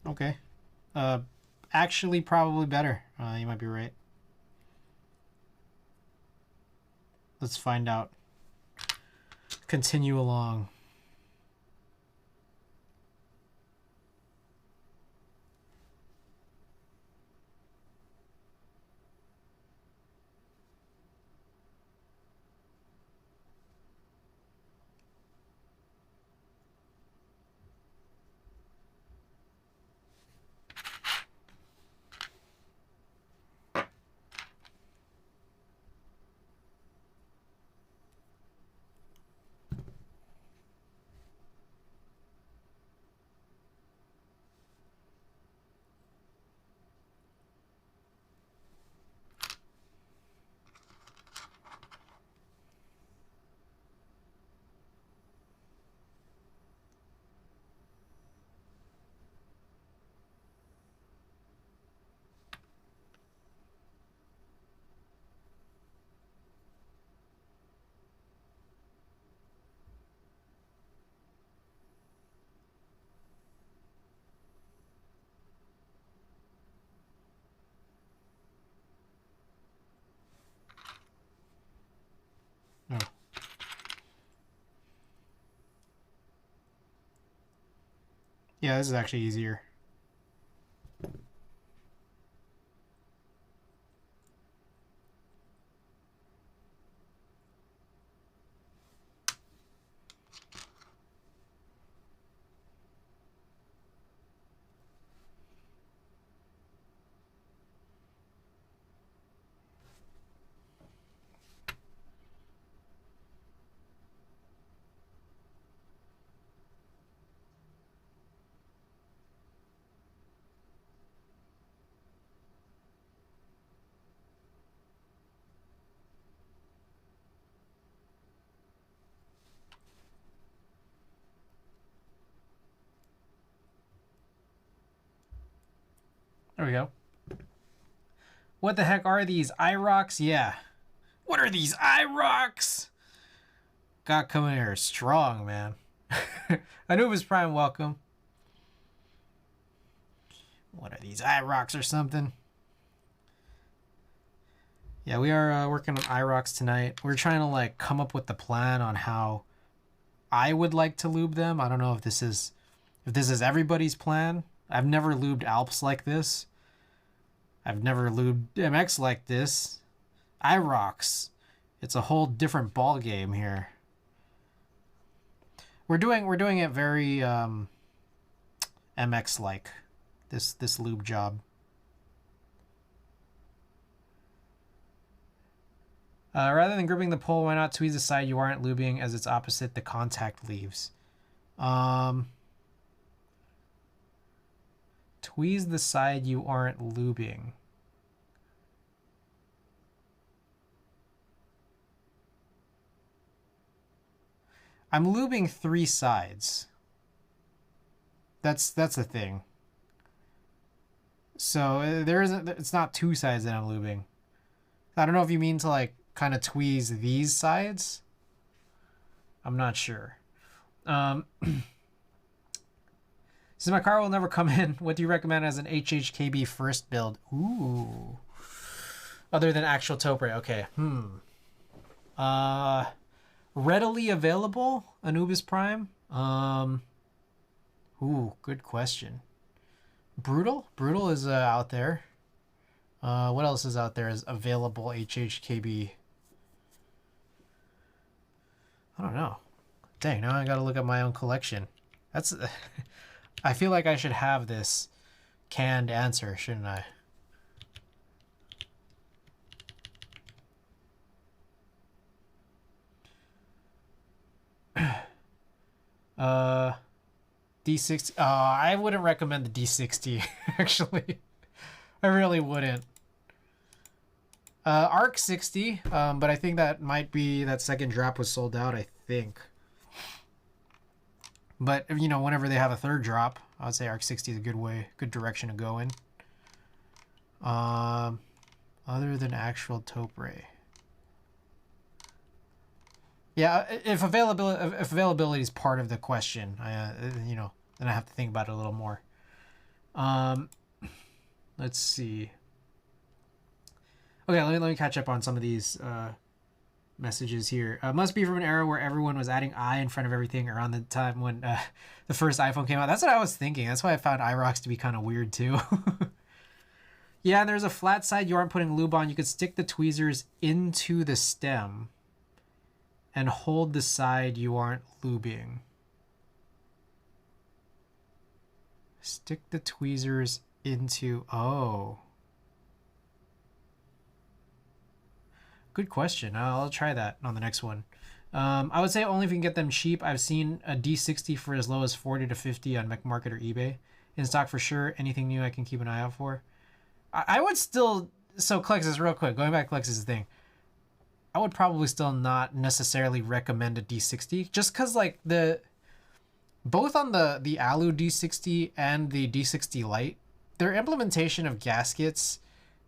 Okay. Actually, probably better. You might be right. Let's find out. Continue along. Oh. Yeah, this is actually easier. There we go. What the heck are these? Irocks? Yeah. What are these Irocks? God coming here strong, man. Anubis Prime, welcome. What are these Irocks or something? Yeah, we are working on irocks tonight. We're trying to like come up with the plan on how I would like to lube them. I don't know if this is everybody's plan. I've never lubed Alps like this. I've never lubed MX like this. irocks. It's a whole different ball game here. We're doing it very MX like this lube job. Rather than gripping the pole, why not tweeze the side you aren't lubing as its opposite the contact leaves? Tweeze the side you aren't lubing. I'm lubing 3 sides. That's the thing. So it's not 2 sides that I'm lubing. I don't know if you mean to like kind of tweeze these sides. I'm not sure. Since my car will never come in, what do you recommend as an HHKB first build? Ooh. Other than actual taupe. Okay. Readily available Anubis Prime. Ooh, good question. Brutal is out there. What else is out there as available HHKB? I don't know. Dang, now I gotta look at my own collection. That's I feel like I should have this canned answer, shouldn't I? D60. I wouldn't recommend the D60 actually. I really wouldn't. Arc 60, but I think that might be that second drop was sold out, I think. But you know, whenever they have a third drop, I would say Arc 60 is a good direction to go in. Other than actual taupe. Yeah, if availability is part of the question, you know, then I have to think about it a little more. Let's see. Okay, let me catch up on some of these messages here. Must be from an era where everyone was adding I in front of everything around the time when the first iPhone came out. That's what I was thinking. That's why I found irocks to be kind of weird too. Yeah, and there's a flat side you aren't putting lube on. You could stick the tweezers into the stem and hold the side you aren't lubing. Stick the tweezers into... Oh. Good question. I'll try that on the next one. I would say only if you can get them cheap. I've seen a D60 for as low as 40 to 50 on Mech Market or eBay. In stock for sure. Anything new I can keep an eye out for. I would still... So Klexus, real quick. Going back to Klexus' thing. I would probably still not necessarily recommend a D60. Just because like both on the Alu D60 and the D60 Lite, their implementation of gaskets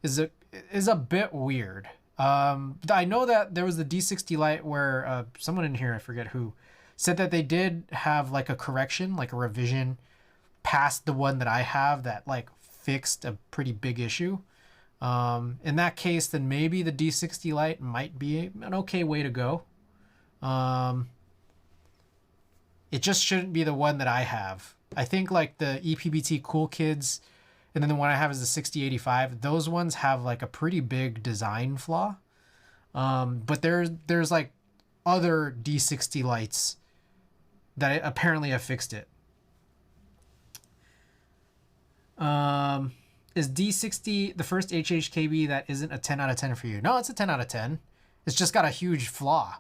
is a bit weird. I know that there was the D60 Lite where someone in here, I forget who, said that they did have like a correction, like a revision past the one that I have that like fixed a pretty big issue. In that case, then maybe the D60 Lite might be an okay way to go. It just shouldn't be the one that I have. I think like the EPBT Cool Kids, and then the one I have is the 6085. Those ones have like a pretty big design flaw. But there's like other D60 lights that apparently have fixed it. Is D60 the first HHKB that isn't a 10 out of 10 for you? No, it's a 10 out of 10. It's just got a huge flaw.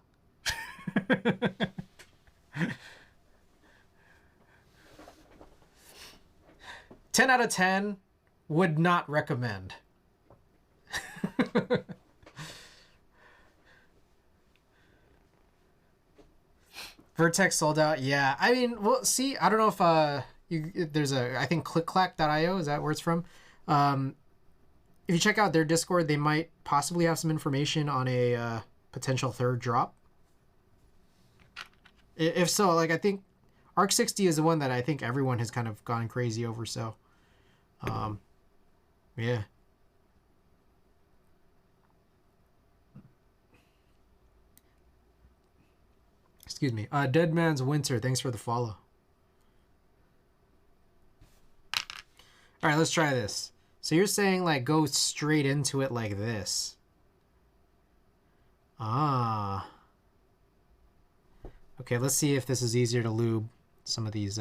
10 out of 10 would not recommend. Vertex sold out. Yeah, I mean, well, see, I don't know if there's I think clickclack.io, is that where it's from? If you check out their Discord, they might possibly have some information on a potential third drop. If so, like I think Arc 60 is the one that I think everyone has kind of gone crazy over. So, yeah. Excuse me. Dead Man's Winter, thanks for the follow. All right, let's try this. So you're saying like go straight into it like this. Ah. Okay, let's see if this is easier to lube some of these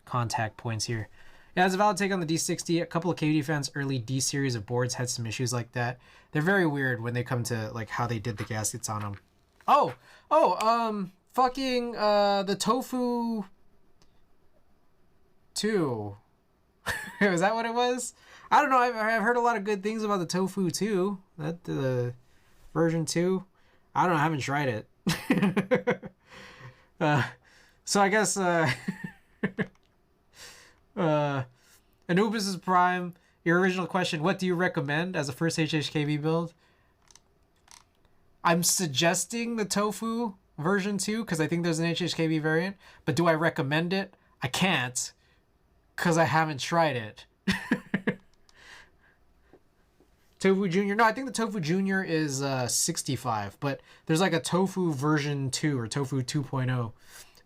contact points here. Yeah, it's a valid take on the D60. A couple of KD fans' early D series of boards had some issues like that. They're very weird when they come to like how they did the gaskets on them. Fucking the Tofu 2. Was that what it was? I don't know. I've heard a lot of good things about the Tofu 2. That the version 2. I don't know. I haven't tried it. So I guess Anubis is Prime. Your original question: what do you recommend as a first HHKB build? I'm suggesting the Tofu version 2 because I think there's an HHKB variant. But do I recommend it? I can't because I haven't tried it. Tofu Junior. No, I think the Tofu Junior is 65, but there's like a Tofu version 2 or Tofu 2.0.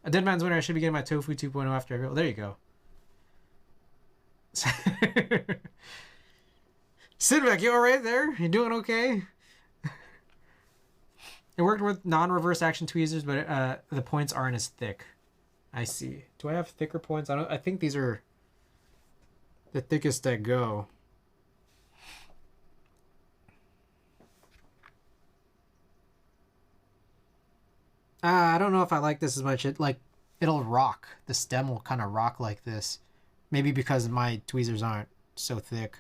A Dead Man's Winter. I should be getting my Tofu 2.0 after I go. There you go. Sidbeck, you alright there? You doing okay? It worked with non-reverse action tweezers, but the points aren't as thick. I see. Do I have thicker points? I think these are the thickest that go. I don't know if I like this as much. It'll rock. The stem will kind of rock like this. Maybe because my tweezers aren't so thick.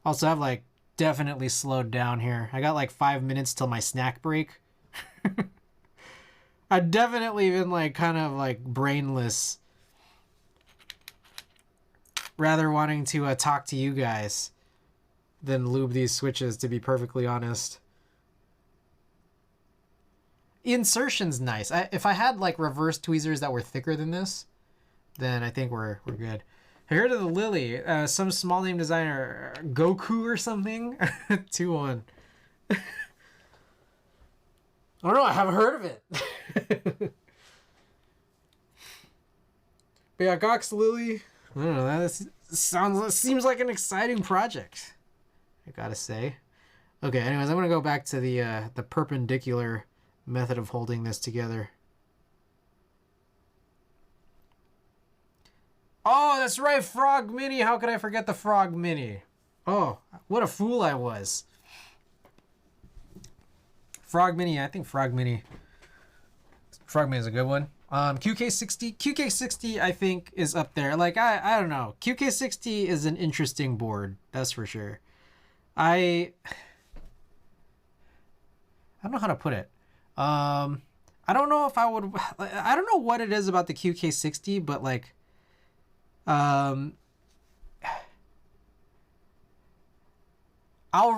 Also, I've like definitely slowed down here. I got like 5 minutes till my snack break. I've definitely been like kind of like brainless. Rather wanting to talk to you guys than lube these switches, to be perfectly honest. Insertion's nice. If I had like reverse tweezers that were thicker than this, then I think we're good. I heard of the Lily, some small name designer, Goku or something. 2-1. I don't know. I haven't heard of it. But yeah, Gox Lily. I don't know. That seems like an exciting project, I gotta say. Okay. Anyways, I'm gonna go back to the perpendicular method of holding this together. Oh, that's right, Frog Mini. How could I forget the Frog Mini? Oh, what a fool I was. Frog Mini, I think Frog Mini is a good one. QK60 I think is up there. Like I don't know. QK60 is an interesting board, that's for sure. I don't know how to put it. I don't know if I would. I don't know what it is about the QK60, but like, I'll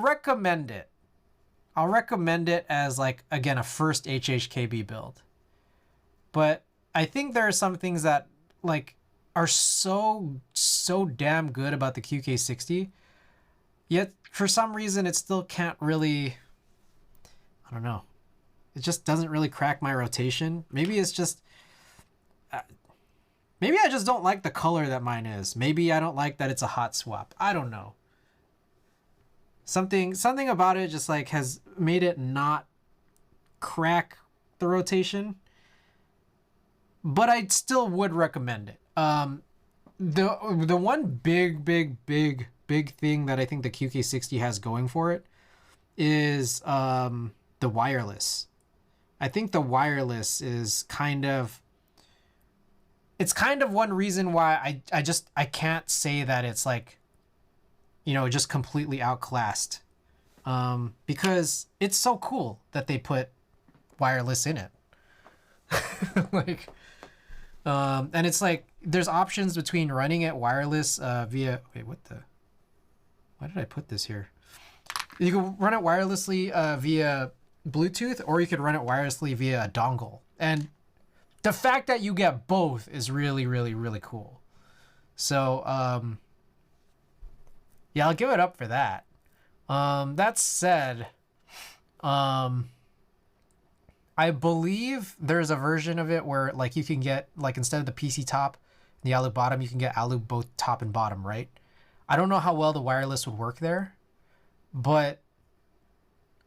recommend it. I'll recommend it as like, again, a first HHKB build. But I think there are some things that like are so damn good about the QK60, yet for some reason it still can't really. I don't know. It just doesn't really crack my rotation. Maybe it's just... maybe I just don't like the color that mine is. Maybe I don't like that it's a hot swap. I don't know. Something about it just like has made it not crack the rotation. But I still would recommend it. The one big thing that I think the QK60 has going for it is the wireless. I think the wireless is kind of... It's kind of one reason why I can't say that it's like, you know, just completely outclassed. Because it's so cool that they put wireless in it. Like, and it's like, there's options between running it wireless via... Wait, what the... Why did I put this here? You can run it wirelessly via Bluetooth, or you could run it wirelessly via a dongle. And the fact that you get both is really cool. So, yeah, I'll give it up for that. That said, I believe there's a version of it where like you can get like instead of the PC top and the alu bottom, you can get alu both top and bottom, right? I don't know how well the wireless would work there, but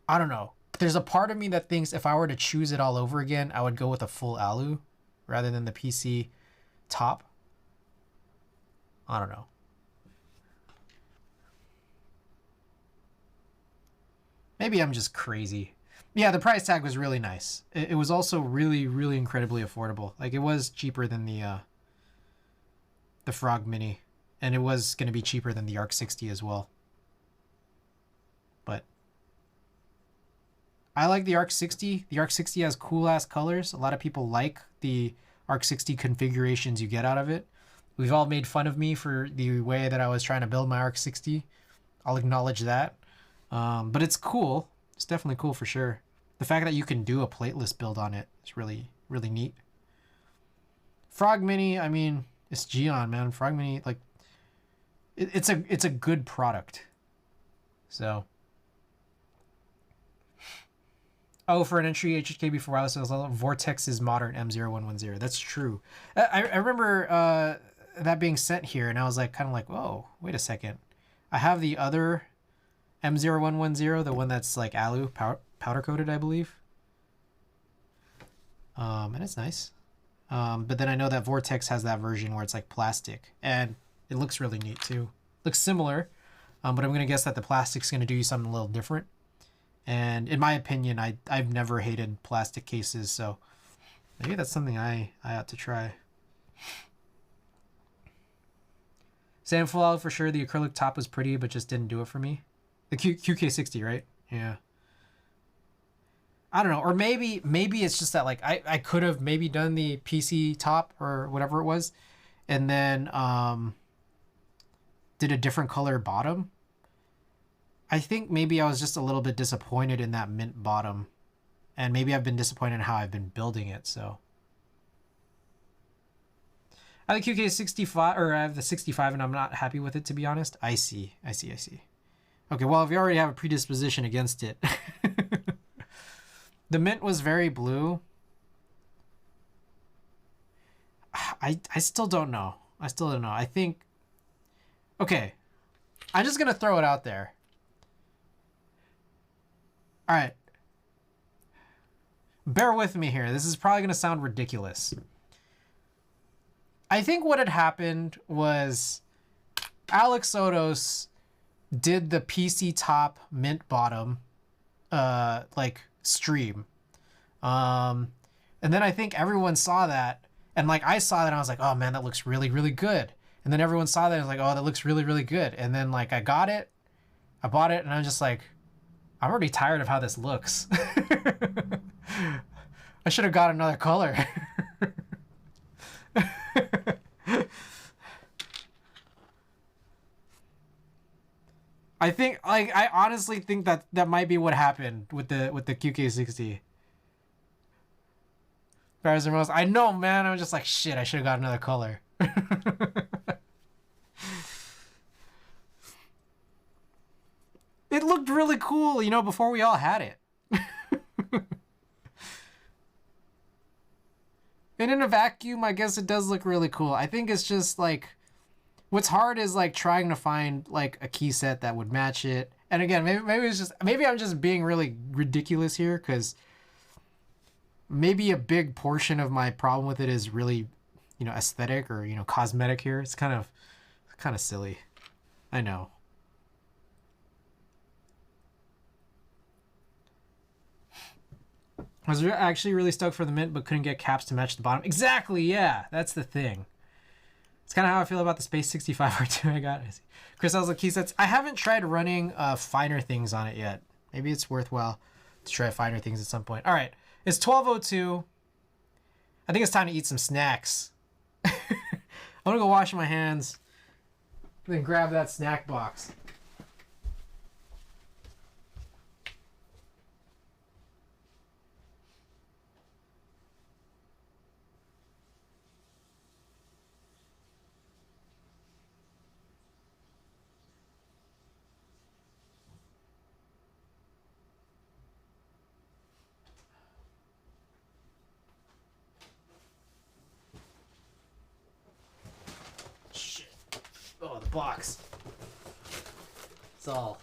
I don't know. There's a part of me that thinks if I were to choose it all over again, I would go with a full alu rather than the PC top. I don't know. Maybe I'm just crazy. Yeah, the price tag was really nice. It was also really, really incredibly affordable. Like it was cheaper than the Frog Mini, and it was going to be cheaper than the Arc 60 as well. But I like the Arc 60. The Arc 60 has cool ass colors. A lot of people like the Arc 60 configurations you get out of it. We've all made fun of me for the way that I was trying to build my Arc 60. I'll acknowledge that. But it's cool. It's definitely cool for sure. The fact that you can do a plateless build on it is really, really neat. Frog Mini, I mean, it's Geon, man. Frog Mini, like, it's a good product. So, oh, for an entry HHKB for wireless, Vortex's modern M0110. That's true. I remember that being sent here, and I was like, kind of like, whoa, wait a second. I have the other M0110, the one that's like alu powder coated, I believe. And it's nice. But then I know that Vortex has that version where it's like plastic, and it looks really neat too. Looks similar, but I'm gonna guess that the plastic's gonna do you something a little different. And in my opinion, I've never hated plastic cases, so maybe that's something I ought to try. Sand Fallout for sure. The acrylic top was pretty, but just didn't do it for me. The QK60, right? Yeah. I don't know, or maybe it's just that like I could have maybe done the PC top or whatever it was, and then did a different color bottom. I think maybe I was just a little bit disappointed in that mint bottom, and maybe I've been disappointed in how I've been building it. So I have the QK65, or I have the 65, and I'm not happy with it, to be honest. I see. Okay, well, if you already have a predisposition against it. The mint was very blue. I still don't know. I think... Okay. I'm just going to throw it out there. All right. Bear with me here. This is probably going to sound ridiculous. I think what had happened was Alex Sotos did the PC top mint bottom like stream. And then I think everyone saw that, and like I saw that and I was like, oh man, that looks really, really good. And then everyone saw that and was like, oh, that looks really, really good. And then like I bought it, and I'm just like, I'm already tired of how this looks. I should have got another color. I think, like, I honestly think that might be what happened with the QK60. I know, man. I'm just like, shit, I should have got another color. It looked really cool, you know, before we all had it. And in a vacuum, I guess it does look really cool. I think it's just like, what's hard is like trying to find like a key set that would match it. And again, maybe I'm just being really ridiculous here, because maybe a big portion of my problem with it is really, you know, aesthetic or, you know, cosmetic here. It's kind of silly. I know. I was actually really stoked for the mint, but couldn't get caps to match the bottom. Exactly, yeah. That's the thing. It's kind of how I feel about the Space 65 R2 I got. Chris, I was like, key sets. I haven't tried running finer things on it yet. Maybe it's worthwhile to try finer things at some point. All right, it's 12:02. I think it's time to eat some snacks. I'm gonna go wash my hands, then grab that snack box. box. It's all...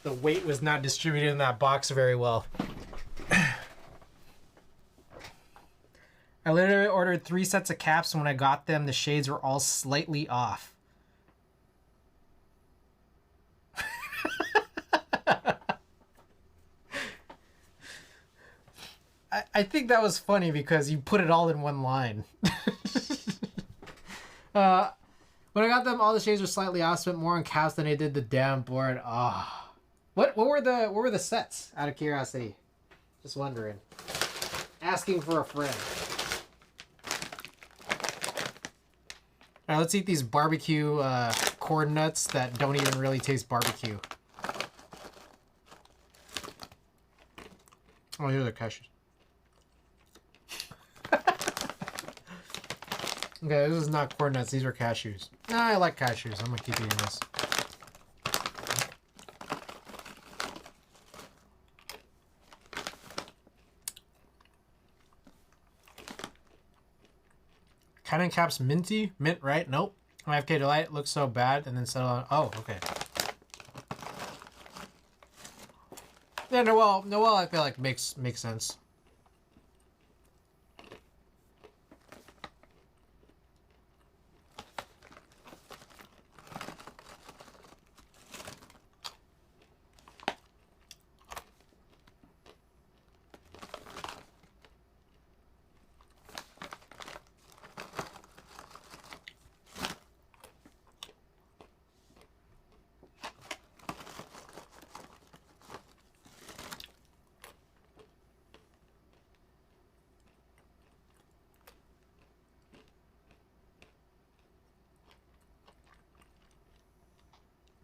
The weight was not distributed in that box very well. I literally ordered 3 sets of caps, and when I got them, the shades were all slightly off. I think that was funny because you put it all in one line. When I got them, all the shades were slightly off. Spent more on caps than I did the damn board. Ah, what were the sets? Out of curiosity, just wondering. Asking for a friend. All right, let's eat these barbecue corn nuts that don't even really taste barbecue. Oh, here are the cashews. Okay, this is not corn nuts. These are cashews. Nah, I like cashews. I'm gonna keep eating this. Cannon caps minty? Mint, right? Nope. 5K Delight looks so bad and then settle on... Oh, okay. Yeah, Noel I feel like makes sense.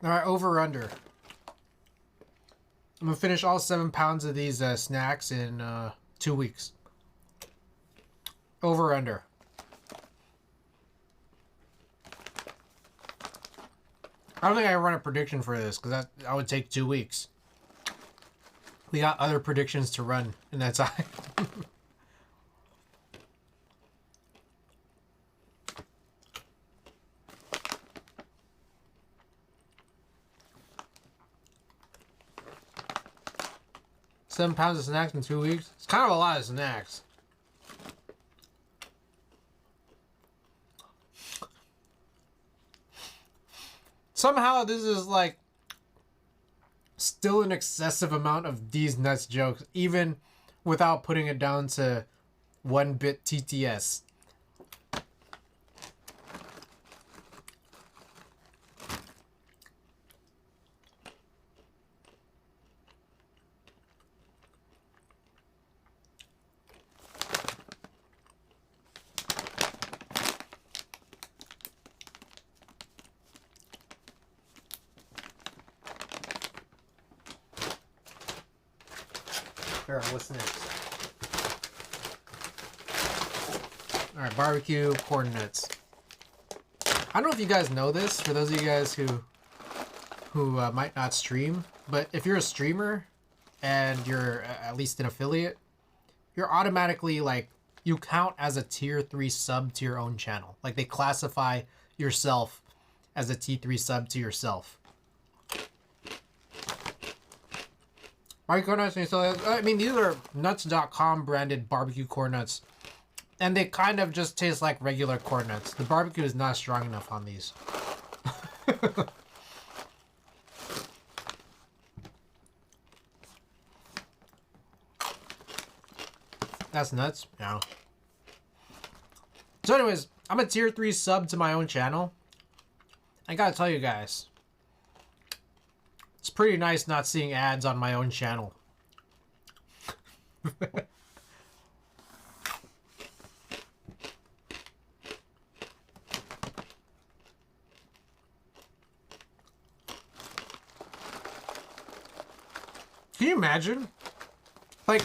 All right, over or under. I'm gonna finish all 7 pounds of these snacks in 2 weeks. Over or under. I don't think I run a prediction for this because that would take 2 weeks. We got other predictions to run in that time. 7 pounds of snacks in 2 weeks. It's kind of a lot of snacks. Somehow this is like still an excessive amount of these nuts jokes, even without putting it down to 1-bit TTS. Alright, what's next? Alright, barbecue corn nuts. I don't know if you guys know this, for those of you guys who might not stream, but if you're a streamer and you're at least an affiliate, you're automatically like, you count as a tier 3 sub to your own channel. Like they classify yourself as a T3 sub to yourself. Barbecue corn nuts, I mean, these are nuts.com branded barbecue corn nuts. And they kind of just taste like regular corn nuts. The barbecue is not strong enough on these. That's nuts. Yeah. So anyways, I'm a tier 3 sub to my own channel. I gotta tell you guys, it's pretty nice not seeing ads on my own channel. Can you imagine? Like,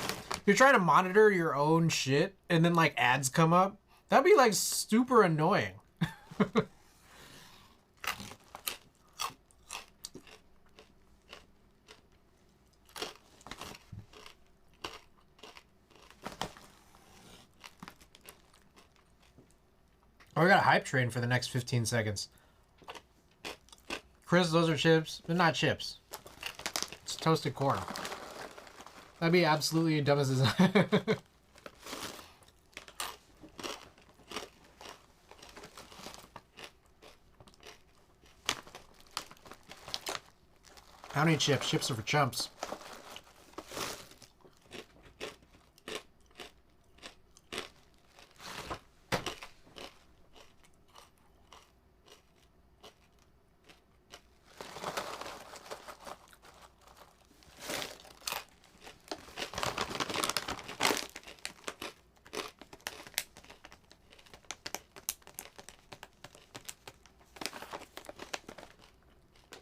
you're trying to monitor your own shit and then like ads come up? That'd be like super annoying. Oh, we got a hype train for the next 15 seconds. Chris, those are chips. They're not chips. It's toasted corn. That'd be absolutely dumb as this. How many chips? Chips are for chumps.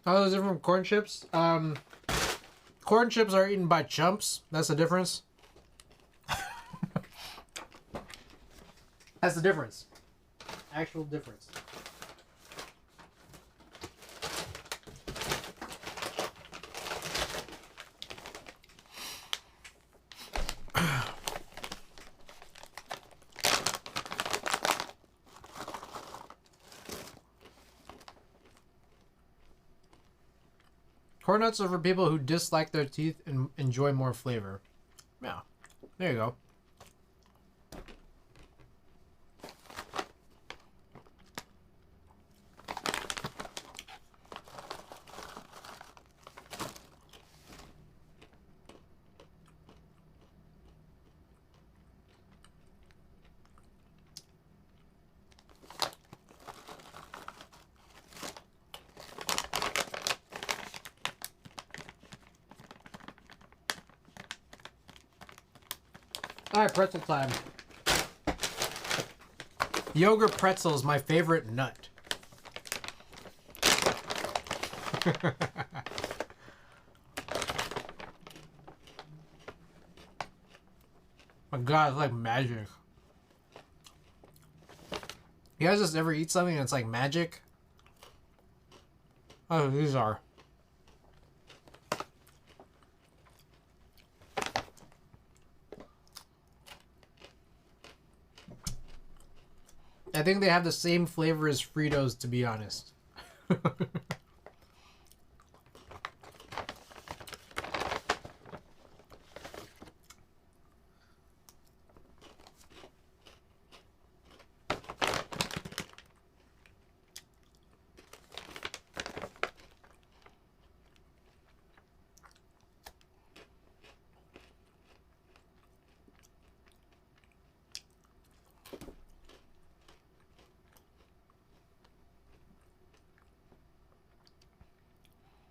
Oh, those are from corn chips? Corn chips are eaten by chumps. That's the difference. That's the difference. Actual difference. Corn nuts are for people who dislike their teeth and enjoy more flavor. Yeah, there you go. Alright, pretzel time. Yogurt pretzel is my favorite nut. My god, it's like magic. You guys just ever eat something that's like magic? Oh, these are. I think they have the same flavor as Fritos, to be honest.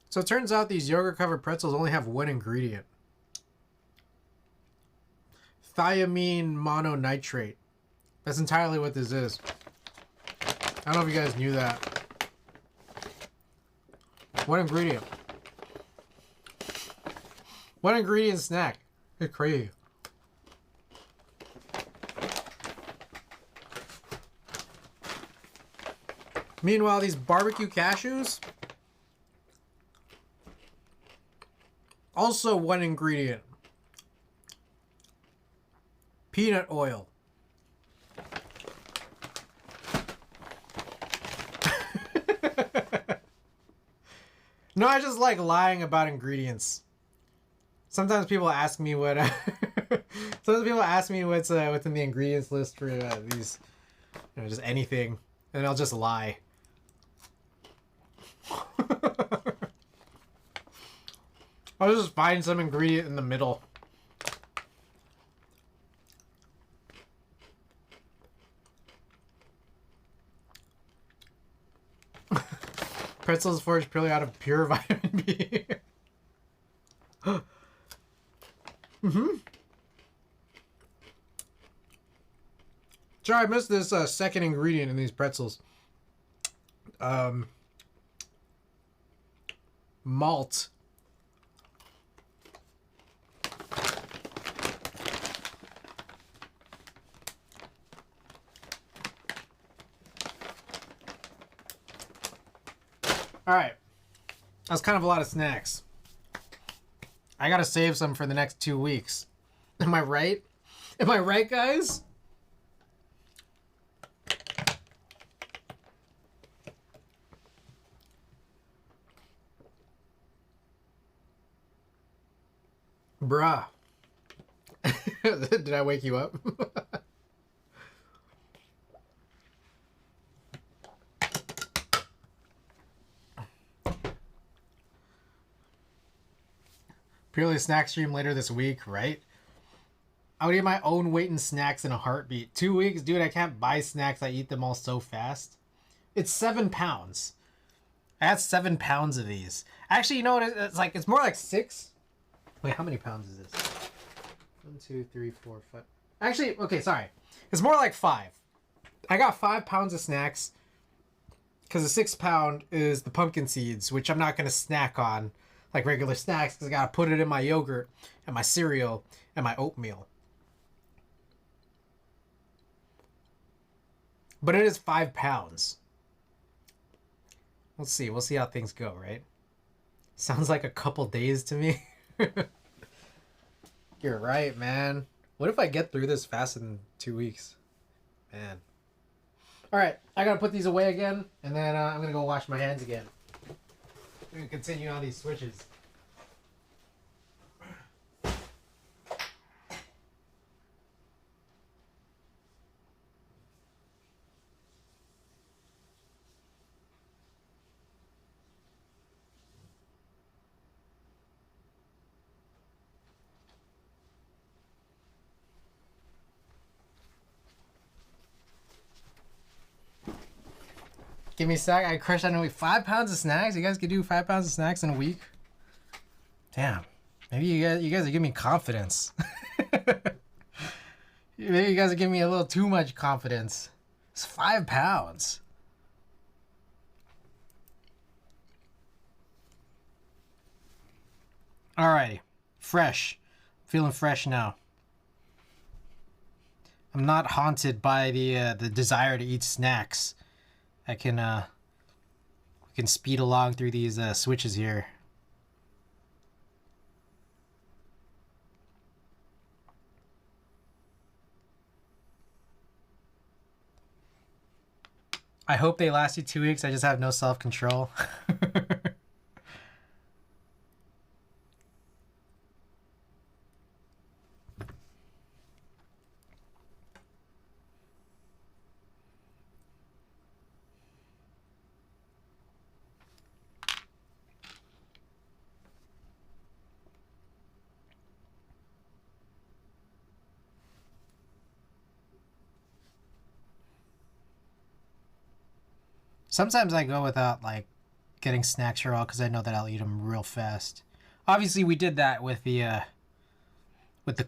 So it turns out these yogurt-covered pretzels only have one ingredient. Thiamine mononitrate. That's entirely what this is. I don't know if you guys knew that. One ingredient. One ingredient snack. It's crazy. Meanwhile, these barbecue cashews... also one ingredient. Peanut oil. No, I just like lying about ingredients. Sometimes people ask me what sometimes people ask me what's in the ingredients list for these, you know, just anything, and I'll just lie. I'll just find some ingredient in the middle. Pretzels forged purely out of pure vitamin B. Sorry, I missed this second ingredient in these pretzels. Malt. Alright. That's kind of a lot of snacks. I gotta save some for the next 2 weeks. Am I right? Am I right, guys? Bruh. Did I wake you up? Purely snack stream later this week, right? I would eat my own weight in snacks in a heartbeat. 2 weeks? Dude, I can't buy snacks. I eat them all so fast. It's 7 pounds. I had 7 pounds of these. Actually, you know what? It's like, it's more like 6. Wait, how many pounds is this? 1, 2, 3, 4, 5. Actually, okay, sorry. It's more like 5. I got 5 pounds of snacks because the 6th pound is the pumpkin seeds, which I'm not going to snack on like regular snacks because I got to put it in my yogurt and my cereal and my oatmeal. But it is 5 pounds. Let's see. We'll see how things go, right? Sounds like a couple days to me. You're right, man. What if I get through this fast in 2 weeks? Man. Alright, I gotta put these away again, and then I'm gonna go wash my hands again. I'm gonna continue on these switches. Give me a sec. I crushed that in a week. 5 pounds of snacks? You guys could do 5 pounds of snacks in a week? Damn. Maybe you guys are giving me confidence. Maybe you guys are giving me a little too much confidence. It's 5 pounds. Alrighty. Fresh. Feeling fresh now. I'm not haunted by the desire to eat snacks. We can speed along through these switches here. I hope they last you 2 weeks. I just have no self-control. Sometimes I go without like getting snacks for all because I know that I'll eat them real fast. Obviously, we did that with the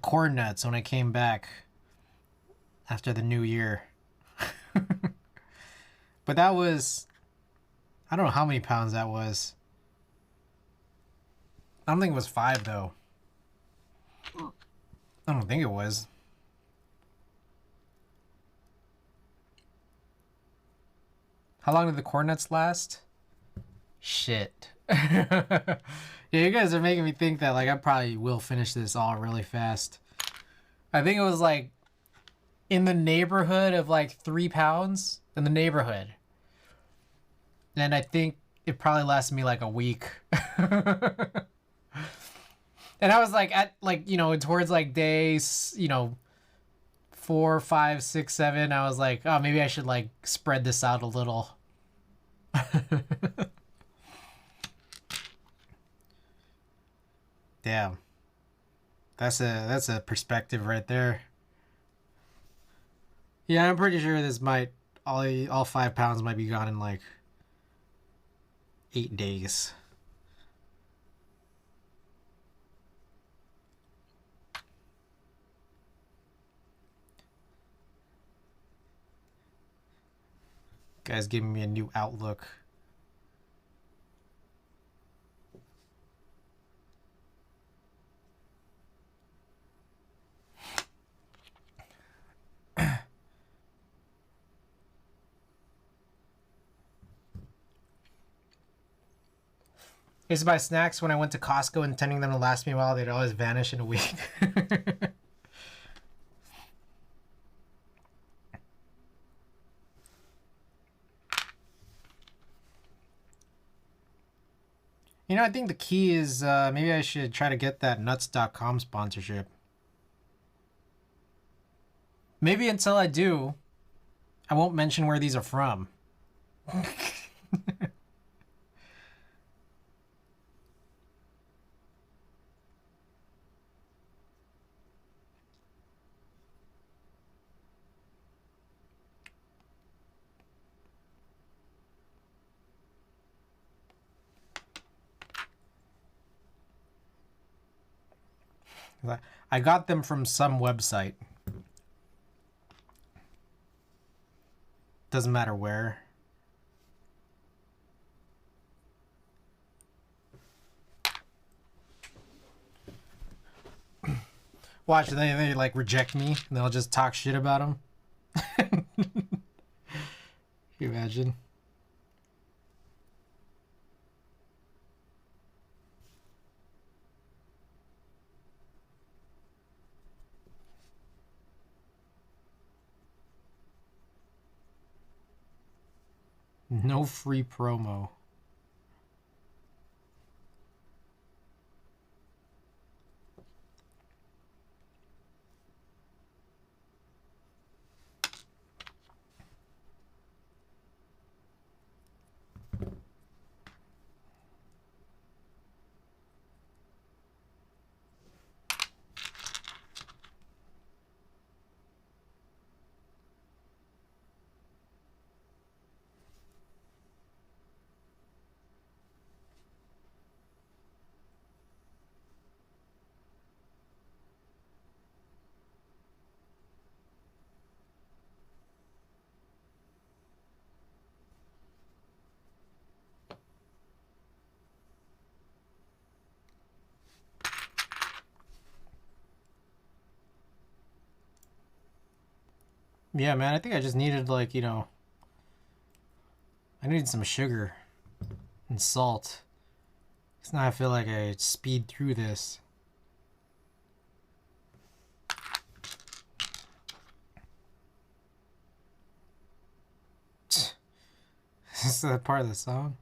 corn nuts when I came back after the new year. But that was, I don't know how many pounds that was. I don't think it was 5 though. I don't think it was. How long did the corn nuts last? Shit. Yeah, you guys are making me think that like I probably will finish this all really fast. I think it was like in the neighborhood of like 3 pounds in the neighborhood. And I think it probably lasted me like a week. And I was like at like, you know, towards like days, you know, 4, 5, 6, 7, I was like, oh, maybe I should like spread this out a little. Damn. That's a perspective right there. Yeah, I'm pretty sure this might all 5 pounds might be gone in like 8 days. Guys giving me a new outlook. I used to buy snacks when I went to Costco intending them to last me a while. They'd always vanish in a week. You know, I think the key is maybe I should try to get that nuts.com sponsorship. Maybe until I do, I won't mention where these are from. I got them from some website. Doesn't matter where. Watch, they like reject me and they'll just talk shit about them. Can you imagine? No free promo. Yeah, man, I think I just needed, like, you know, I needed some sugar and salt. Because now I feel like I speed through this. Is this that part of the song?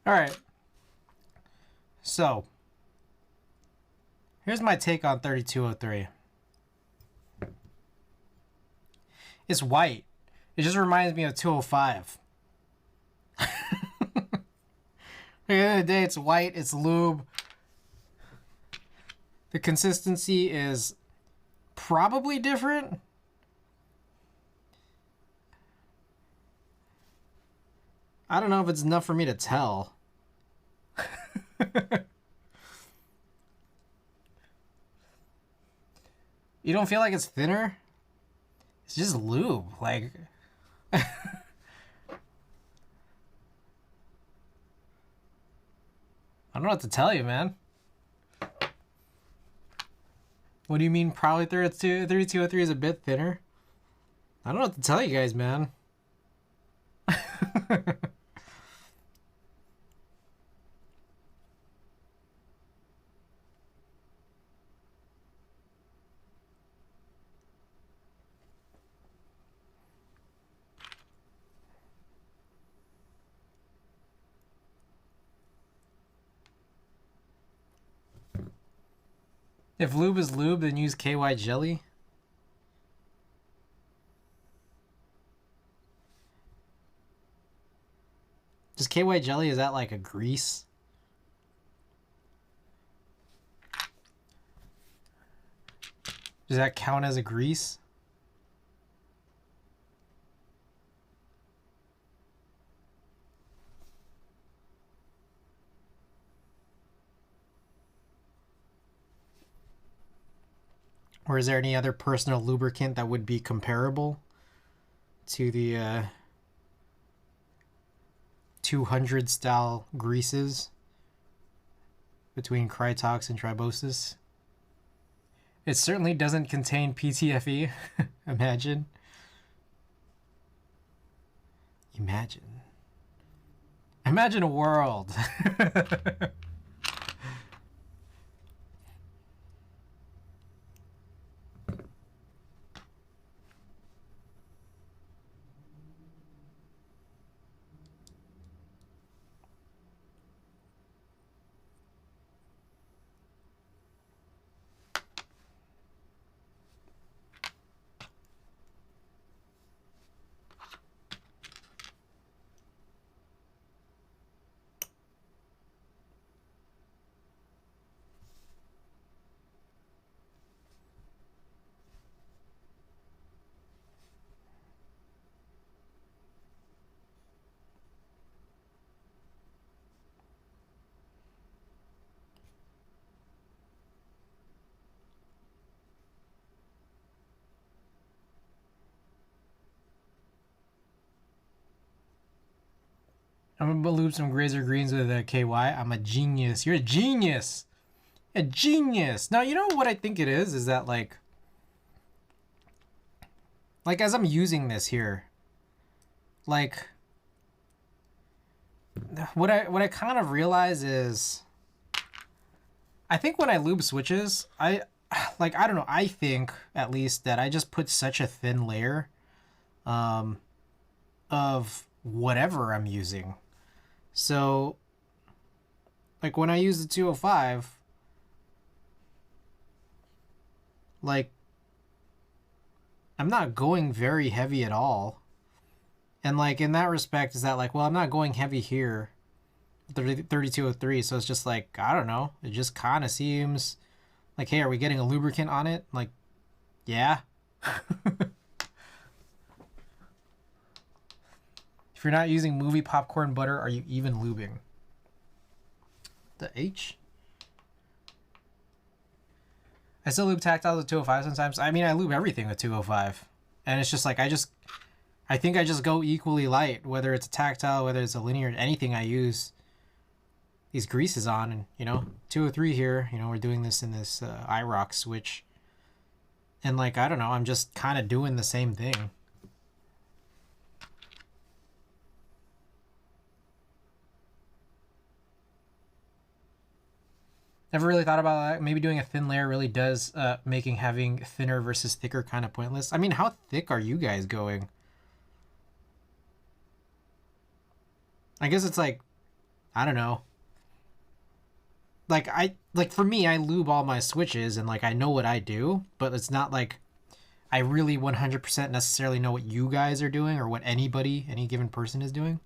All right. So, here's my take on 3203. It's white. It just reminds me of 205. At the end of the day, it's white, it's lube. The consistency is probably different. I don't know if it's enough for me to tell. You don't feel like it's thinner? It's just lube. Like, I don't know what to tell you, man. What do you mean probably 3203 is a bit thinner? I don't know what to tell you guys, man. If lube is lube, then use KY jelly. Does KY jelly, is that like a grease? Does that count as a grease? Or is there any other personal lubricant that would be comparable to the 200 style greases between Krytox and Tribosis? It certainly doesn't contain PTFE. Imagine. Imagine a world. I'm gonna lube some Grazer Greens with a KY. I'm a genius. You're a genius. A genius. Now, you know what I think it is? Is that like as I'm using this here, like what I kind of realize is I think when I lube switches, I don't know, I think at least that I just put such a thin layer of whatever I'm using. So like when I use the 205, like I'm not going very heavy at all. And like in that respect is that like, well, I'm not going heavy here, 3203, so it's just like, I don't know, it just kind of seems like, hey, are we getting a lubricant on it? Like, yeah. If you're not using movie popcorn butter, are you even lubing? The H? I still lube tactile with 205 sometimes. I mean, I lube everything with 205. And it's just like, I think I just go equally light, whether it's a tactile, whether it's a linear, anything I use these greases on. And, you know, 203 here, you know, we're doing this in this irocks switch. And like, I don't know, I'm just kind of doing the same thing. Never really thought about that. Maybe doing a thin layer really does making having thinner versus thicker kind of pointless. I mean, how thick are you guys going? I guess it's like, I don't know. Like for me, I lube all my switches and like I know what I do, but it's not like I really 100% necessarily know what you guys are doing or what any given person is doing.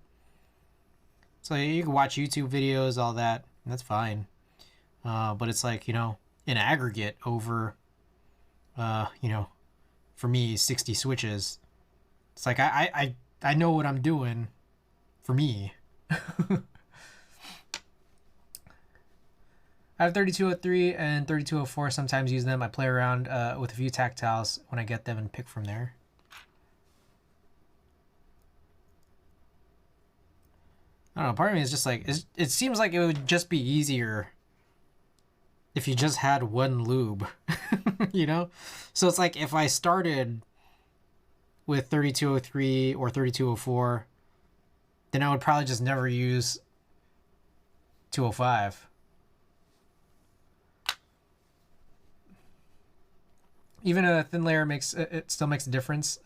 So you can watch YouTube videos, all that, and that's fine. But it's like, you know, in aggregate over, you know, for me, 60 switches. It's like, I know what I'm doing for me. I have 3203 and 3204. Sometimes use them. I play around with a few tactiles when I get them and pick from there. I don't know. Part of me is just like, it seems like it would just be easier if you just had one lube, you know? So it's like if I started with 3203 or 3204, then I would probably just never use 205. Even a thin layer still makes a difference.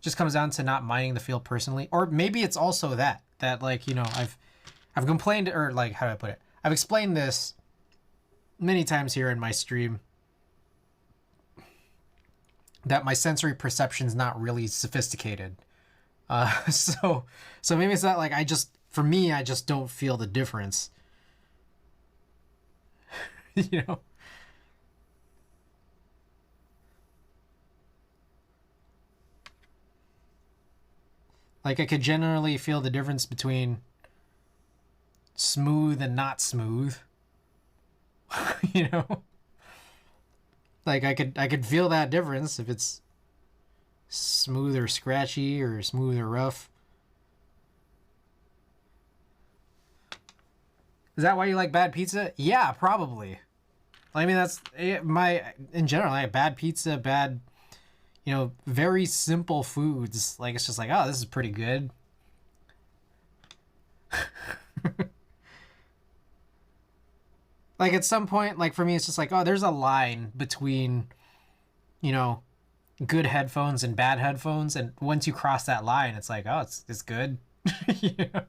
Just comes down to not minding the field personally. Or maybe it's also that like, you know, I've complained, or like, how do I put it? I've explained this many times here in my stream that my sensory perception is not really sophisticated. So maybe it's not like for me, I just don't feel the difference. You know? Like, I could generally feel the difference between smooth and not smooth. You know? Like, I could feel that difference if it's smooth or scratchy or smooth or rough. Is that why you like bad pizza? Yeah, probably. I mean, that's in general, like bad pizza, bad, very simple foods. Like, it's just like, oh, this is pretty good. Like, at some point, like, for me, it's just like, oh, there's a line between, good headphones and bad headphones. And once you cross that line, it's like, oh, it's good. you know?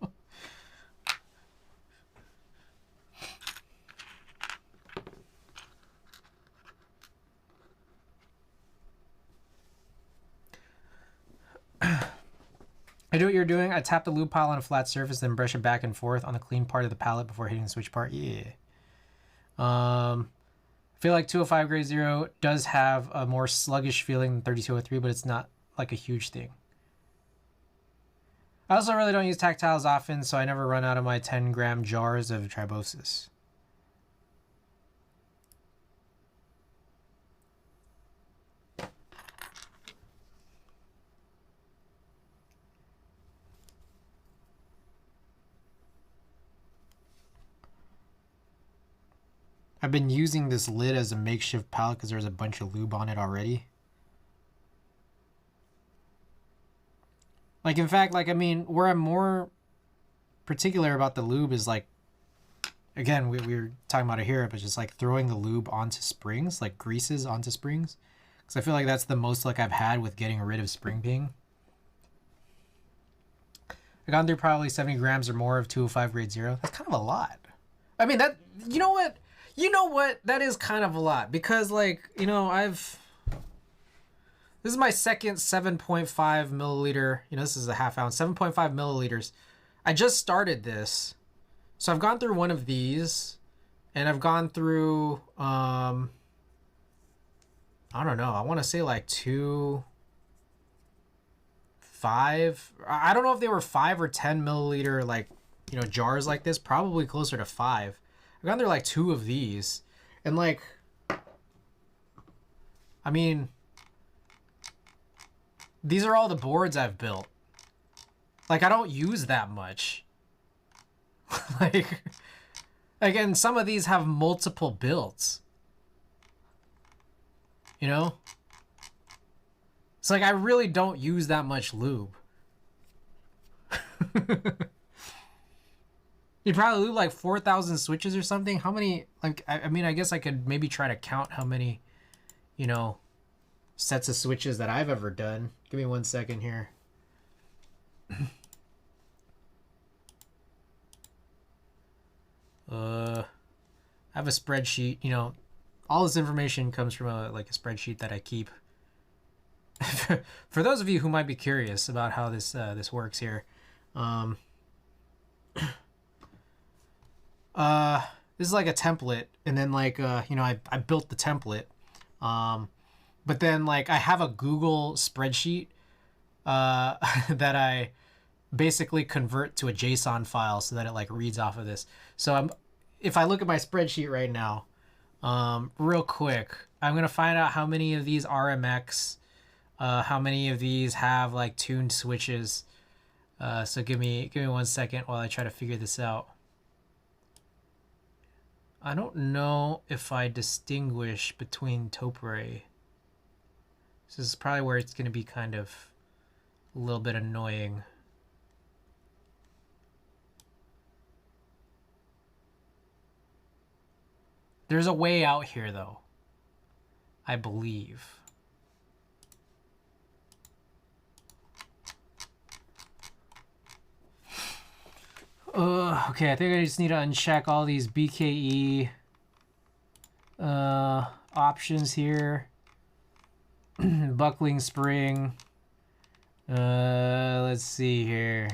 I do what you're doing. I tap the lube pile on a flat surface, then brush it back and forth on the clean part of the palette before hitting the switch part. Yeah. I feel like 205 grade 0 does have a more sluggish feeling than 3203, but it's not like a huge thing. I also really don't use tactiles often, so I never run out of my 10-gram jars of tribosis. I've been using this lid as a makeshift palette because there's a bunch of lube on it already. Like, in fact, like, I mean, where I'm more particular about the lube is, like, again, we were talking about it here, but just, like, throwing the lube onto springs, like, greases onto springs. Because I feel like that's the most luck I've had with getting rid of spring ping. I've gone through probably 70 grams or more of 205 grade 0. That's kind of a lot. I mean, that, you know what? That is kind of a lot. Because, like, this is my second 7.5 milliliter. This is a half ounce. 7.5 milliliters. I just started this. So I've gone through one of these. And I've gone through, I don't know. I want to say like 5. I don't know if they were 5 or 10 milliliter, like, jars like this. Probably closer to 5. I've gone through like 2 of these. And, like, I mean, these are all the boards I've built. Like, I don't use that much. Like, again, some of these have multiple builds. It's like, I really don't use that much lube. You'd probably lube like 4,000 switches or something. How many, like, I mean, I guess I could maybe try to count how many, sets of switches that I've ever done. Give me 1 second here. I have a spreadsheet, all this information comes from a spreadsheet that I keep. For those of you who might be curious about how this works here, this is like a template, and then I built the template, but then I have a Google spreadsheet that I basically convert to a JSON file so that it reads off of this. So if I look at my spreadsheet right now, real quick, I'm gonna find out how many of these RMX, how many of these have tuned switches. So give me 1 second while I try to figure this out. I don't know if I distinguish between topre. This is probably where it's going to be kind of a little bit annoying. There's a way out here, though, I believe. Okay, I think I just need to uncheck all these BKE options here. Buckling spring. Let's see here.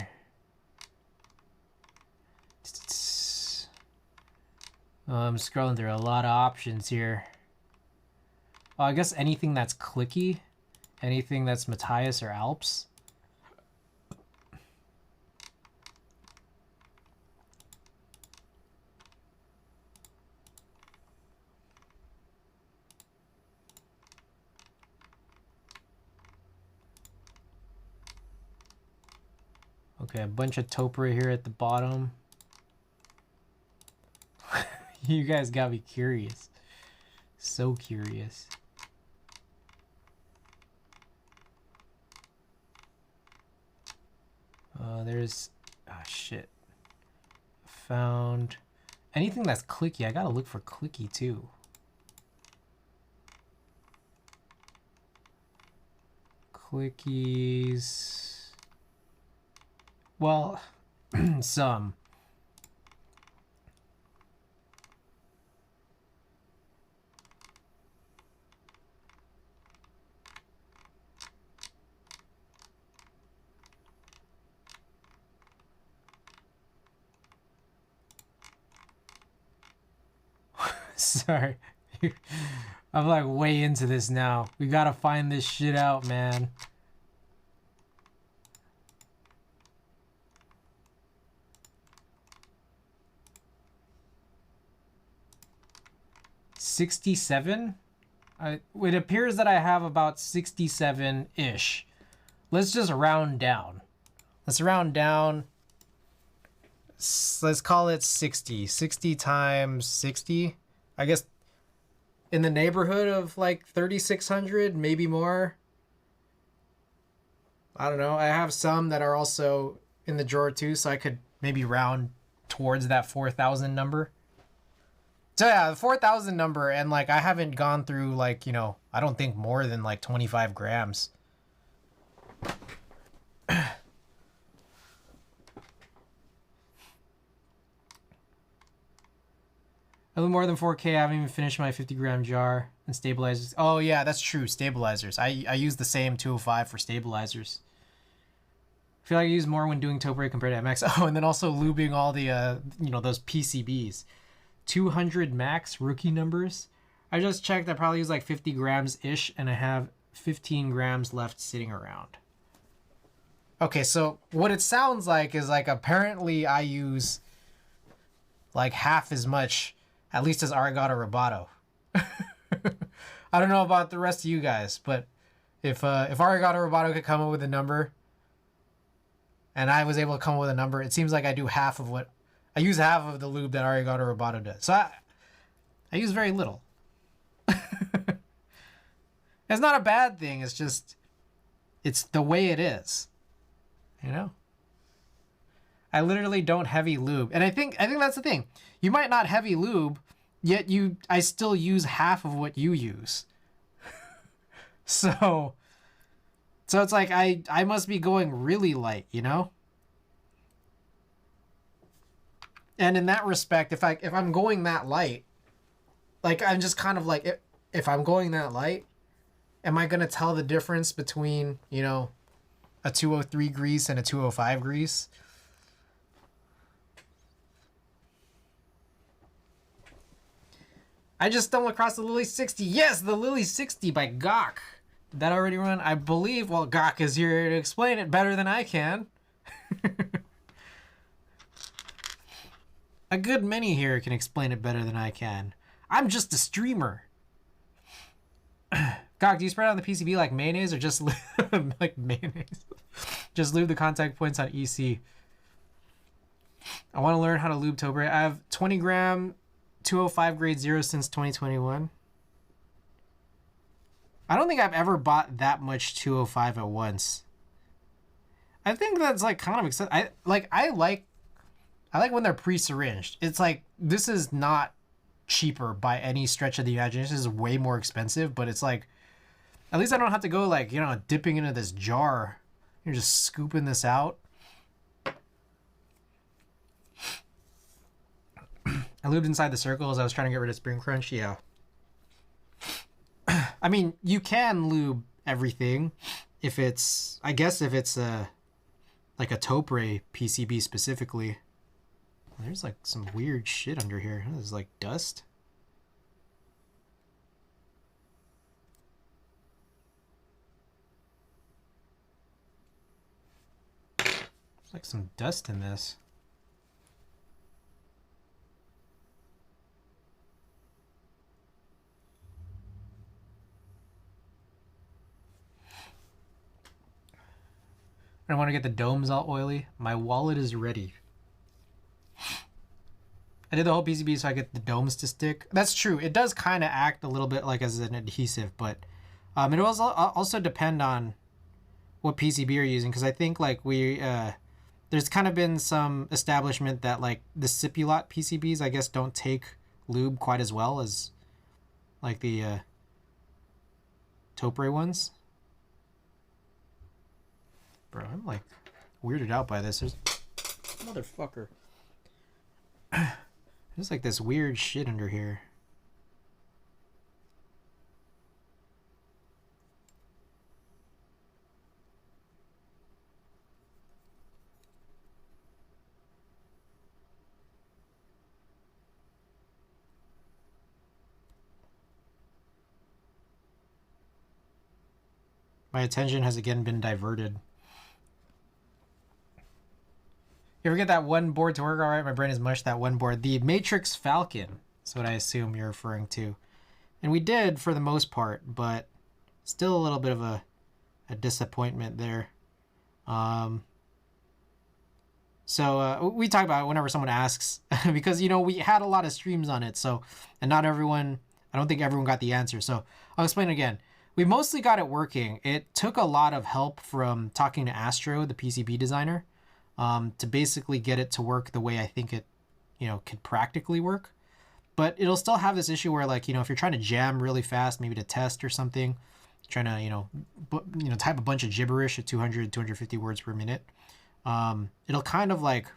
I'm scrolling through a lot of options here. Oh, I guess anything that's clicky, anything that's Matthias or Alps. Okay, a bunch of taupe right here at the bottom. You guys got me curious. So curious. There's... Oh, shit. Found... Anything that's clicky. I gotta look for clicky, too. Clickies... Well, some. Sorry. I'm like way into this now. We gotta find this shit out, man. $67? It appears that I have about 67-ish. Let's just round down. Let's round down. Let's call it 60. 60 times 60. I guess in the neighborhood of like 3,600, maybe more. I don't know. I have some that are also in the drawer too, so I could maybe round towards that 4,000 number. So yeah, the 4,000 number, and like I haven't gone through like, you know, I don't think more than like 25 grams. A little more than 4K. I haven't even finished my 50-gram jar and stabilizers. Oh yeah, that's true. Stabilizers. I use the same 205 for stabilizers. I feel like I use more when doing taupe compared to MX. Oh, and then also lubing all the you know, those PCBs. 200 max rookie numbers. I just checked. I probably use like 50 grams ish, and I have 15 grams left sitting around. Okay, so what it sounds like is like apparently I use like half as much, at least as Arigato Roboto. I don't know about the rest of you guys, but if Arigato Roboto could come up with a number, and I was able to come up with a number, it seems like I do half of what I use, half of the lube that Arigato Roboto does. So I use very little. It's not a bad thing. It's just, it's the way it is. You know? I literally don't heavy lube. And I think that's the thing. You might not heavy lube, yet I still use half of what you use. So it's like I must be going really light, you know? And in that respect, if I'm going that light, like I'm just kind of like, if I'm going that light, am I going to tell the difference between, you know, a 203 grease and a 205 grease? I just stumbled across the Lily 60. Yes, the Lily 60 by Gok. Did that already run? I believe, well, Gok is here to explain it better than I can. A good many here can explain it better than I can. I'm just a streamer. Gok, do you spread out the PCB like mayonnaise or just like mayonnaise? Just lube the contact points on EC. I want to learn how to lube taupe. I have 20 gram 205 grade 0 since 2021. I don't think I've ever bought that much 205 at once. I think that's like kind of exciting. I like when they're pre-syringed. It's like, this is not cheaper by any stretch of the imagination. This is way more expensive, but it's like, at least I don't have to go like, you know, dipping into this jar. You're just scooping this out. I lubed inside the circles. I was trying to get rid of spring crunch. Yeah. I mean, you can lube everything if it's, I guess if it's like a taupe PCB specifically. There's like some weird shit under here. There's like dust. There's like some dust in this. I want to get the domes all oily. My wallet is ready. I did the whole PCB so I get the domes to stick. That's true. It does kind of act a little bit like as an adhesive, but it will also depend on what PCB you're using, because I think like there's kind of been some establishment that like the Cipulot PCBs I guess don't take lube quite as well as like the Topre ones. Bro, I'm like weirded out by this. There's motherfucker. There's like this weird shit under here. My attention has again been diverted. You ever get that one board to work all right? My brain is mush. That one board. The Matrix Falcon is what I assume you're referring to. And we did for the most part, but still a little bit of a disappointment there. So we talk about it whenever someone asks, because, you know, we had a lot of streams on it. So, and not everyone, I don't think everyone got the answer. So I'll explain it again. We mostly got it working. It took a lot of help from talking to Astro, the PCB designer, to basically get it to work the way I think it, you know, could practically work. But it'll still have this issue where, like, you know, if you're trying to jam really fast, maybe to test or something, trying to, you know, type a bunch of gibberish at 200, 250 words per minute, it'll kind of like,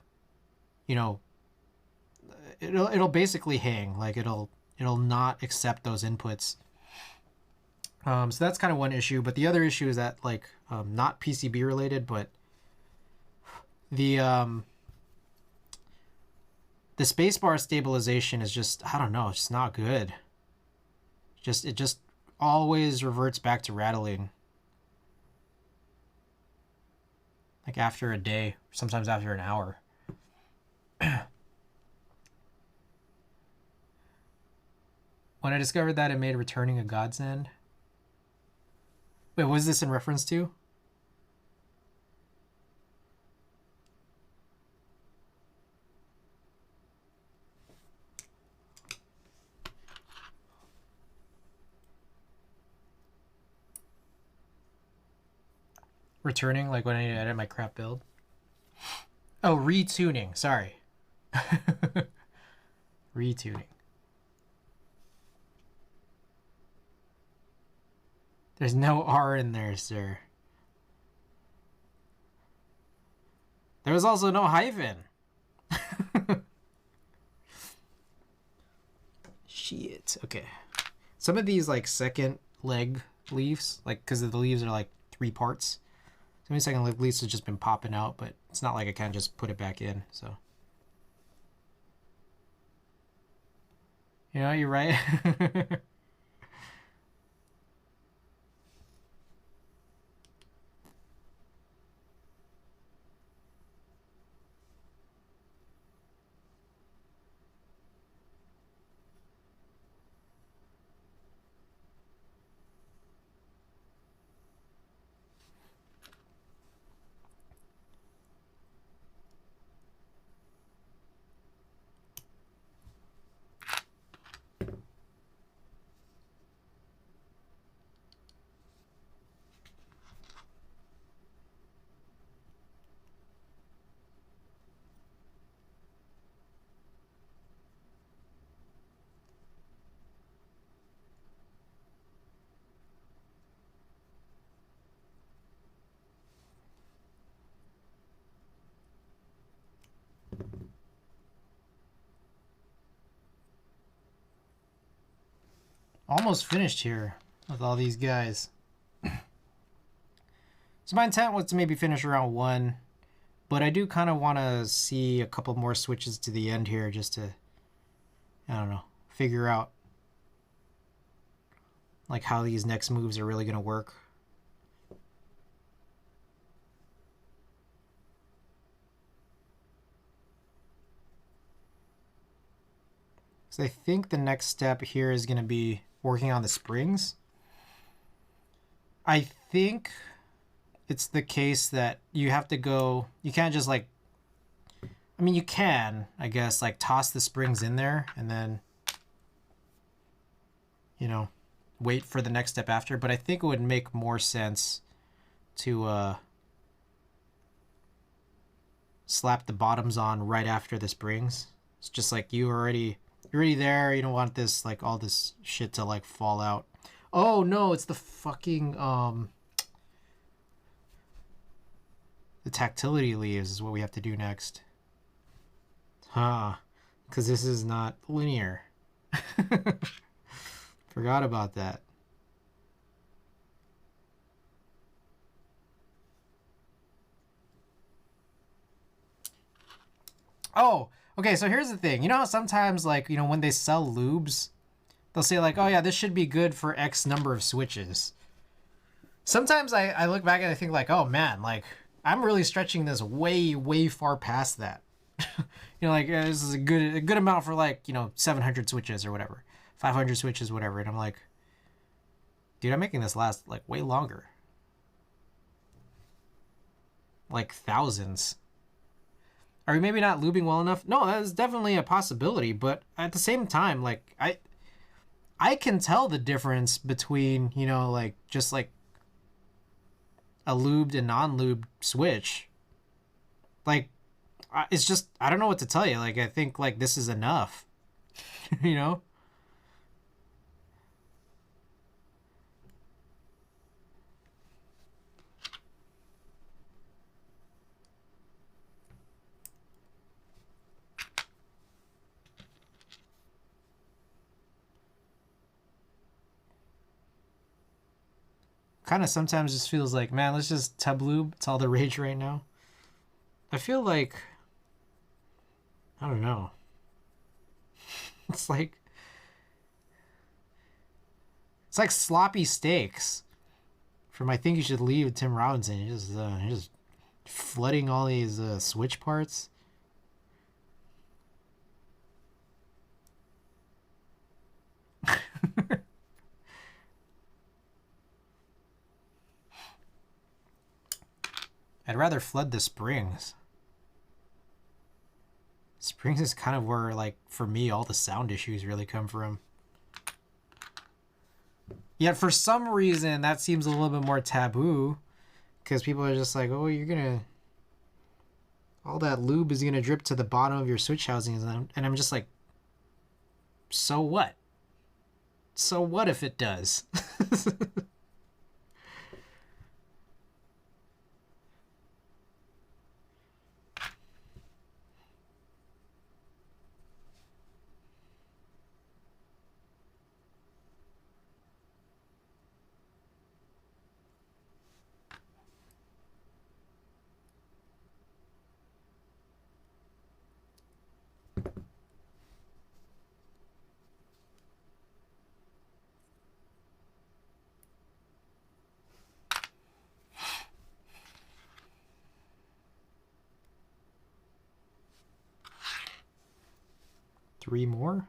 you know, it'll basically hang. Like it'll not accept those inputs. So that's kind of one issue, but the other issue is that, like, not PCB related, but the spacebar stabilization is just, I don't know, it's just not good. It just always reverts back to rattling. Like after a day, sometimes after an hour. When I discovered that, it made returning a godsend. Wait, what was this in reference to? Returning, like when I edit my crap build? Oh, retuning. Sorry. Retuning. There's no R in there, sir. There was also no hyphen. Shit. Okay. Some of these, like, second leg leaves, like, because the leaves are, like, 3 parts. Some of these second leg leaves have just been popping out, but it's not like I can't just put it back in, so. You know, you're right. Almost finished here with all these guys. So my intent was to maybe finish around 1, but I do kind of want to see a couple more switches to the end here just to, I don't know, figure out like how these next moves are really going to work. So I think the next step here is going to be working on the springs. I think it's the case that you have to go, you can't just like, I mean, you can, I guess, like toss the springs in there and then, you know, wait for the next step after. But I think it would make more sense to slap the bottoms on right after the springs. It's just like you're already there. You don't want this, like, all this shit to like fall out. Oh no, it's the fucking the tactility leaves is what we have to do next. Because this is not linear. Forgot about that. Oh, okay, so here's the thing. You know how sometimes, like, you know, when they sell lubes, they'll say, like, oh yeah, this should be good for X number of switches. Sometimes I look back and I think, like, oh man, like, I'm really stretching this way, way far past that. You know, like, this is a good amount for, like, you know, 700 switches or whatever. 500 switches, whatever. And I'm like, dude, I'm making this last, like, way longer. Like, thousands. Are we maybe not lubing well enough? No, that is definitely a possibility. But at the same time, like, I can tell the difference between, you know, like, just, like, a lubed and non-lubed switch. Like, it's just, I don't know what to tell you. Like, I think, like, this is enough. You know? Kind of sometimes just feels like, man, let's just tub lube. It's all the rage right now. I feel like, I don't know. It's like sloppy steaks from I Think You Should Leave Tim Robinson. You're just flooding all these switch parts. I'd rather flood the springs. Springs is kind of where, like, for me, all the sound issues really come from. Yet for some reason, that seems a little bit more taboo. Because people are just like, oh, you're gonna... all that lube is gonna drip to the bottom of your switch housings. And I'm just like, so what? So what if it does? 3 more?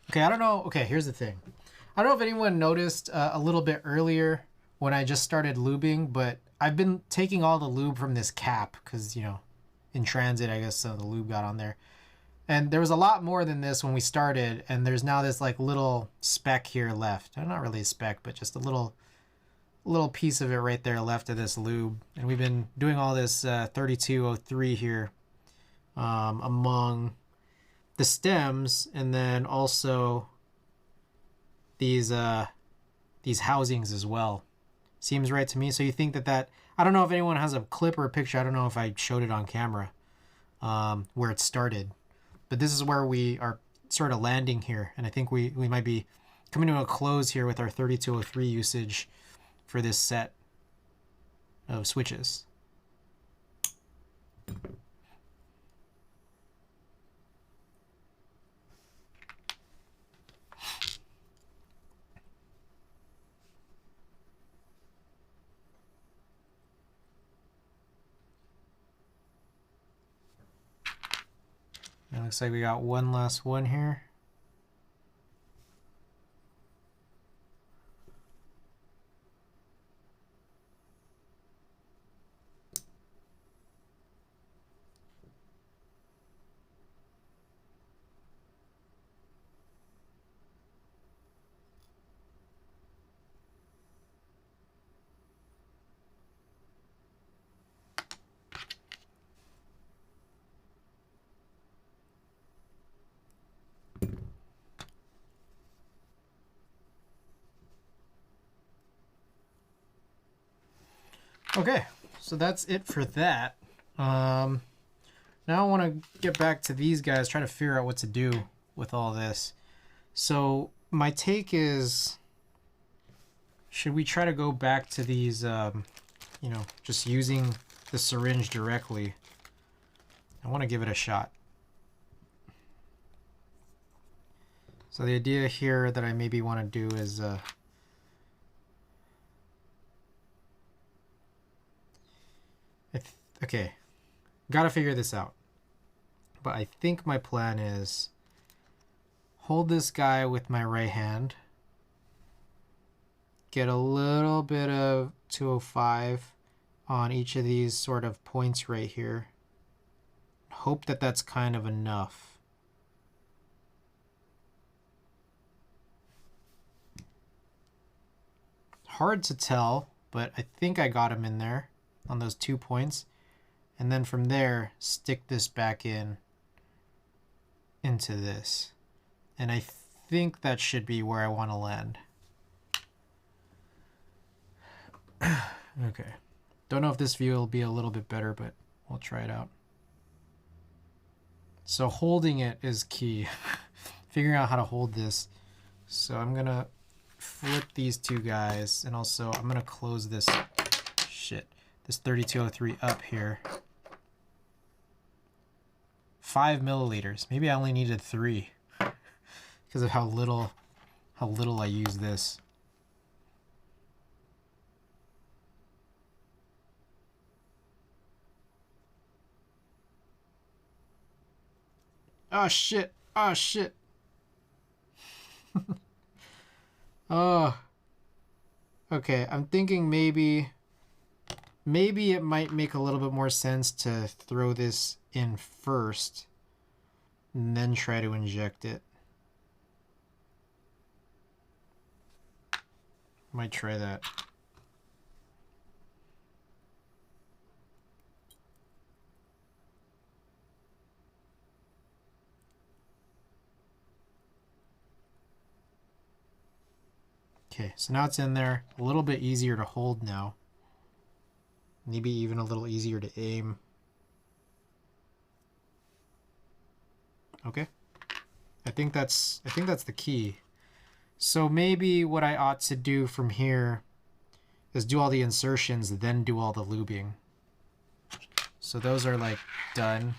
Okay, I don't know. Okay, here's the thing. I don't know if anyone noticed a little bit earlier when I just started lubing, but I've been taking all the lube from this cap because, you know, in transit, I guess the lube got on there. And there was a lot more than this when we started, and there's now this, like, little speck here left. Not really a speck, but just a little piece of it right there left of this lube. And we've been doing all this 3203 here among the stems, and then also these housings as well. Seems right to me. So you think that I don't know if anyone has a clip or a picture. I don't know if I showed it on camera where it started, but this is where we are sort of landing here, and I think we might be coming to a close here with our 3203 usage for this set of switches. It looks like we got one last one here. Okay, so that's it for that. Now I want to get back to these guys, try to figure out what to do with all this. So my take is, should we try to go back to these, you know, just using the syringe directly? I want to give it a shot. So the idea here that I maybe want to do is okay, gotta figure this out. But I think my plan is hold this guy with my right hand, get a little bit of 205 on each of these sort of points right here. Hope that that's kind of enough. Hard to tell, but I think I got him in there on those 2 points. And then from there, stick this back into this. And I think that should be where I want to land. Okay. Don't know if this view will be a little bit better, but we'll try it out. So holding it is key. Figuring out how to hold this. So I'm going to flip these two guys, and also I'm going to close this this 3203 up here. 5 milliliters. Maybe I only needed 3 because of how little I use this. Oh shit. Oh shit. Oh. Okay, I'm thinking maybe it might make a little bit more sense to throw this in first and then try to inject it. Might try that. Okay, so now it's in there. A little bit easier to hold now. Maybe even a little easier to aim. Okay. I think that's the key. So maybe what I ought to do from here is do all the insertions, then do all the lubing. So those are like done.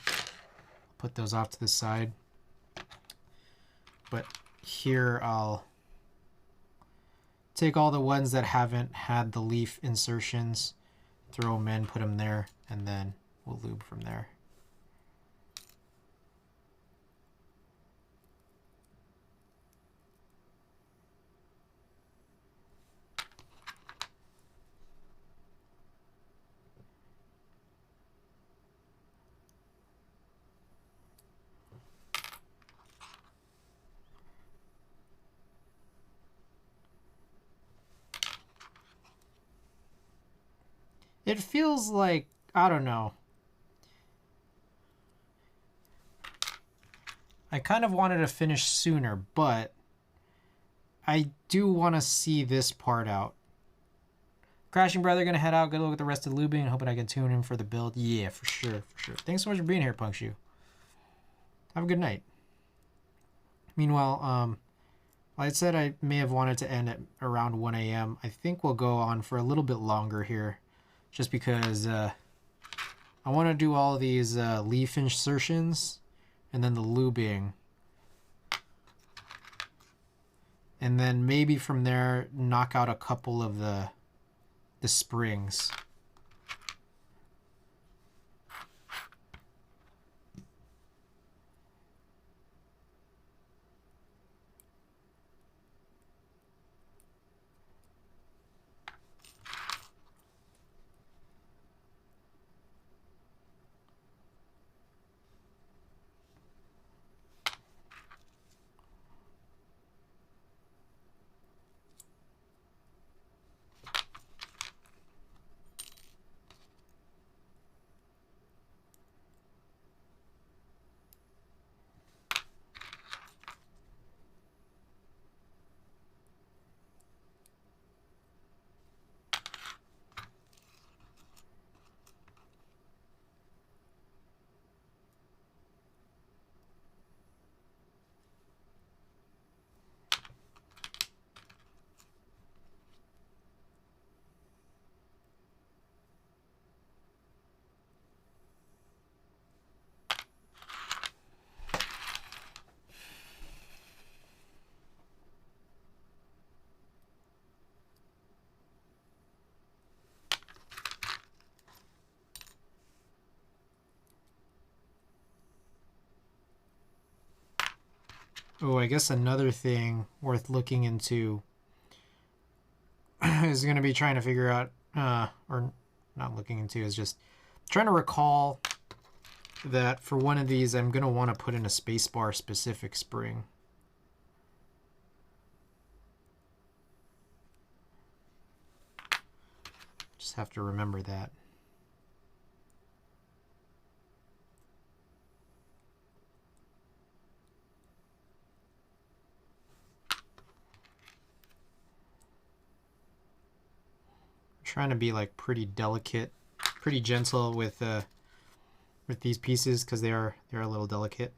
Put those off to the side. But here I'll take all the ones that haven't had the leaf insertions, throw them in, put them there, and then we'll lube from there. It feels like, I don't know. I kind of wanted to finish sooner, but I do want to see this part out. Crashing Brother, gonna head out, good look at the rest of the lubing, hoping I can tune in for the build. Yeah, for sure, for sure. Thanks so much for being here, Punkshoe. Have a good night. Meanwhile, like I said, I may have wanted to end at around 1 a.m. I think we'll go on for a little bit longer here, just because I want to do all these leaf insertions and then the lubing. And then maybe from there, knock out a couple of the springs. Oh, I guess another thing worth looking into is going to be trying to figure out, or not looking into, is just trying to recall that for one of these, I'm going to want to put in a spacebar specific spring. Just have to remember that. Trying to be like pretty delicate, pretty gentle with these pieces because they're a little delicate.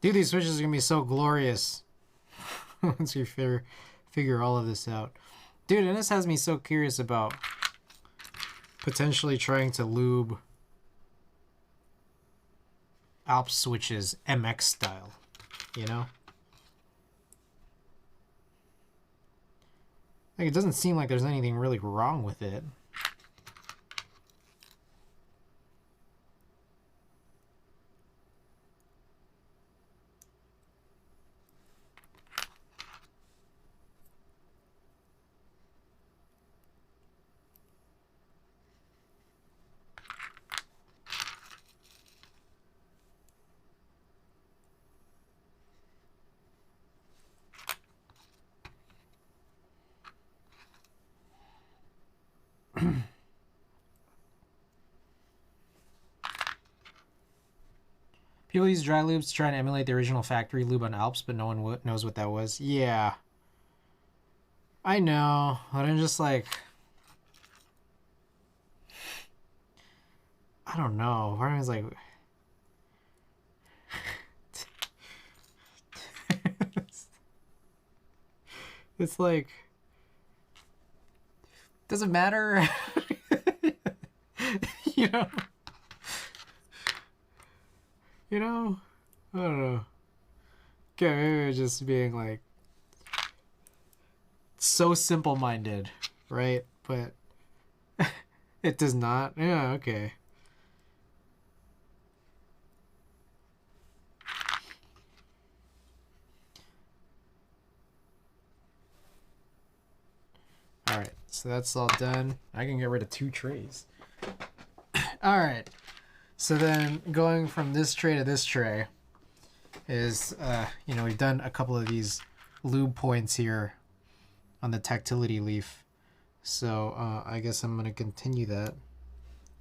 Dude, these switches are gonna be so glorious once you figure all of this out. Dude, and this has me so curious about potentially trying to lube Alp switches MX style, you know? Like, it doesn't seem like there's anything really wrong with it. People use dry lubes to try and emulate the original factory lube on Alps, but no one knows what that was. Yeah. I know, but I'm just like... I don't know. Part of me is like... it's like... Doesn't matter. you know? You know? I don't know. Okay, maybe just being like... so simple-minded, right? But... it does not? Yeah, okay. So that's all done. I can get rid of 2 trays. All right. So then going from this tray to this tray is, you know, we've done a couple of these lube points here on the tactility leaf. So I guess I'm going to continue that.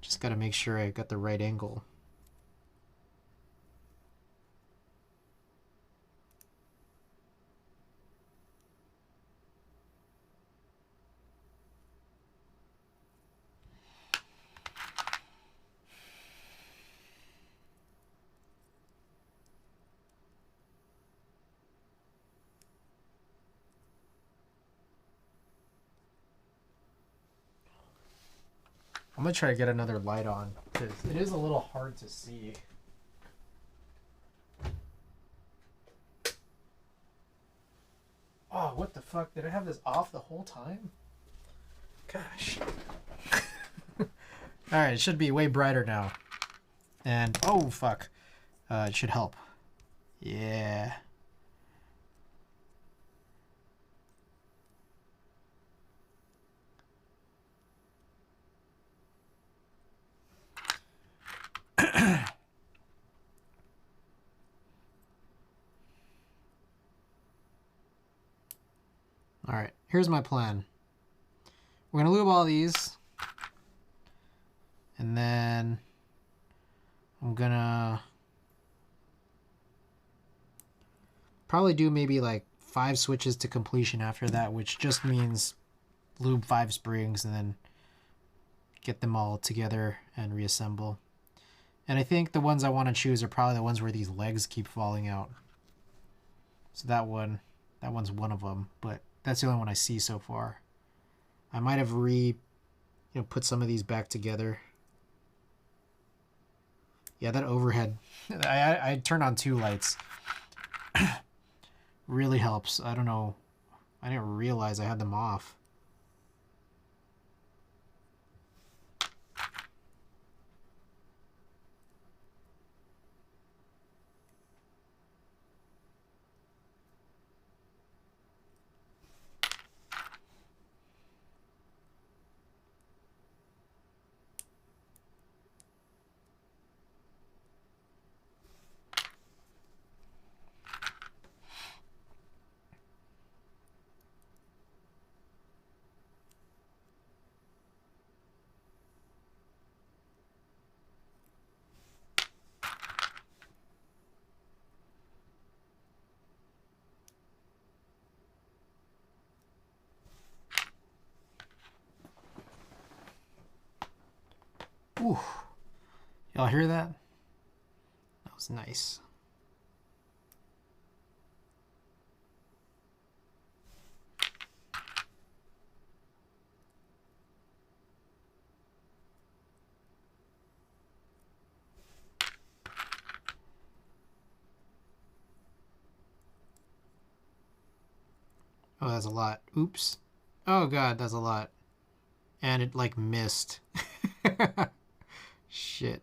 Just got to make sure I got the right angle. I'm going to try to get another light on because it is a little hard to see. Oh, what the fuck? Did I have this off the whole time? Gosh. Alright, it should be way brighter now. And, oh, fuck. It should help. Yeah. Alright, here's my plan. We're going to lube all these. And then I'm going to probably do maybe like 5 switches to completion after that, which just means lube 5 springs and then get them all together and reassemble. And I think the ones I want to choose are probably the ones where these legs keep falling out. So that one's one of them, but that's the only one I see so far. I might have put some of these back together. Yeah, that overhead, I turned on 2 lights. Really helps. I don't know. I didn't realize I had them off. Ooh. Y'all hear that? That was nice. Oh, that's a lot. Oops. Oh god, that's a lot. And it like missed. Shit.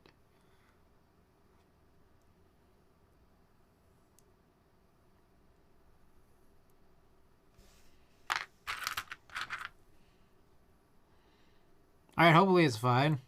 Alright, hopefully it's fine.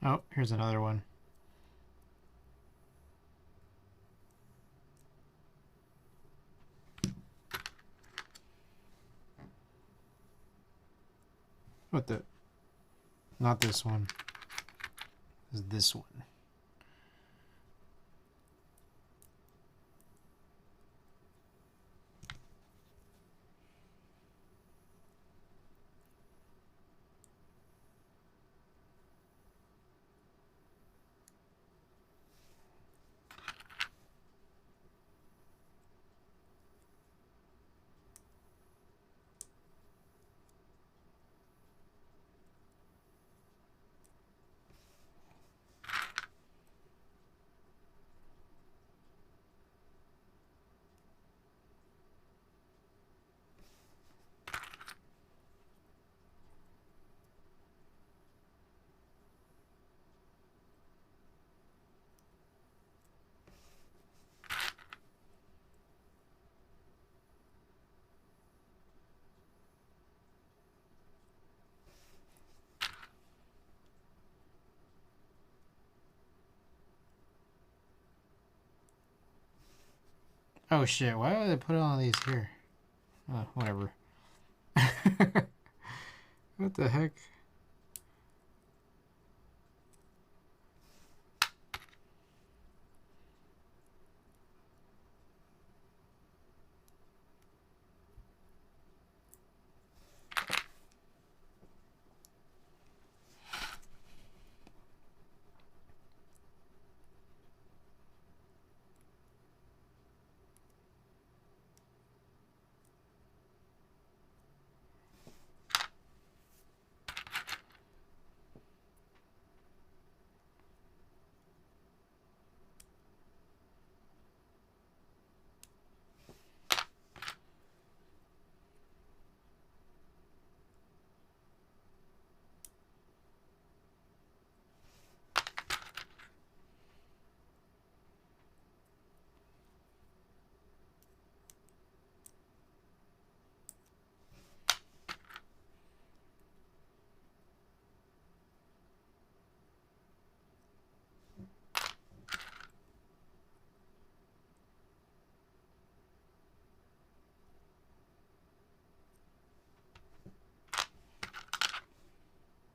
Oh, here's another one. What the? Not this one. It's this one. Oh shit, why would they put all these here? Oh, whatever. What the heck?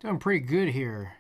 Doing pretty good here.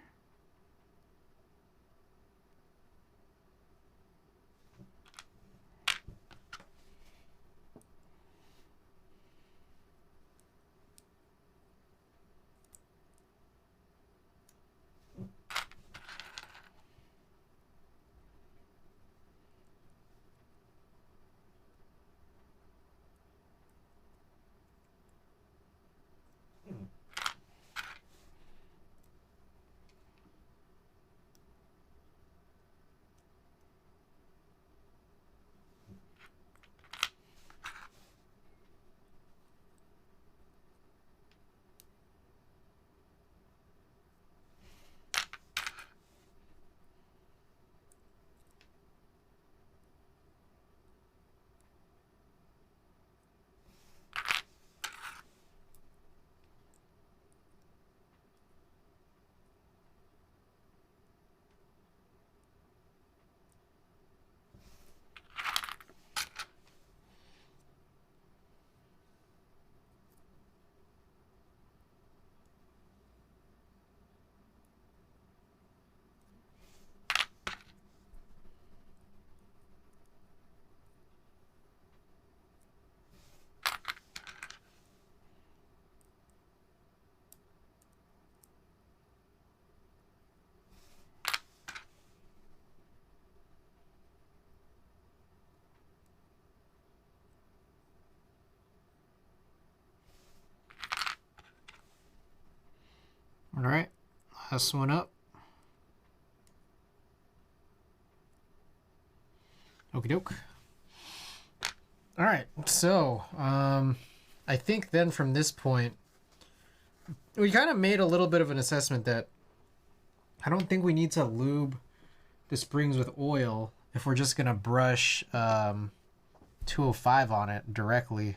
All right, last one up. Okie doke. All right, so I think then from this point, we kind of made a little bit of an assessment that I don't think we need to lube the springs with oil if we're just gonna brush 205 on it directly.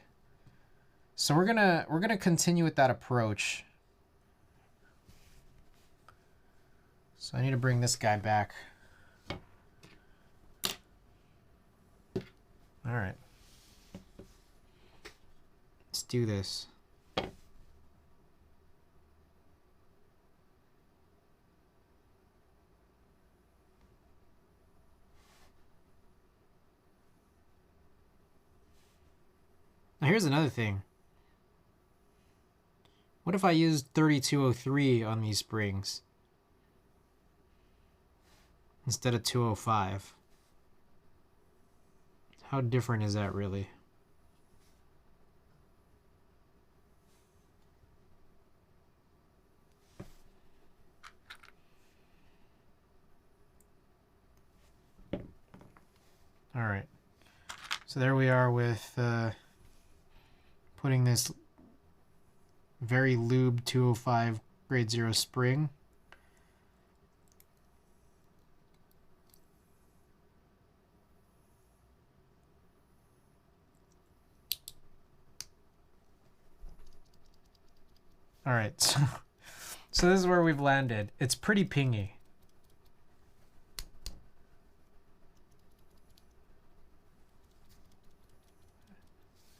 So we're gonna continue with that approach. So I need to bring this guy back. All right. Let's do this. Now here's another thing. What if I used 3203 on these springs instead of 205? How different is that really? All right. So there we are with putting this very lube 205 grade 0 spring. All right, so this is where we've landed. It's pretty pingy.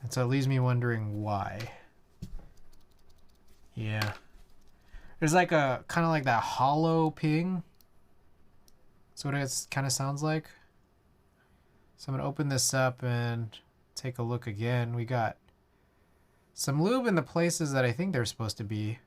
And so it leaves me wondering why. Yeah. There's like a kind of like that hollow ping. That's what it kind of sounds like. So I'm going to open this up and take a look again. We got some lube in the places that I think they're supposed to be.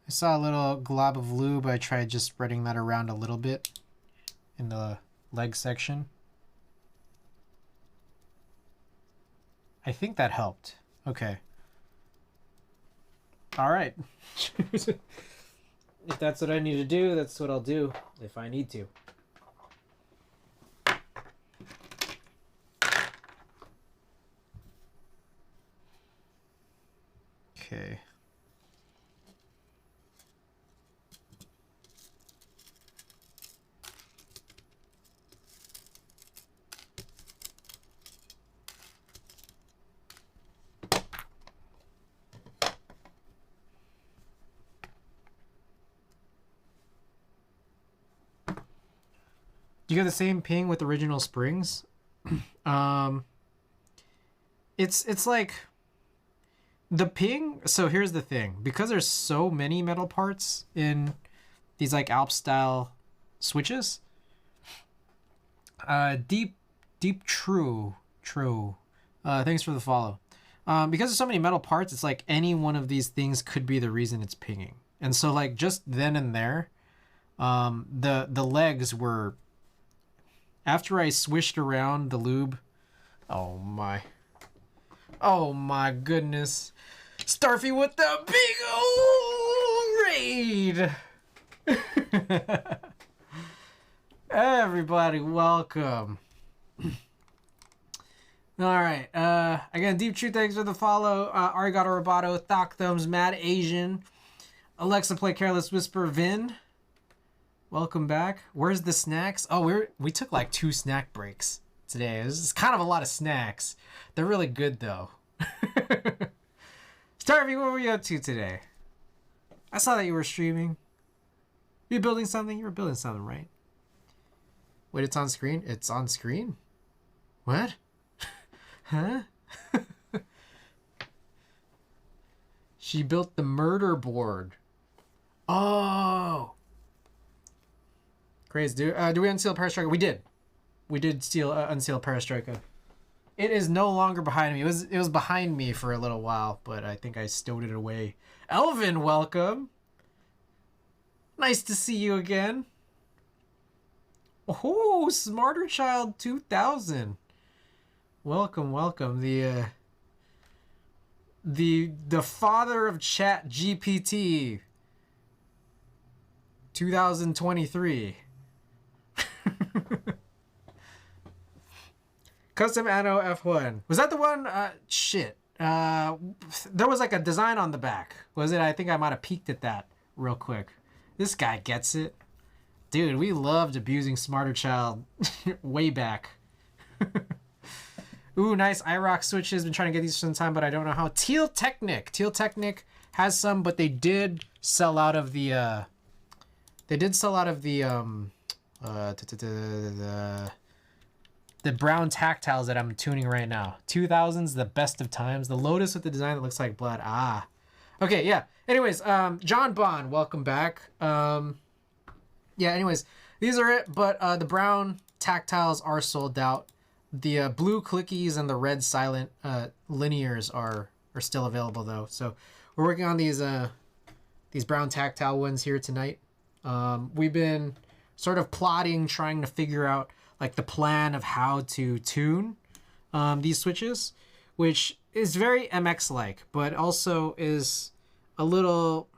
I saw a little glob of lube. I tried just spreading that around a little bit in the leg section. I think that helped. Okay. All right. If that's what I need to do, that's what I'll do if I need to. Okay. You get the same ping with original springs. It's like the ping. So here's the thing, because there's so many metal parts in these like Alp style switches. Deep true. Thanks for the follow. Because there's so many metal parts, it's like any one of these things could be the reason it's pinging. And so like just then and there, the legs were. After I swished around the lube, oh my goodness, Starfy with the big old raid. Everybody, welcome. All right, again, Deep True, thanks for the follow. Arigato Roboto, Thok Thumbs, Mad Asian, Alexa Play Careless Whisper, Vin. Welcome back. Where's the snacks? Oh, we took like 2 snack breaks today. It's kind of a lot of snacks. They're really good though. Starvey, what were you up to today? I saw that you were streaming. You building something? You were building something, right? Wait, it's on screen? It's on screen? What? Huh? She built the murder board. Oh. Crazy. Do we unseal Parastriker? We did. We did unseal Parastriker. It is no longer behind me. It was behind me for a little while, but I think I stowed it away. Elvin, welcome. Nice to see you again. Oh, Smarter Child 2000. Welcome. The father of Chat GPT 2023. Custom Anno F1. Was that the one? Shit. there was like a design on the back. Was it? I think I might have peeked at that real quick. This guy gets it. Dude, we loved abusing Smarter Child way back. Ooh, nice irocks switches. Been trying to get these for some time, but I don't know how. Teal Technic has some, but they did sell out of the the brown tactiles that I'm tuning right now. 2000s, the best of times. The Lotus with the design that looks like blood. Ah. Okay, yeah. Anyways, John Bond, welcome back. Yeah, anyways, these are it, but the brown tactiles are sold out. The blue clickies and the red silent linears are still available though. So we're working on these brown tactile ones here tonight. We've been sort of plotting, trying to figure out like the plan of how to tune these switches, which is very MX-like, but also is a little,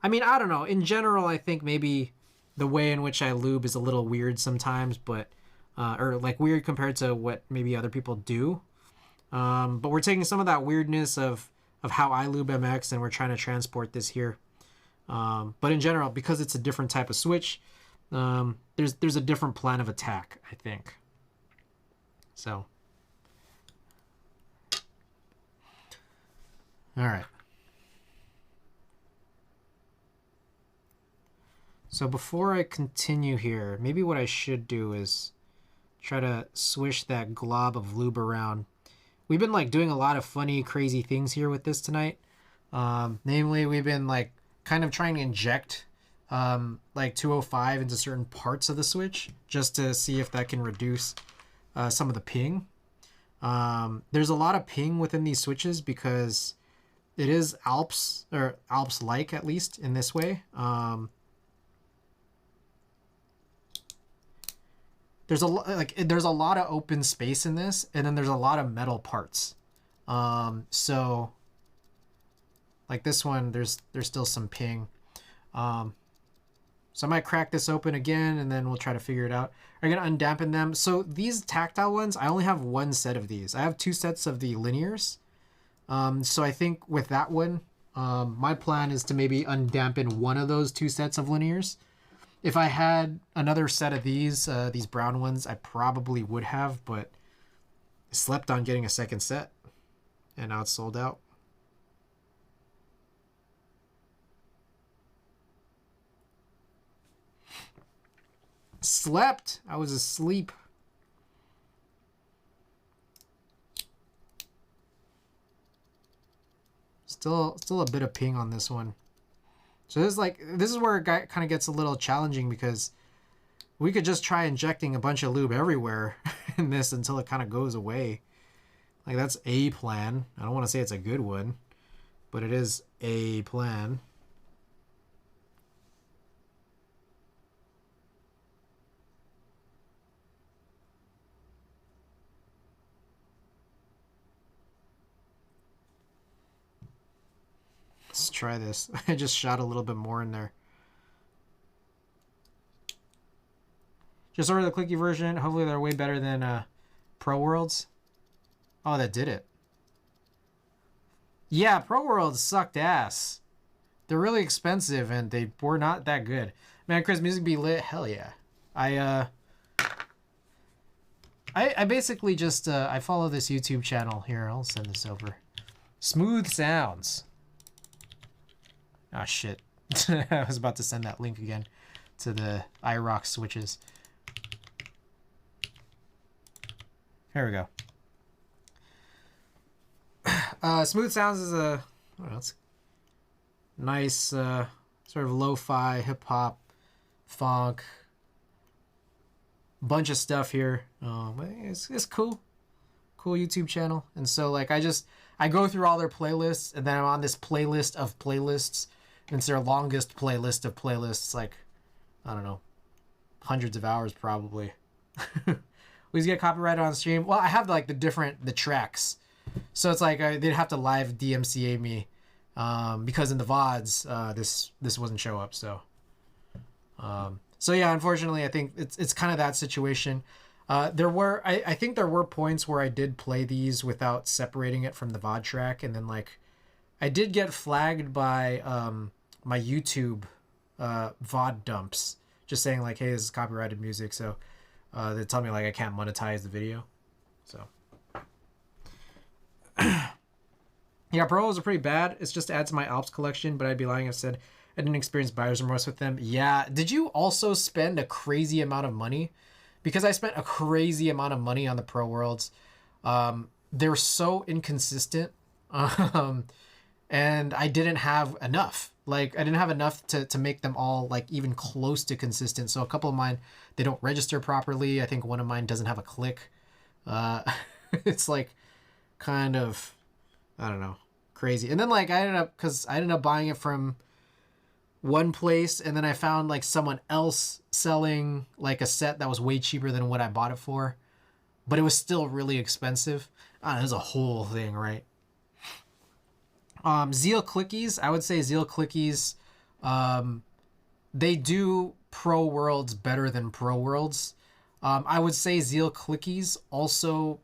I mean, I don't know. In general, I think maybe the way in which I lube is a little weird sometimes, but or like weird compared to what maybe other people do. But we're taking some of that weirdness of how I lube MX and we're trying to transport this here. But in general, because it's a different type of switch, there's a different plan of attack, I think. So, all right. So before I continue here, maybe what I should do is try to swish that glob of lube around. We've been like doing a lot of funny, crazy things here with this tonight. Namely, we've been like kind of trying to inject like 205 into certain parts of the switch just to see if that can reduce some of the ping. There's a lot of ping within these switches because it is Alps, or Alps-like at least in this way. There's a lot of open space in this, and then there's a lot of metal parts. So like this one, there's still some ping. So I might crack this open again, and then we'll try to figure it out. I'm gonna undampen them. So these tactile ones, I only have one set of these. I have two sets of the linears. So I think with that one, my plan is to maybe undampen one of those two sets of linears. If I had another set of these brown ones, I probably would have, but I slept on getting a second set, and now it's sold out. Slept? I was asleep. Still a bit of ping on this one. So this is where it kind of gets a little challenging because we could just try injecting a bunch of lube everywhere in this until it kind of goes away. Like that's a plan. I don't want to say it's a good one, but it is a plan. Let's try this. I just shot a little bit more in there. Just order the clicky version. Hopefully they're way better than Pro Worlds. Oh, that did it. Yeah, Pro Worlds sucked ass. They're really expensive and they were not that good. Man, Chris, music be lit. Hell yeah. I basically just I follow this YouTube channel here. I'll send this over. Smooth Sounds. Ah, shit. I was about to send that link again to the irocks switches. Here we go. Smooth Sounds is a, I don't know, it's nice sort of lo-fi, hip-hop, funk, bunch of stuff here. It's cool. Cool YouTube channel. And so like I go through all their playlists, and then I'm on this playlist of playlists. And it's their longest playlist of playlists, like, I don't know, hundreds of hours probably. We get copyrighted on stream. Well, I have like the tracks. So it's like they'd have to live DMCA me because in the VODs, this wouldn't show up. So yeah, unfortunately, I think it's kind of that situation. I think there were points where I did play these without separating it from the VOD track, and then like I did get flagged by my YouTube VOD dumps, just saying like, hey, this is copyrighted music, so they tell me like I can't monetize the video. So yeah, Pro rolls are pretty bad. It's just to add to my Alps collection, but I'd be lying if I said I didn't experience buyer's remorse with them. Yeah, did you also spend a crazy amount of money? Because I spent a crazy amount of money on the Pro Worlds. They're so inconsistent. And I didn't have enough. Like, I didn't have enough to make them all, like, even close to consistent. So a couple of mine, they don't register properly. I think one of mine doesn't have a click. It's, like, kind of, I don't know, crazy. And then, like, I ended up buying it from one place, and then I found, like, someone else selling, like, a set that was way cheaper than what I bought it for. But it was still really expensive. I don't know, it was a whole thing, right? Zeal Clickies, I would say Zeal Clickies, they do Pro Worlds better than Pro Worlds. I would say Zeal Clickies also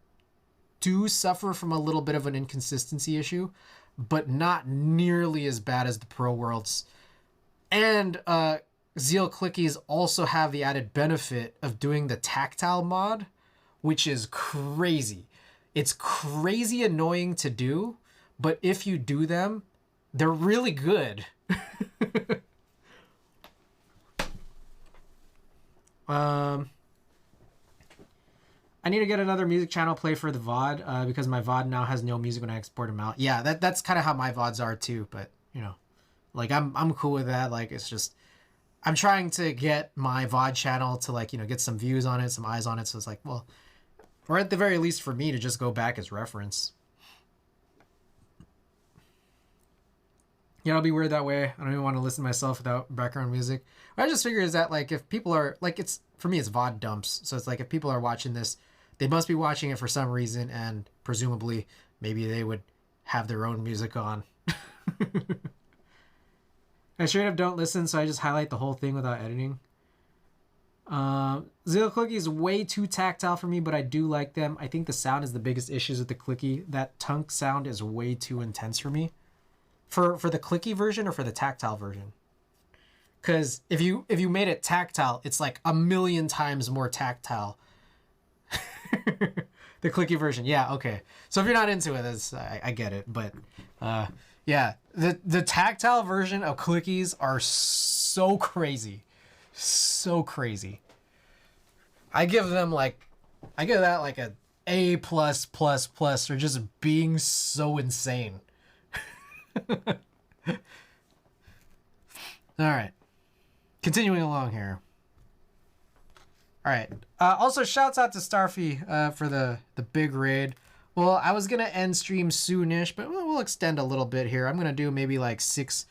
do suffer from a little bit of an inconsistency issue, but not nearly as bad as the Pro Worlds. And Zeal Clickies also have the added benefit of doing the tactile mod, which is crazy. It's crazy annoying to do, but if you do them, they're really good. I need to get another music channel play for the VOD because my VOD now has no music when I export them out. Yeah, that's kind of how my VODs are too, but you know, like I'm cool with that. Like it's just I'm trying to get my VOD channel to like, you know, get some views on it, some eyes on it. So it's like, well, or at the very least for me to just go back as reference. Yeah, it'll be weird that way. I don't even want to listen to myself without background music. What I just figure is that like if people are like it's for me it's VOD dumps. So it's like if people are watching this, they must be watching it for some reason, and presumably maybe they would have their own music on. I straight up don't listen, so I just highlight the whole thing without editing. Zeal Clicky is way too tactile for me, but I do like them. I think the sound is the biggest issues with the Clicky. That tunk sound is way too intense for me. For the clicky version or for the tactile version? Because if you made it tactile, it's like a million times more tactile. The clicky version, yeah, okay. So if you're not into it, I get it. But yeah, the tactile version of clickies are so crazy, so crazy. I give that like a A+++ for just being so insane. All right, continuing along here. All right, also shouts out to Starfy for the big raid. Well, I was gonna end stream soonish, but we'll extend a little bit here. I'm gonna do maybe like six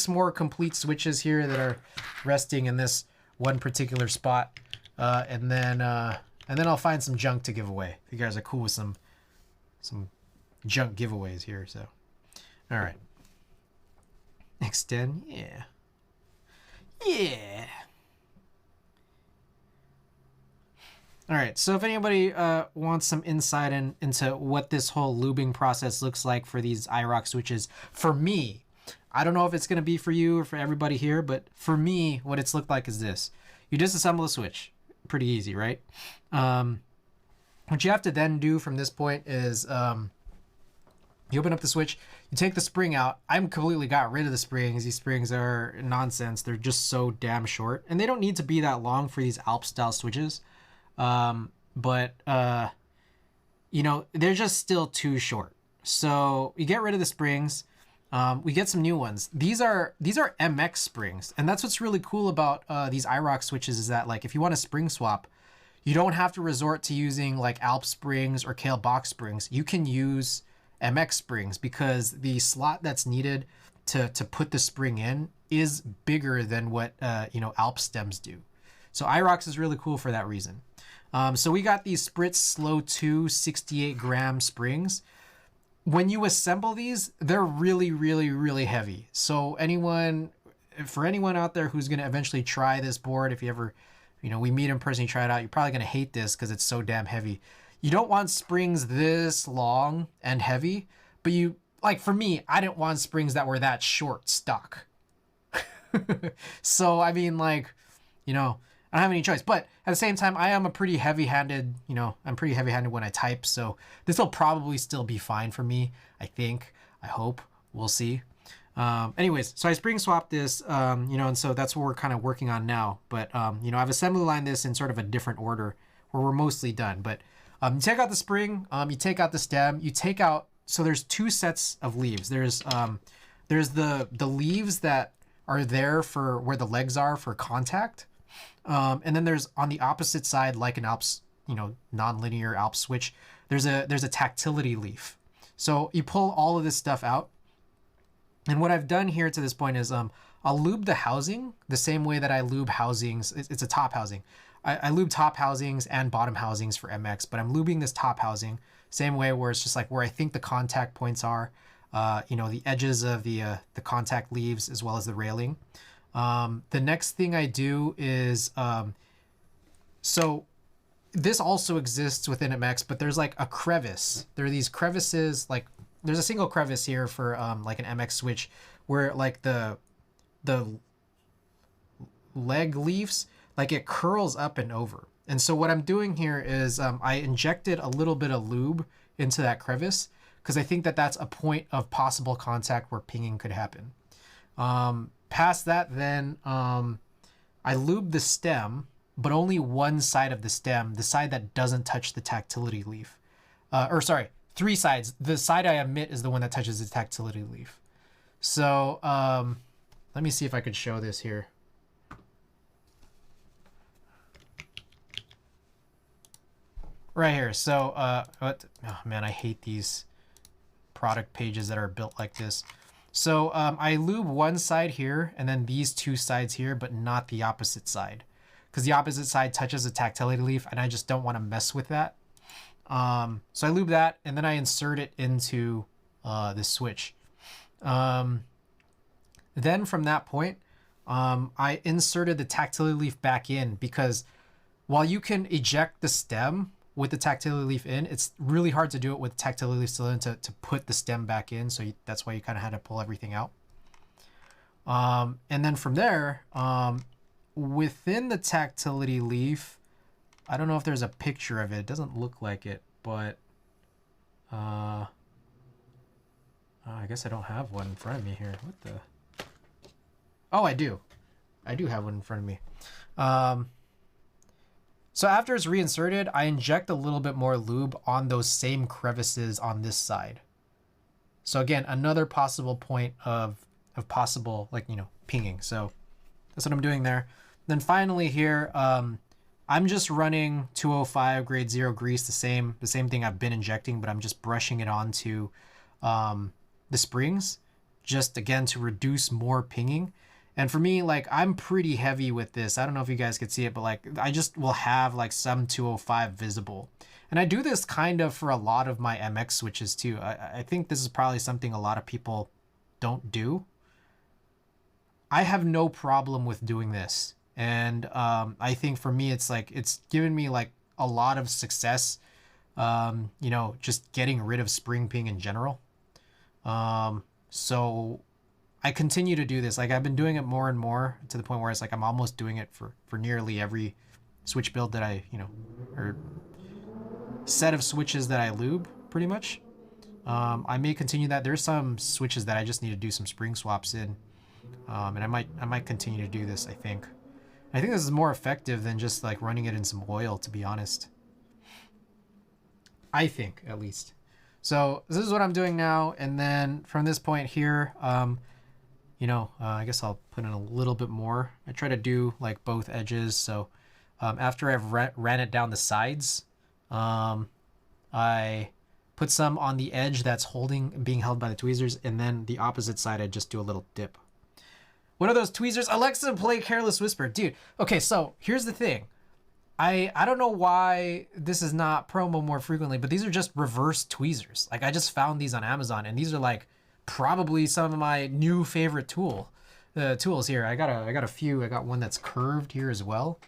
more complete switches here that are resting in this one particular spot, and then I'll find some junk to give away. If you guys are cool with some junk giveaways here, so. All right. Extend, yeah. Yeah. All right, so if anybody wants some insight into what this whole lubing process looks like for these IROX switches, for me, I don't know if it's going to be for you or for everybody here, but for me, what it's looked like is this. You disassemble a switch. Pretty easy, right? What you have to then do from this point is... you open up the switch, you take the spring out. I completely got rid of the springs. These springs are nonsense. They're just so damn short. And they don't need to be that long for these Alp-style switches. But you know, they're just still too short. So you get rid of the springs. We get some new ones. These are MX springs. And that's what's really cool about these IROX switches is that, like, if you want a spring swap, you don't have to resort to using, like, Alp springs or Kale box springs. You can use... MX springs because the slot that's needed to put the spring in is bigger than what Alp stems do. So IROX is really cool for that reason. So we got these Spritz Slow 2 68 gram springs. When you assemble these, they're really, really, really heavy. So for anyone out there who's going to eventually try this board, if you ever you know, we meet in person, you try it out, you're probably going to hate this because it's so damn heavy. You don't want springs this long and heavy, but you, like for me, I didn't want springs that were that short stock. So, I mean, like, you know, I don't have any choice. But at the same time, I am a pretty heavy-handed, you know, I'm pretty heavy-handed when I type. So this will probably still be fine for me, I think. I hope. We'll see. Anyways, so I spring swapped this, you know, and so that's what we're kind of working on now. But, you know, I've assembly lined this in sort of a different order where we're mostly done. But you take out the spring, you take out the stem, you take out, so there's two sets of leaves. There's the leaves that are there for where the legs are for contact. And then there's on the opposite side, like an Alps, you know, non-linear Alps switch, there's a tactility leaf. So you pull all of this stuff out. And what I've done here to this point is I'll lube the housing the same way that I lube housings. It's a top housing. I lube top housings and bottom housings for MX, but I'm lubing this top housing same way where it's just like where I think the contact points are, you know, the edges of the contact leaves as well as the railing. The next thing I do is, so this also exists within MX, but there's like a crevice. There are these crevices, like there's a single crevice here for like an MX switch where like the leg leaves, like it curls up and over. And so what I'm doing here is I injected a little bit of lube into that crevice because I think that that's a point of possible contact where pinging could happen. Past that, then I lube the stem, but only one side of the stem, the side that doesn't touch the tactility leaf. Or sorry, three sides. The side I omit is the one that touches the tactility leaf. So let me see if I could show this here. Right here. So, oh man, I hate these product pages that are built like this. So I lube one side here and then these two sides here, but not the opposite side. Because the opposite side touches a tactility leaf and I just don't want to mess with that. So I lube that and then I insert it into this switch. Then from that point, I inserted the tactility leaf back in because while you can eject the stem with the tactility leaf in, it's really hard to do it with tactility leaf still in to put the stem back in. So that's why you kind of had to pull everything out. And then from there, within the tactility leaf, I don't know if there's a picture of it. It doesn't look like it, but I guess I don't have one in front of me here. What the? Oh, I do. I do have one in front of me. So after it's reinserted, I inject a little bit more lube on those same crevices on this side. So again, another possible point of possible, like, you know, pinging. So that's what I'm doing there. Then finally here, I'm just running 205 grade 0 grease, the same thing I've been injecting, but I'm just brushing it onto the springs, just again to reduce more pinging. And for me, like, I'm pretty heavy with this. I don't know if you guys could see it, but like, I just will have like some 205 visible. And I do this kind of for a lot of my MX switches too. I think this is probably something a lot of people don't do. I have no problem with doing this. And I think for me, it's like, it's given me like a lot of success, you know, just getting rid of spring ping in general. So I continue to do this. Like, I've been doing it more and more to the point where it's like I'm almost doing it for nearly every switch build that I, you know, or set of switches that I lube pretty much. I may continue that. There's some switches that I just need to do some spring swaps in. And I might continue to do this, I think. I think this is more effective than just like running it in some oil, to be honest. I think, at least. So this is what I'm doing now. And then from this point here, you know, I guess I'll put in a little bit more. I try to do like both edges. So after I've ran it down the sides, I put some on the edge that's being held by the tweezers, and then the opposite side I just do a little dip. What are those tweezers? Alexa, play Careless Whisper. Dude, okay, so here's the thing. I don't know why this is not promo more frequently, but these are just reverse tweezers. Like, I just found these on Amazon, and these are like probably some of my new favorite tools here. I got a few. I got one that's curved here as well.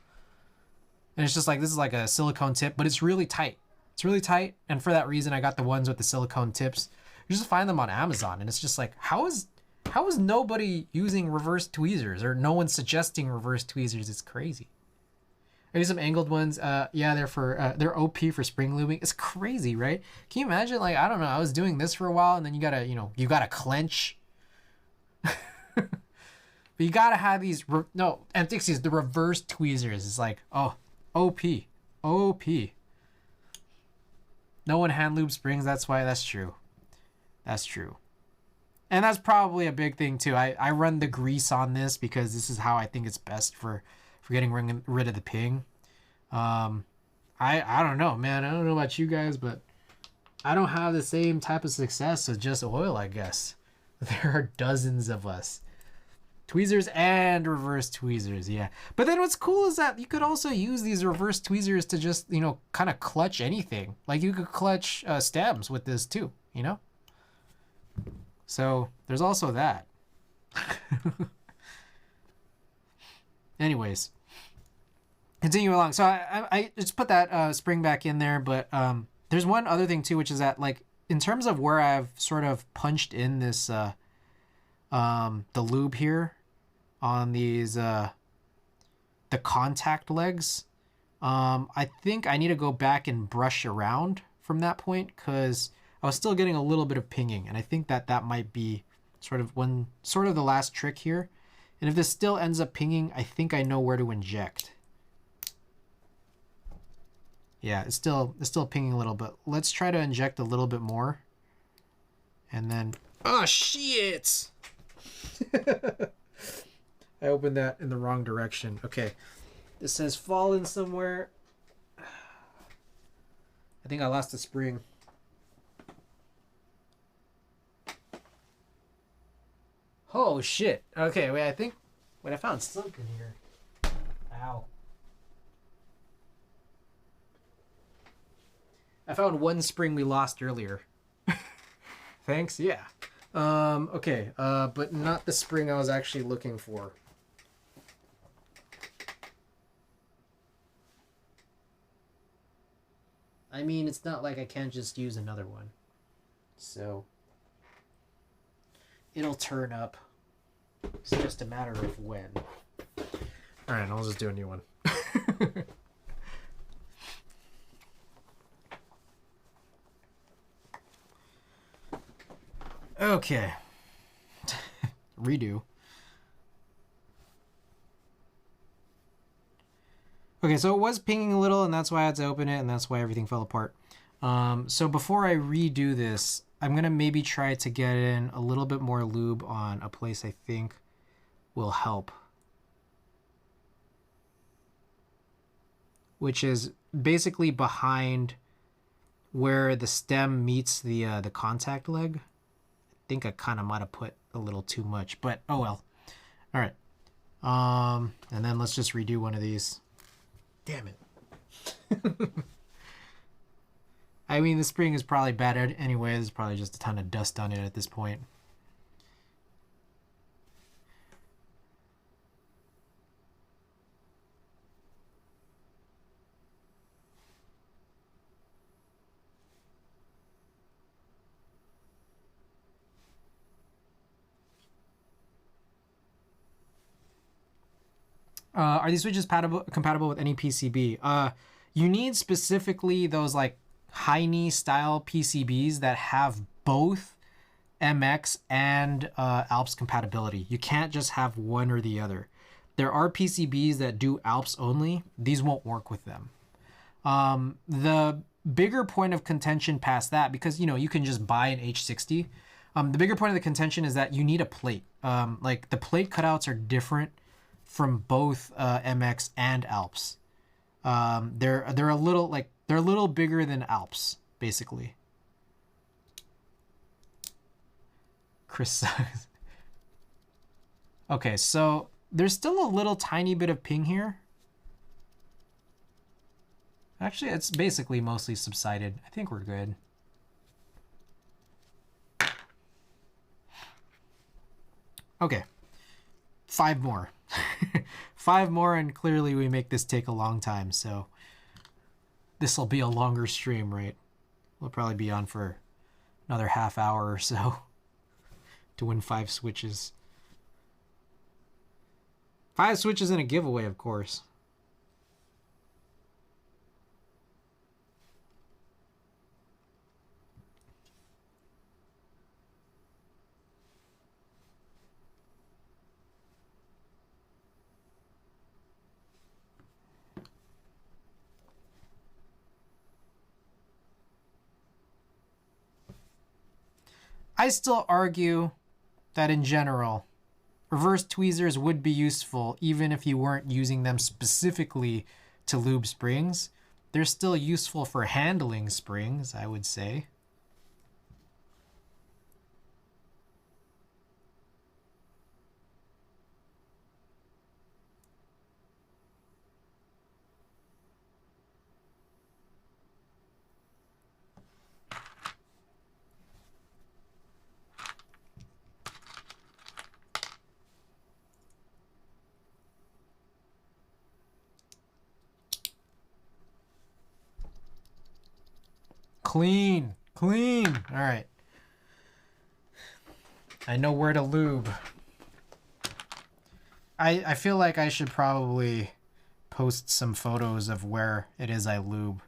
And it's just like, this is like a silicone tip, but it's really tight. It's really tight. And for that reason, I got the ones with the silicone tips. You just find them on Amazon. And it's just like, how is nobody using reverse tweezers, or no one suggesting reverse tweezers? It's crazy. I use some angled ones. Yeah, they're OP for spring lubing. It's crazy, right? Can you imagine? Like, I don't know. I was doing this for a while, and then you gotta clench. But you gotta have these. The reverse tweezers is like, oh, OP. No one hand lube springs. That's why. That's true. That's true. And that's probably a big thing too. I run the grease on this because this is how I think it's best for getting rid of the ping. I don't know, man. I don't know about you guys, but I don't have the same type of success with just oil, I guess. There are dozens of us. Tweezers and reverse tweezers, yeah. But then what's cool is that you could also use these reverse tweezers to just, kind of clutch anything. Like you could clutch stems with this too, So there's also that. Anyways, continue along. So I just put that spring back in there, but there's one other thing too, which is that, like, in terms of where I've sort of punched in this the lube here on these the contact legs, I think I need to go back and brush around from that point, because I was still getting a little bit of pinging, and I think that might be sort of the last trick here. And if this still ends up pinging, I think I know where to inject. Yeah, it's still pinging a little bit. Let's try to inject a little bit more. And then, oh shit! I opened that in the wrong direction. Okay, this says fallen somewhere. I think I lost the spring. Oh shit. Okay, wait, I found something here. Ow. I found one spring we lost earlier. Thanks, yeah. Okay, but not the spring I was actually looking for. I mean, it's not like I can't just use another one. So it'll turn up. It's just a matter of when. Alright, I'll just do a new one. Okay. Redo. Okay, so it was pinging a little, and that's why I had to open it, and that's why everything fell apart. So before I redo this, I'm going to maybe try to get in a little bit more lube on a place I think will help. Which is basically behind where the stem meets the contact leg. I think I kind of might have put a little too much, but oh well. All right. And then let's just redo one of these. Damn it. I mean, the spring is probably bad anyway. There's probably just a ton of dust on it at this point. Are these switches compatible with any PCB? You need specifically those like Heine style PCBs that have both MX and Alps compatibility. You can't just have one or the other. There are PCBs that do Alps only. These won't work with them. The bigger point of contention past that, because you can just buy an H60. The bigger point of the contention is that you need a plate. Like the plate cutouts are different from both MX and Alps. They're a little bigger than Alps, basically. Chris sucks. Okay, so there's still a little tiny bit of ping here. Actually, it's basically mostly subsided. I think we're good. Okay. 5 more. 5 more, and clearly we make this take a long time, so this will be a longer stream, right? We'll probably be on for another half hour or so to win 5 switches. 5 switches in a giveaway, of course. I still argue that in general, reverse tweezers would be useful even if you weren't using them specifically to lube springs. They're still useful for handling springs, I would say. Clean, clean. All right. I know where to lube. I feel like I should probably post some photos of where it is I lube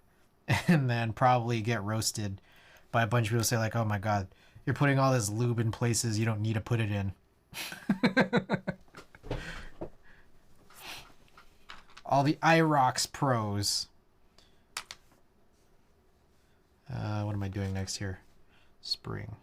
and then probably get roasted by a bunch of people say like, oh my God, you're putting all this lube in places you don't need to put it in. All the irocks pros. What am I doing next here? Spring.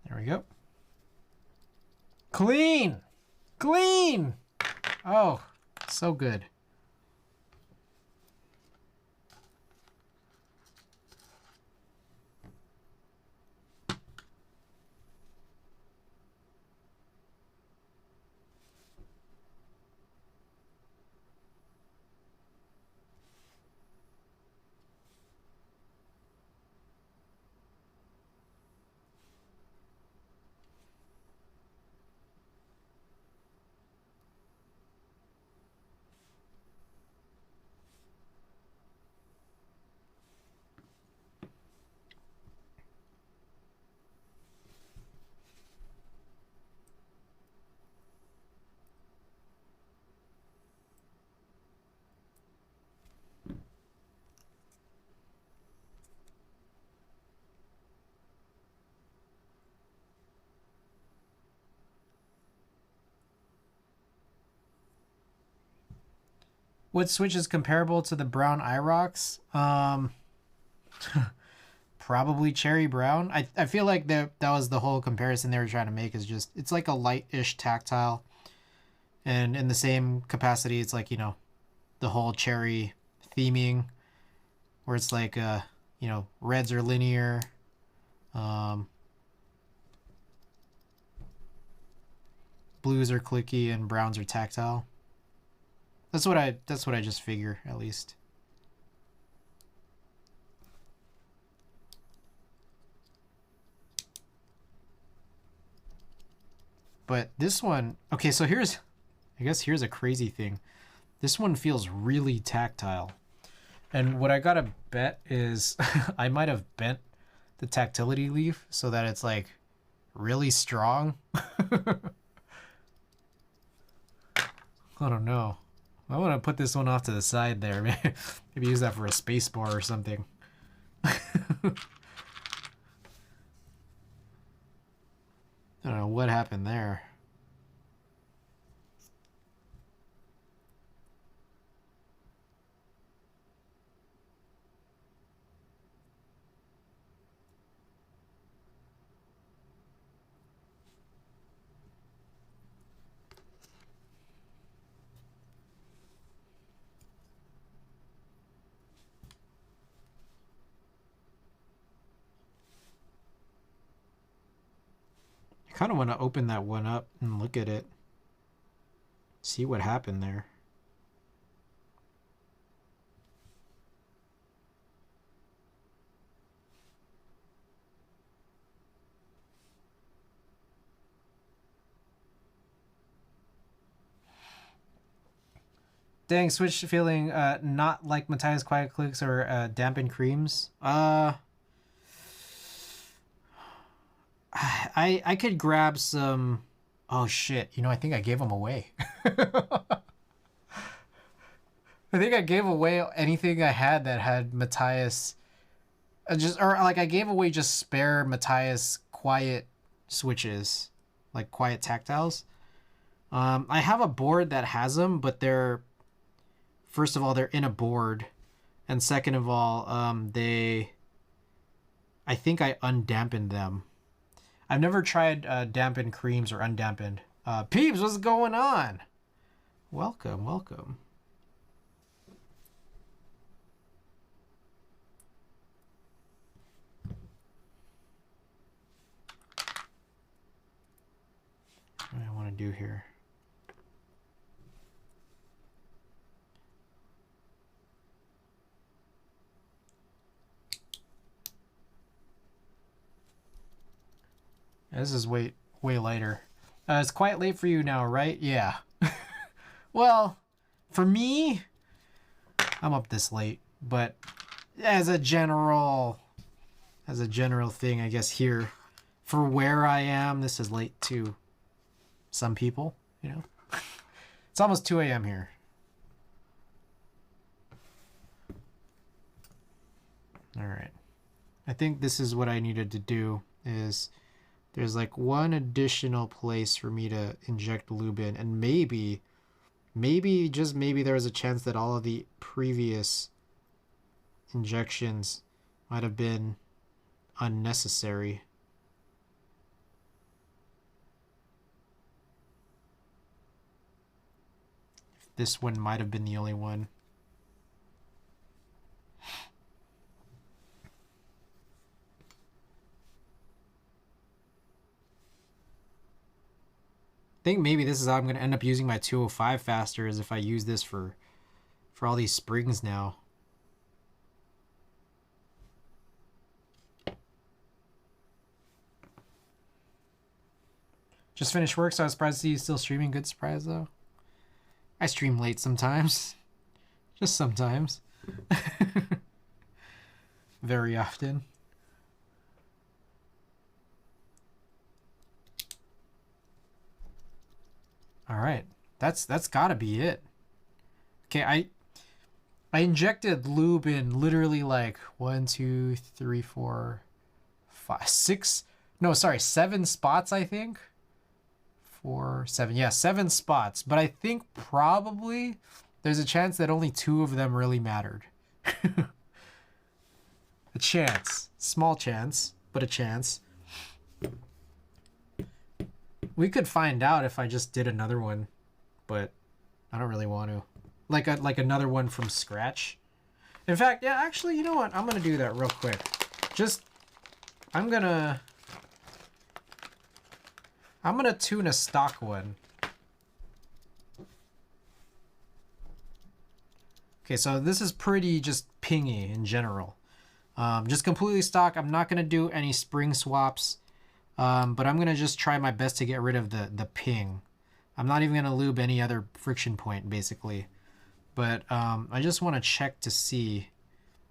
There we go. Clean! Clean! Oh, so good. What switch is comparable to the brown irocks? Probably cherry brown. I feel like that was the whole comparison they were trying to make, is just it's like a light-ish tactile, and in the same capacity it's like, you know, the whole cherry theming where it's like you know, reds are linear, blues are clicky, and browns are tactile. That's what I just figure, at least. But this one, okay, so I guess here's a crazy thing. This one feels really tactile. And what I gotta bet is I might have bent the tactility leaf so that it's like really strong. I don't know. I want to put this one off to the side there. Maybe use that for a space bar or something. I don't know what happened there. I kind of want to open that one up and look at it. See what happened there. Dang, Switch feeling not like Matthias Quiet Clicks or Dampened Creams. I could grab some. Oh shit! You know, I think I gave them away. I think I gave away anything I had that had Matthias. I gave away just spare Matthias Quiet switches, like Quiet tactiles. I have a board that has them, but they're, first of all, they're in a board, and second of all, I think I undampened them. I've never tried dampened creams or undampened. Peeps, what's going on? Welcome, welcome. What do I want to do here? This is way later. It's quite late for you now, right? Yeah. Well, for me, I'm up this late, but as a general thing, I guess here, for where I am, this is late to some people, you know. It's almost 2 a.m. here. All right. I think this is what I needed to do is there's like one additional place for me to inject lube in, and maybe just maybe there was a chance that all of the previous injections might have been unnecessary. This one might have been the only one. I think maybe this is how I'm going to end up using my 205 faster, is if I use this for all these springs now. Just finished work, so I was surprised to see you still streaming. Good surprise, though. I stream late sometimes. Just sometimes. Very often. All right, that's gotta be it. Okay, I injected lube in literally like 1, 2, 3, 4, 5, 6. No, sorry, 7 spots. I think 4, 7. Yeah, 7 spots. But I think probably there's a chance that only 2 of them really mattered. A chance, small chance, but a chance. We could find out if I just did another one, but I don't really want to. Like another one from scratch. In fact, yeah, actually, you know what? I'm gonna do that real quick. I'm gonna tune a stock one. Okay, so this is pretty just pingy in general. Just completely stock. I'm not gonna do any spring swaps. But I'm going to just try my best to get rid of the ping. I'm not even going to lube any other friction point, basically. But I just want to check to see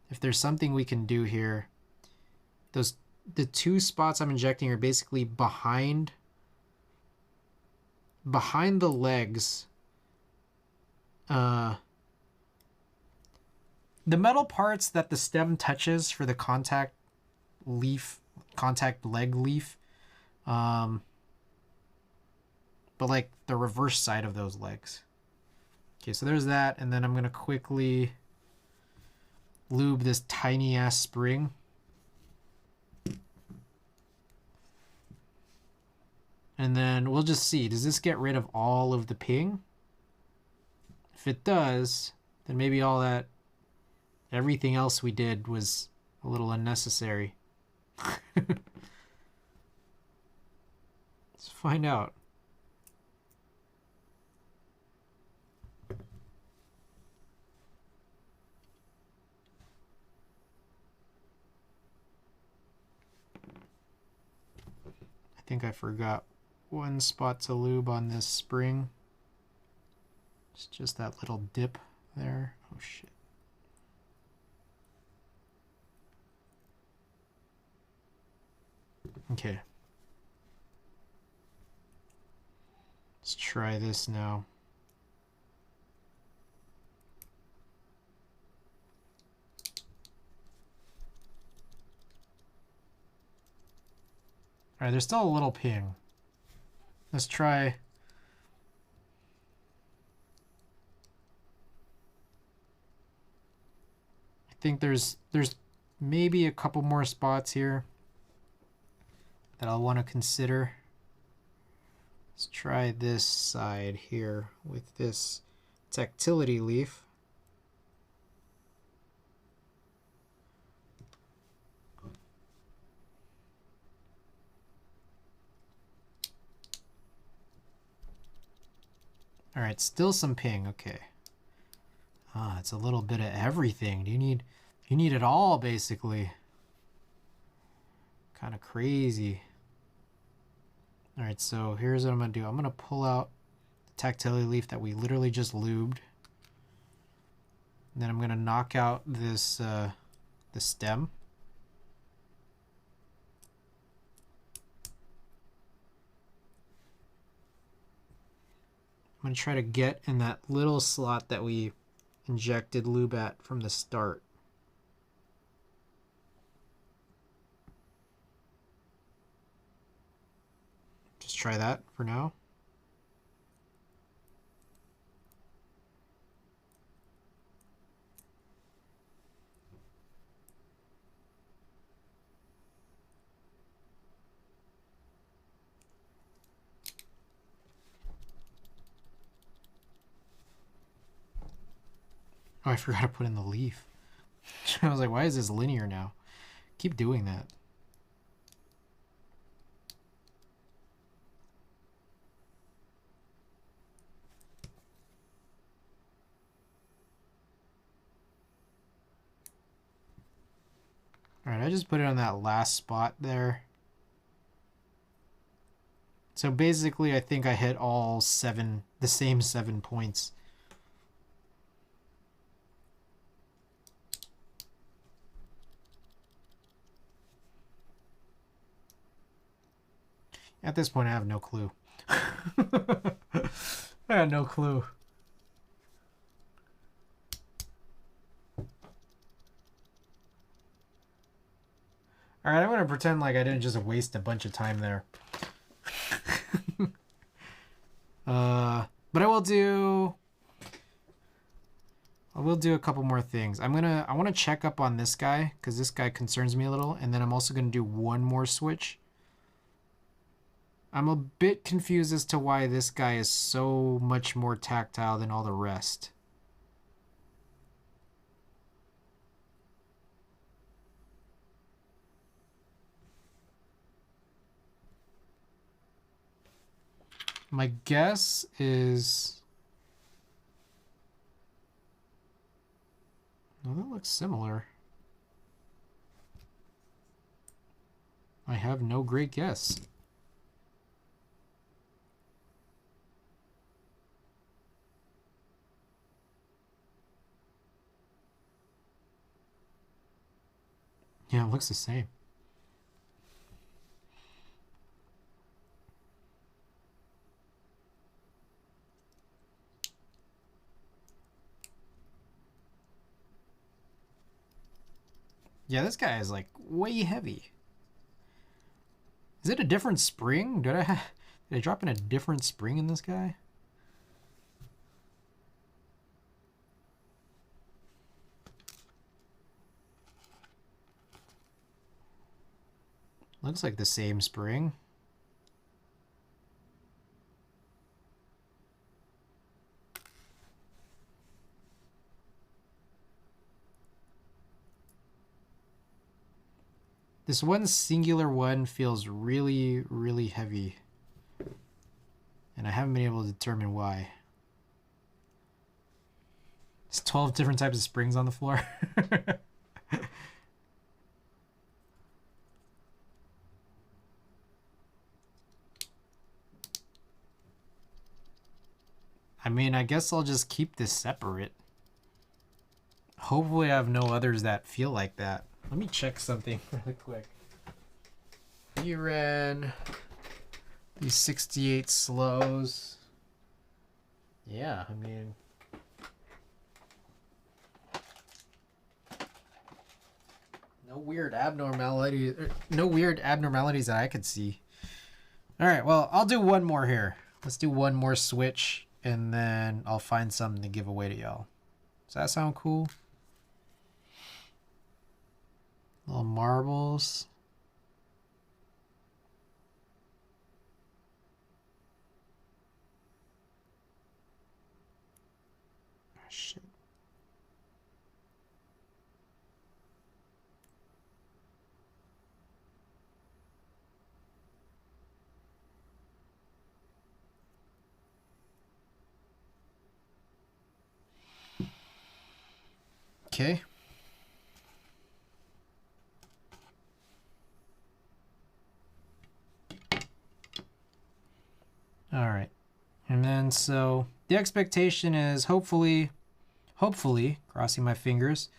if there's something we can do here. The 2 spots I'm injecting are basically behind the legs the metal parts that the stem touches for the contact leg leaf, but like the reverse side of those legs. Okay, so there's that, and then I'm gonna quickly lube this tiny ass spring. And then we'll just see, does this get rid of all of the ping? If it does, then maybe everything else we did was a little unnecessary. Let's find out. I think I forgot one spot to lube on this spring. It's just that little dip there. Oh shit. Okay. Let's try this now. All right, there's still a little ping. Let's try. I think there's maybe a couple more spots here that I'll want to consider. Let's try this side here with this tactility leaf. All right, still some ping. Okay. Ah, it's a little bit of everything. You need it all basically. Kind of crazy. All right, so here's what I'm gonna do. I'm gonna pull out the tactile leaf that we literally just lubed. And then I'm gonna knock out this the stem. I'm gonna try to get in that little slot that we injected lube at from the start. Just try that for now. Oh, I forgot to put in the leaf. I was like, why is this linear now? Keep doing that. All right, I just put it on that last spot there. So basically, I think I hit all the same 7 points. At this point, I have no clue. I had no clue. All right, I'm going to pretend like I didn't just waste a bunch of time there. But I will do a couple more things. I want to check up on this guy because this guy concerns me a little, and then I'm also going to do one more switch. I'm a bit confused as to why this guy is so much more tactile than all the rest. My guess is... Well, that looks similar. I have no great guess. Yeah, it looks the same. Yeah, this guy is like way heavy. Is it a different spring? Did I drop in a different spring in this guy? Looks like the same spring. This one singular one feels really, really heavy. And I haven't been able to determine why. There's 12 different types of springs on the floor. I mean, I guess I'll just keep this separate. Hopefully I have no others that feel like that. Let me check something really quick. He ran these 68 slows. Yeah, I mean... No weird abnormalities that I could see. All right, well, I'll do one more here. Let's do one more switch, and then I'll find something to give away to y'all. Does that sound cool? Little marbles. Oh, shit. Okay. All right. And then so the expectation is hopefully, crossing my fingers,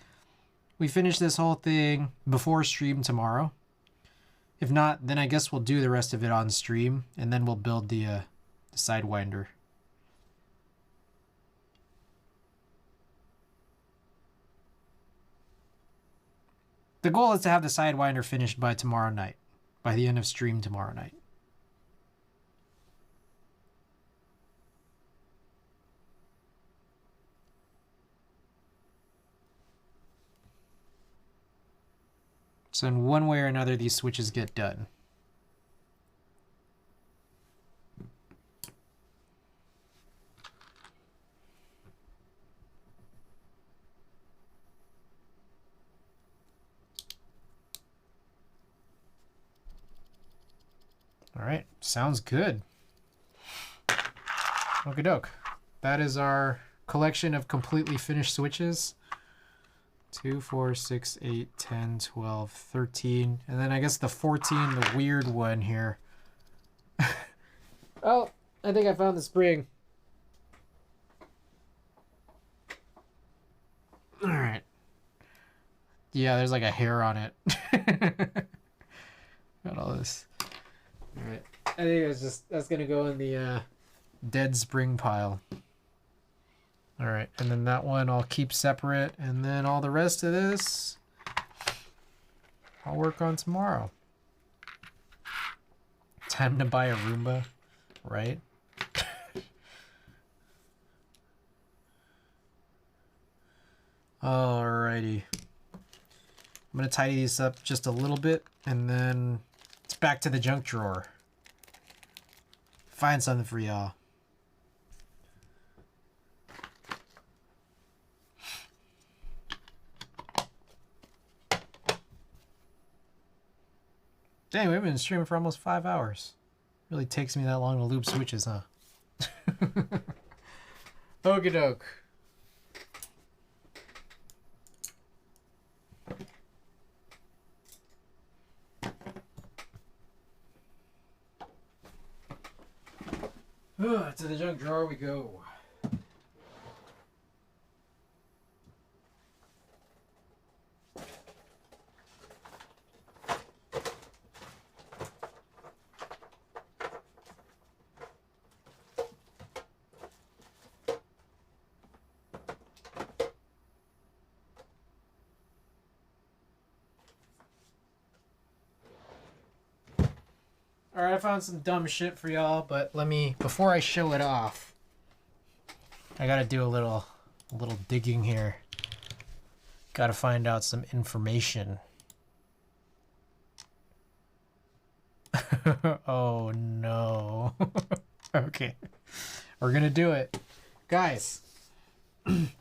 we finish this whole thing before stream tomorrow. If not, then I guess we'll do the rest of it on stream, and then we'll build the Sidewinder. The goal is to have the Sidewinder finished by tomorrow night, by the end of stream tomorrow night. So in one way or another, these switches get done. All right, sounds good. Okie doke. That is our collection of completely finished switches. 2, 4, 6, 8, 10, 12, 13. And then I guess the 14, the weird one here. Oh, I think I found the spring. All right. Yeah, there's like a hair on it. Got all this. All right. I think that's going to go in the dead spring pile. All right, and then that one I'll keep separate, and then all the rest of this I'll work on tomorrow. Time to buy a Roomba, right? Alrighty. I'm gonna tidy these up just a little bit, and then it's back to the junk drawer. Find something for y'all. Dang, we've been streaming for almost 5 hours. Really takes me that long to loop switches, huh? Okie doke. To the junk drawer we go. Alright, I found some dumb shit for y'all, but before I show it off, I gotta do a little digging here. Gotta find out some information. Oh no. Okay. We're gonna do it. Guys,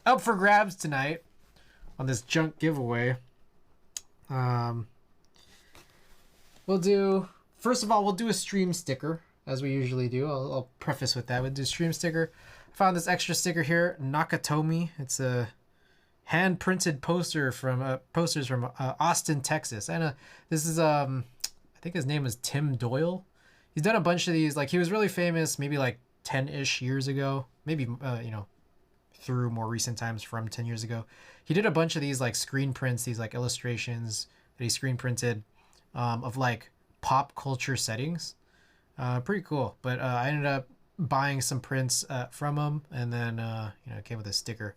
up for grabs tonight on this junk giveaway. First of all, we'll do a stream sticker, as we usually do. I'll preface with that. We'll do a stream sticker. I found this extra sticker here, Nakatomi. It's a hand-printed posters from Austin, Texas. And this is, I think his name is Tim Doyle. He's done a bunch of these. Like, he was really famous maybe like 10-ish years ago. Maybe, through more recent times from 10 years ago. He did a bunch of these like screen prints, these like illustrations that he screen printed of like pop culture settings. Pretty cool. But I ended up buying some prints from him, and then it came with a sticker.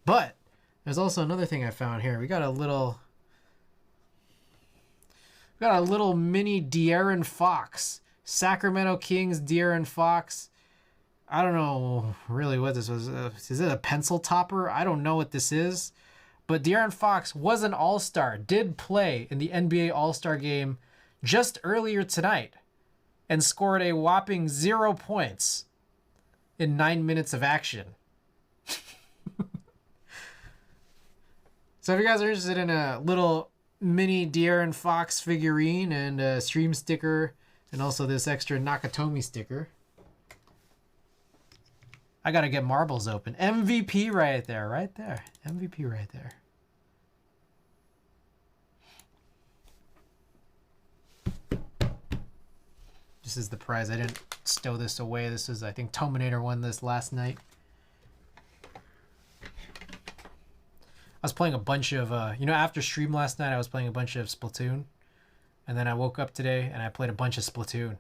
But there's also another thing I found here. We got a little mini De'Aaron Fox, Sacramento Kings De'Aaron Fox. I don't know really what this was. Is it a pencil topper? I don't know what this is. But De'Aaron Fox was an all-star, did play in the NBA All-Star game just earlier tonight, and scored a whopping 0 points in 9 minutes of action. So if you guys are interested in a little mini De'Aaron Fox figurine and a stream sticker, and also this extra Nakatomi sticker, I gotta get marbles open. MVP right there. MVP right there. This is the prize. I didn't stow this away. This is, I think, Tominator won this last night. I was playing a bunch of, after stream last night, I was playing a bunch of Splatoon. And then I woke up today and I played a bunch of Splatoon.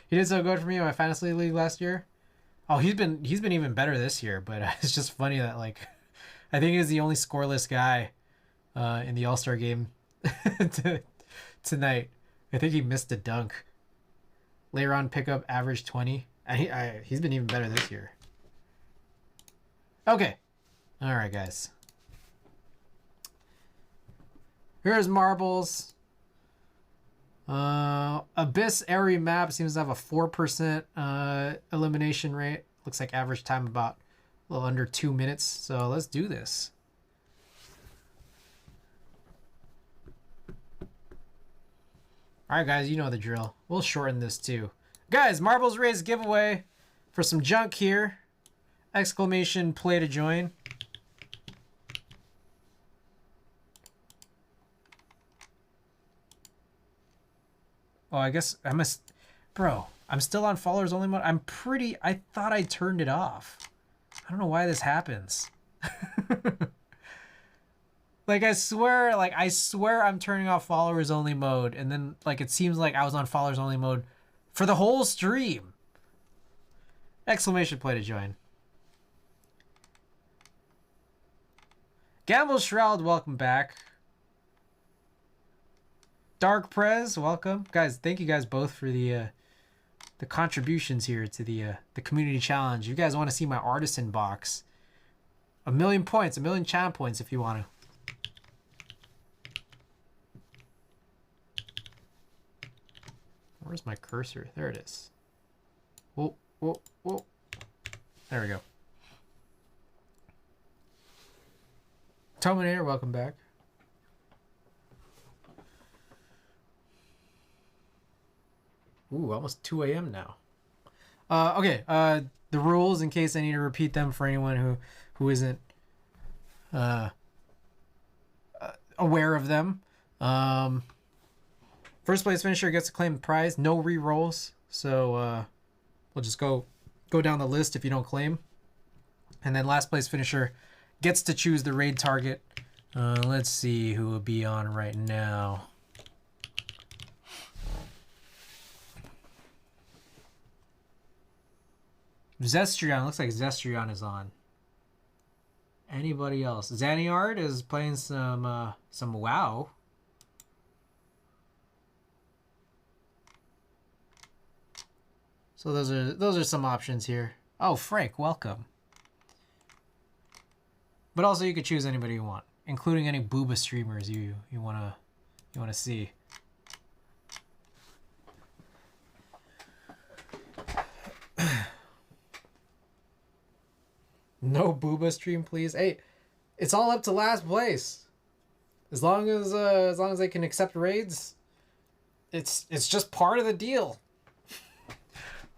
He did so good for me in my fantasy league last year. Oh, he's been even better this year, but it's just funny that, like, I think he's the only scoreless guy in the All-Star game tonight. I think he missed a dunk. Later on pickup, average 20. And he's been even better this year. Okay. All right, guys. Here's marbles. Abyss Airy Map seems to have a 4% elimination rate. Looks like average time about a little under 2 minutes. So let's do this. All right, guys, you know the drill. We'll shorten this too. Guys, marbles raised giveaway for some junk here. Exclamation play to join. Oh, I guess I must... Bro, I'm still on followers only mode. I thought I turned it off. I don't know why this happens. Like, I swear I'm turning off followers only mode, and then, like, it seems like I was on followers only mode for the whole stream. Exclamation play to join. Gamble Shroud, welcome back. Dark Prez, welcome. Guys, thank you guys both for the contributions here to the community challenge. You guys want to see my artisan box? 1,000,000 points, 1,000,000 channel points if you want to. Where's my cursor? There it is. Whoa, whoa, whoa. There we go. Tominator, welcome back. Ooh, almost 2 a.m. now. Okay, the rules, in case I need to repeat them for anyone who isn't aware of them. First place finisher gets to claim the prize. No re-rolls. So we'll just go down the list if you don't claim. And then last place finisher gets to choose the raid target. Let's see who will be on right now. Zestrion. Looks like Zestrion is on. Anybody else? Zaniard is playing some WoW. So those are some options here. Oh, Frank, welcome. But also you could choose anybody you want, including any booba streamers you wanna see. No booba stream, please. Hey, it's all up to last place. As long as they can accept raids, it's just part of the deal.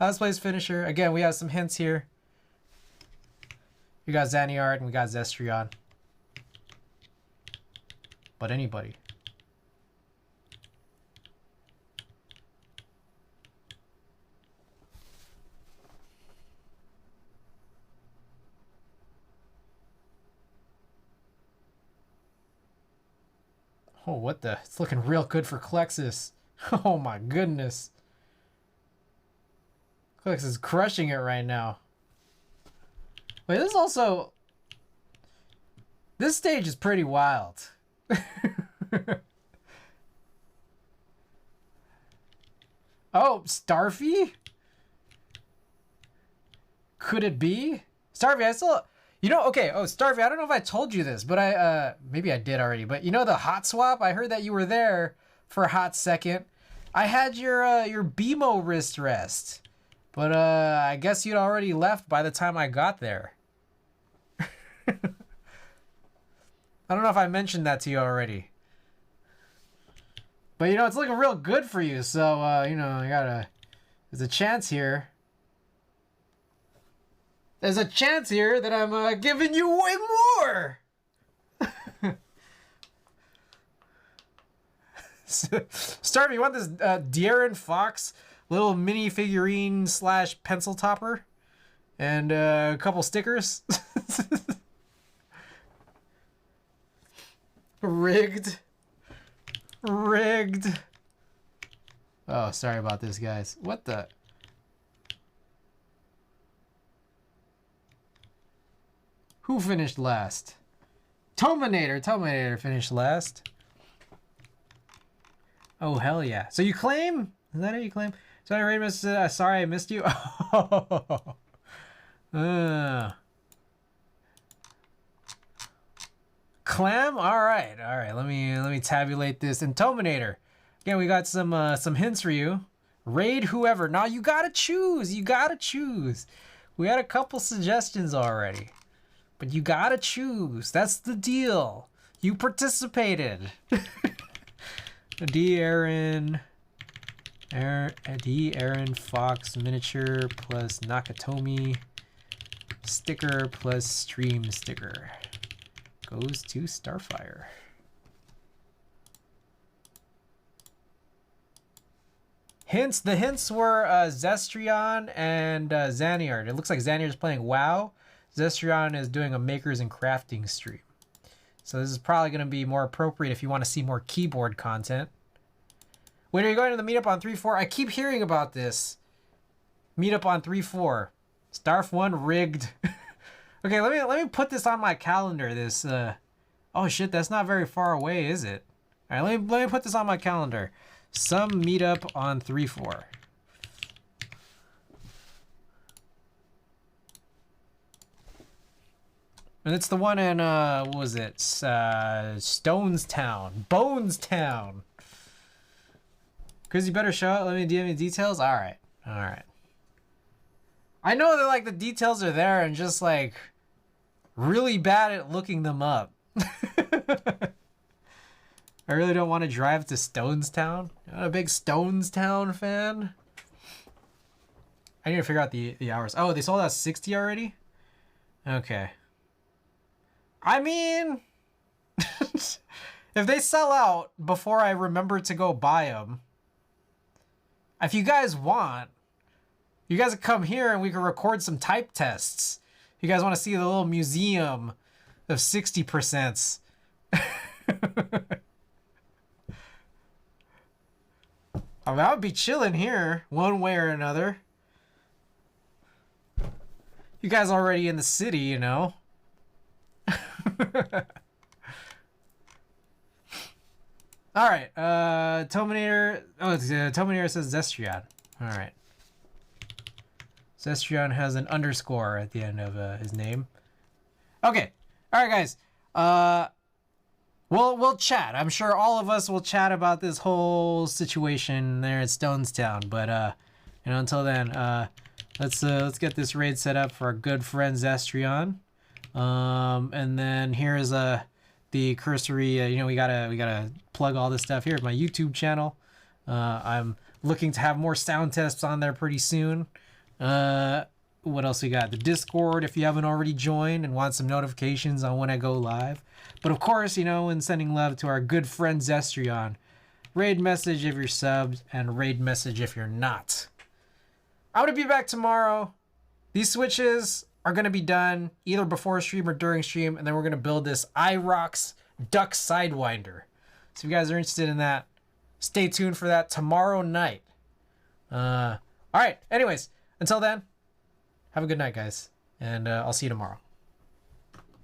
Last place finisher. Again, we have some hints here. We got Xaniard and we got Zestrion. But anybody. Oh, what the? It's looking real good for Klexus. Oh my goodness. Klexus is crushing it right now. Wait, this is also... This stage is pretty wild. Oh, Starfy? Could it be? Starfy, I still... You know, okay, oh, Starfy, I don't know if I told you this, but maybe I did already, but you know the hot swap? I heard that you were there for a hot second. I had your BMO wrist rest, but I guess you'd already left by the time I got there. I don't know if I mentioned that to you already. But, you know, it's looking real good for you, so, you know, there's a chance here. There's a chance here that I'm giving you way more. Starvey, you want this De'Aaron Fox little mini figurine / pencil topper? And a couple stickers? Rigged. Oh, sorry about this, guys. What the... Who finished last? Tominator finished last. Oh, hell yeah. So you claim? Is that how you claim? Sorry, Radimus, sorry I missed you. Clam? Alright. Let me tabulate this. And Tominator. Again, we got some hints for you. Raid whoever. Now you gotta choose. We had a couple suggestions already. But you gotta choose. That's the deal. You participated. De'Aaron Fox miniature plus Nakatomi sticker plus stream sticker goes to Starfire. Hints. The hints were Zestrion and Xaniard. It looks like Xaniard is playing WoW. Zestrion is doing a makers and crafting stream. So this is probably going to be more appropriate if you want to see more keyboard content. When are you going to the meetup on 3-4? I keep hearing about this. Meetup on 3-4. Starf 1 rigged. Okay, let me put this on my calendar. This oh shit, that's not very far away, is it? All right, let me put this on my calendar. Some meetup on 3-4. And it's the one in, what was it? Bonestown. Chris, you better show it. Let me DM you details. All right. I know that, like, the details are there and just, like, really bad at looking them up. I really don't want to drive to Stonestown. You're not a big Stonestown fan? I need to figure out the hours. Oh, they sold out 60 already? Okay. I mean, if they sell out before I remember to go buy them, if you guys want, you guys can come here and we can record some type tests. If you guys want to see the little museum of 60%. I mean, I would be chilling here one way or another. You guys already in the city, you know. All right, Tominator. Oh, Tominator says Zestrion. All right. Zestrion has an underscore at the end of his name. Okay. All right, guys. We'll chat. I'm sure all of us will chat about this whole situation there at Stonestown. But until then, let's get this raid set up for our good friend Zestrion. And then here's the cursory. We gotta plug all this stuff here at my YouTube channel. I'm looking to have more sound tests on there pretty soon. What else we got? The Discord, if you haven't already joined and want some notifications on when I go live. But of course, when sending love to our good friend Zestrion, raid message if you're subbed and raid message if you're not. I'm going to be back tomorrow. These switches are going to be done either before stream or during stream, and then we're going to build this irocks duck sidewinder. So if you guys are interested in that, stay tuned for that tomorrow night. All right. Anyways, until then, have a good night, guys, and I'll see you tomorrow.